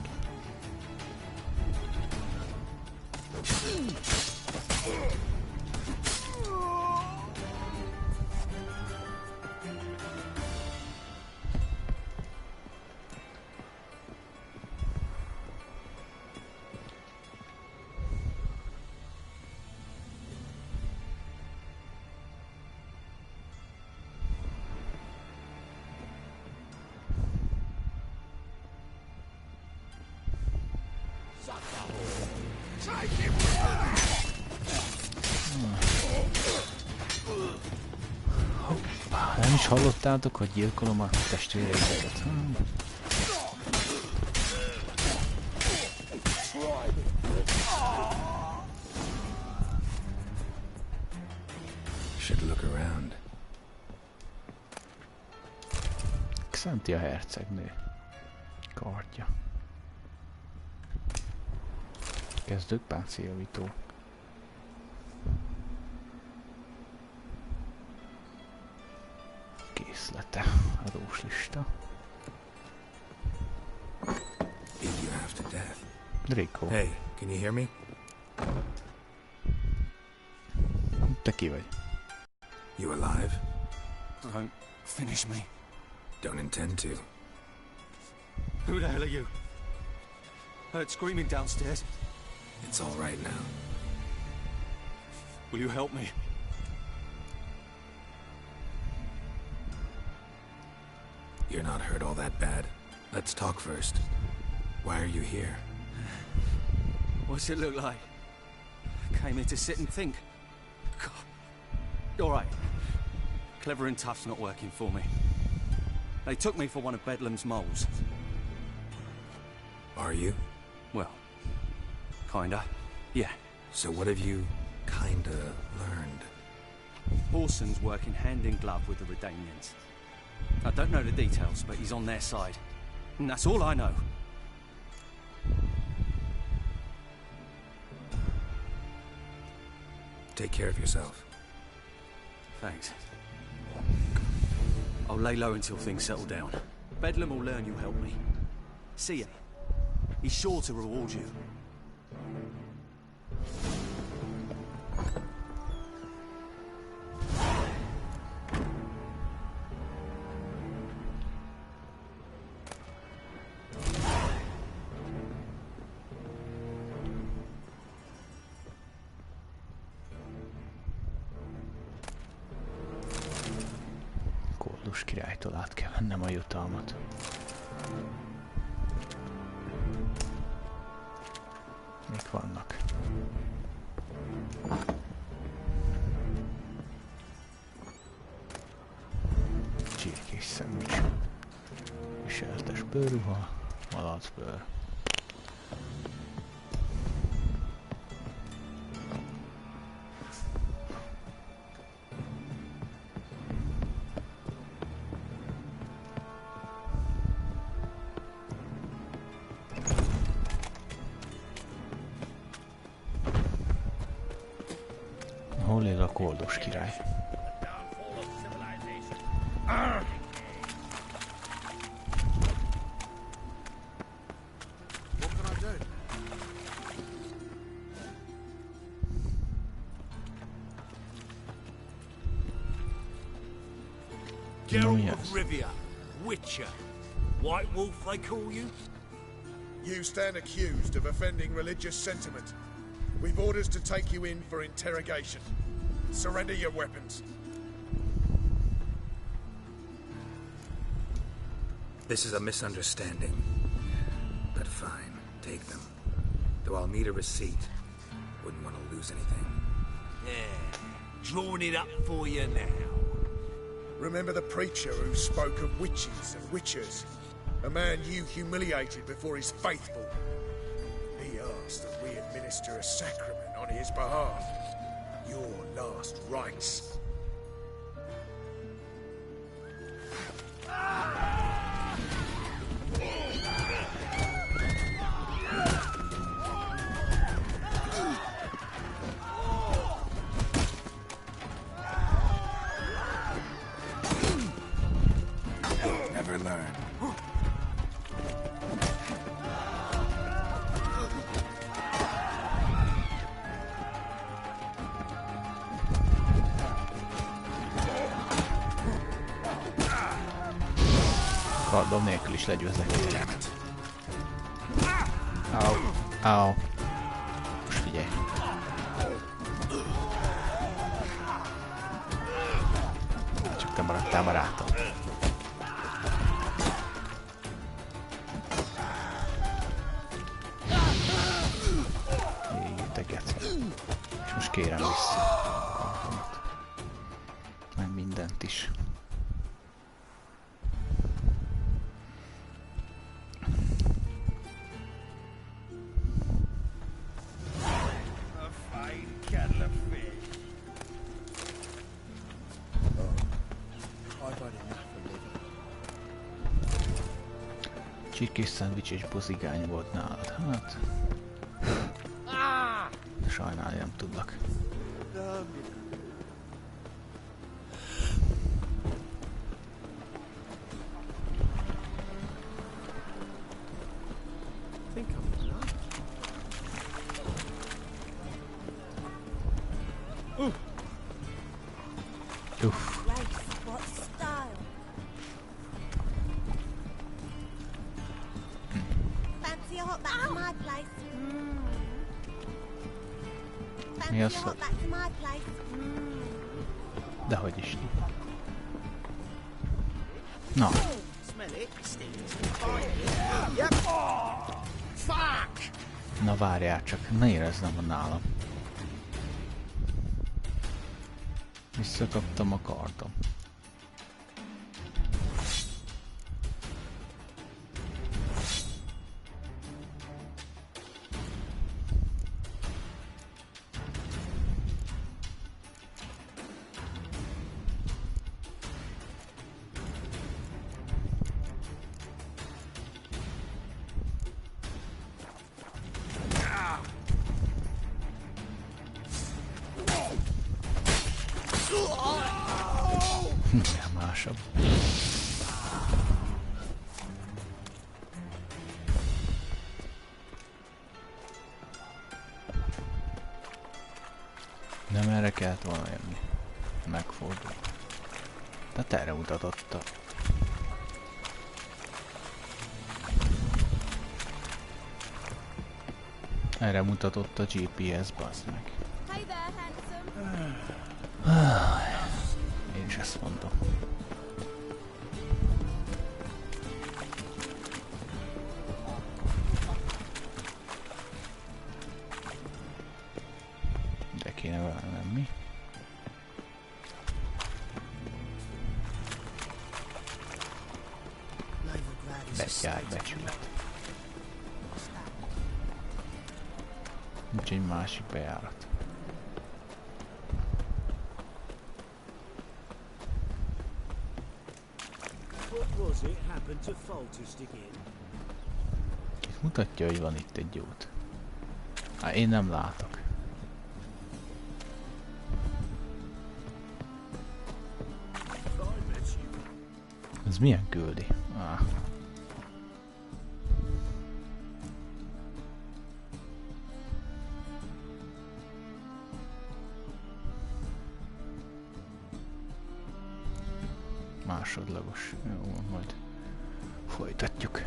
Speaker 1: Nem is hallottátok, hogy gyilkolom a testvéreiket?
Speaker 3: Should look around.
Speaker 1: Xantia hercegnő. Kardja. Kezdők páncéljavító. Készlete. Adóslista.
Speaker 3: Beat you half to death.
Speaker 1: Rico.
Speaker 3: Hey, can you hear me?
Speaker 1: Te ki vagy?
Speaker 3: You alive?
Speaker 22: Don't finish me.
Speaker 3: Don't intend to.
Speaker 22: Who the hell are you? Heard screaming downstairs.
Speaker 3: It's all right now.
Speaker 22: Will you help me?
Speaker 3: You're not hurt all that bad. Let's talk first. Why are you here?
Speaker 22: What's it look like? Came here to sit and think. God. All right. Clever and tough's not working for me. They took me for one of Bedlam's moles.
Speaker 3: Are you?
Speaker 22: Well, kinda. Yeah.
Speaker 3: So what have you kinda learned?
Speaker 22: Orson's working hand in glove with the Redanians. I don't know the details, but he's on their side. And that's all I know.
Speaker 3: Take care of yourself.
Speaker 22: Thanks. I'll lay low until things settle down. Bedlam will learn you helped me. See ya. He's sure to reward you.
Speaker 1: Koldus királytól át kell vennem a jutalmat. Mik vannak? Csirkés szendvics. Viseltes bőrruha, malacbőr. Hol él a Koldus király?
Speaker 6: Geralt of Rivia, Witcher. White Wolf, they call you? You stand accused of offending religious sentiment. We've orders to take you in for interrogation. Surrender your weapons.
Speaker 3: This is a misunderstanding. But fine, take them. Though I'll need a receipt. Wouldn't want to lose anything.
Speaker 6: Yeah, drawing it up for you now. Remember the preacher who spoke of witches and witchers? A man you humiliated before his faithful. He asked that we administer a sacrament on his behalf. Your last rites.
Speaker 3: Never learn.
Speaker 1: Kardom nélkül is legyőzek. Au, au. Most figyelj. Csak te maradtál barátom. Jé, te geci. És most kérem vissza a kardomat. Meg mindent is. Csirkés szendvics és bozigány volt nálad, hát... Sajnálni nem tudlak. Uff. Mi az, hogy... Dehogy is. Na. Na várjál csak, ne érezzem, hogy nálam. Visszakaptam a kardom. Milyen másabb. Nem erre kellett volna jönni. Megfordul. Tehát erre mutatott a... Erre mutatott a GPS, bazd meg. Én is ezt mondom. kéne vele lenni. Betyárbecsület. Nincs egy másik bejárat. Itt mutatja, hogy van itt egy út. Hát én nem látok. Ez milyen küldi? Másodlagos. Jó, majd folytatjuk.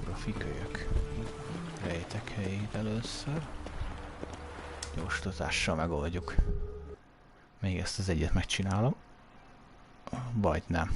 Speaker 1: Grafikölyök. Rejtek helyét először. Gyorsítással megoldjuk. Még ezt az egyet megcsinálom. Vagy nem.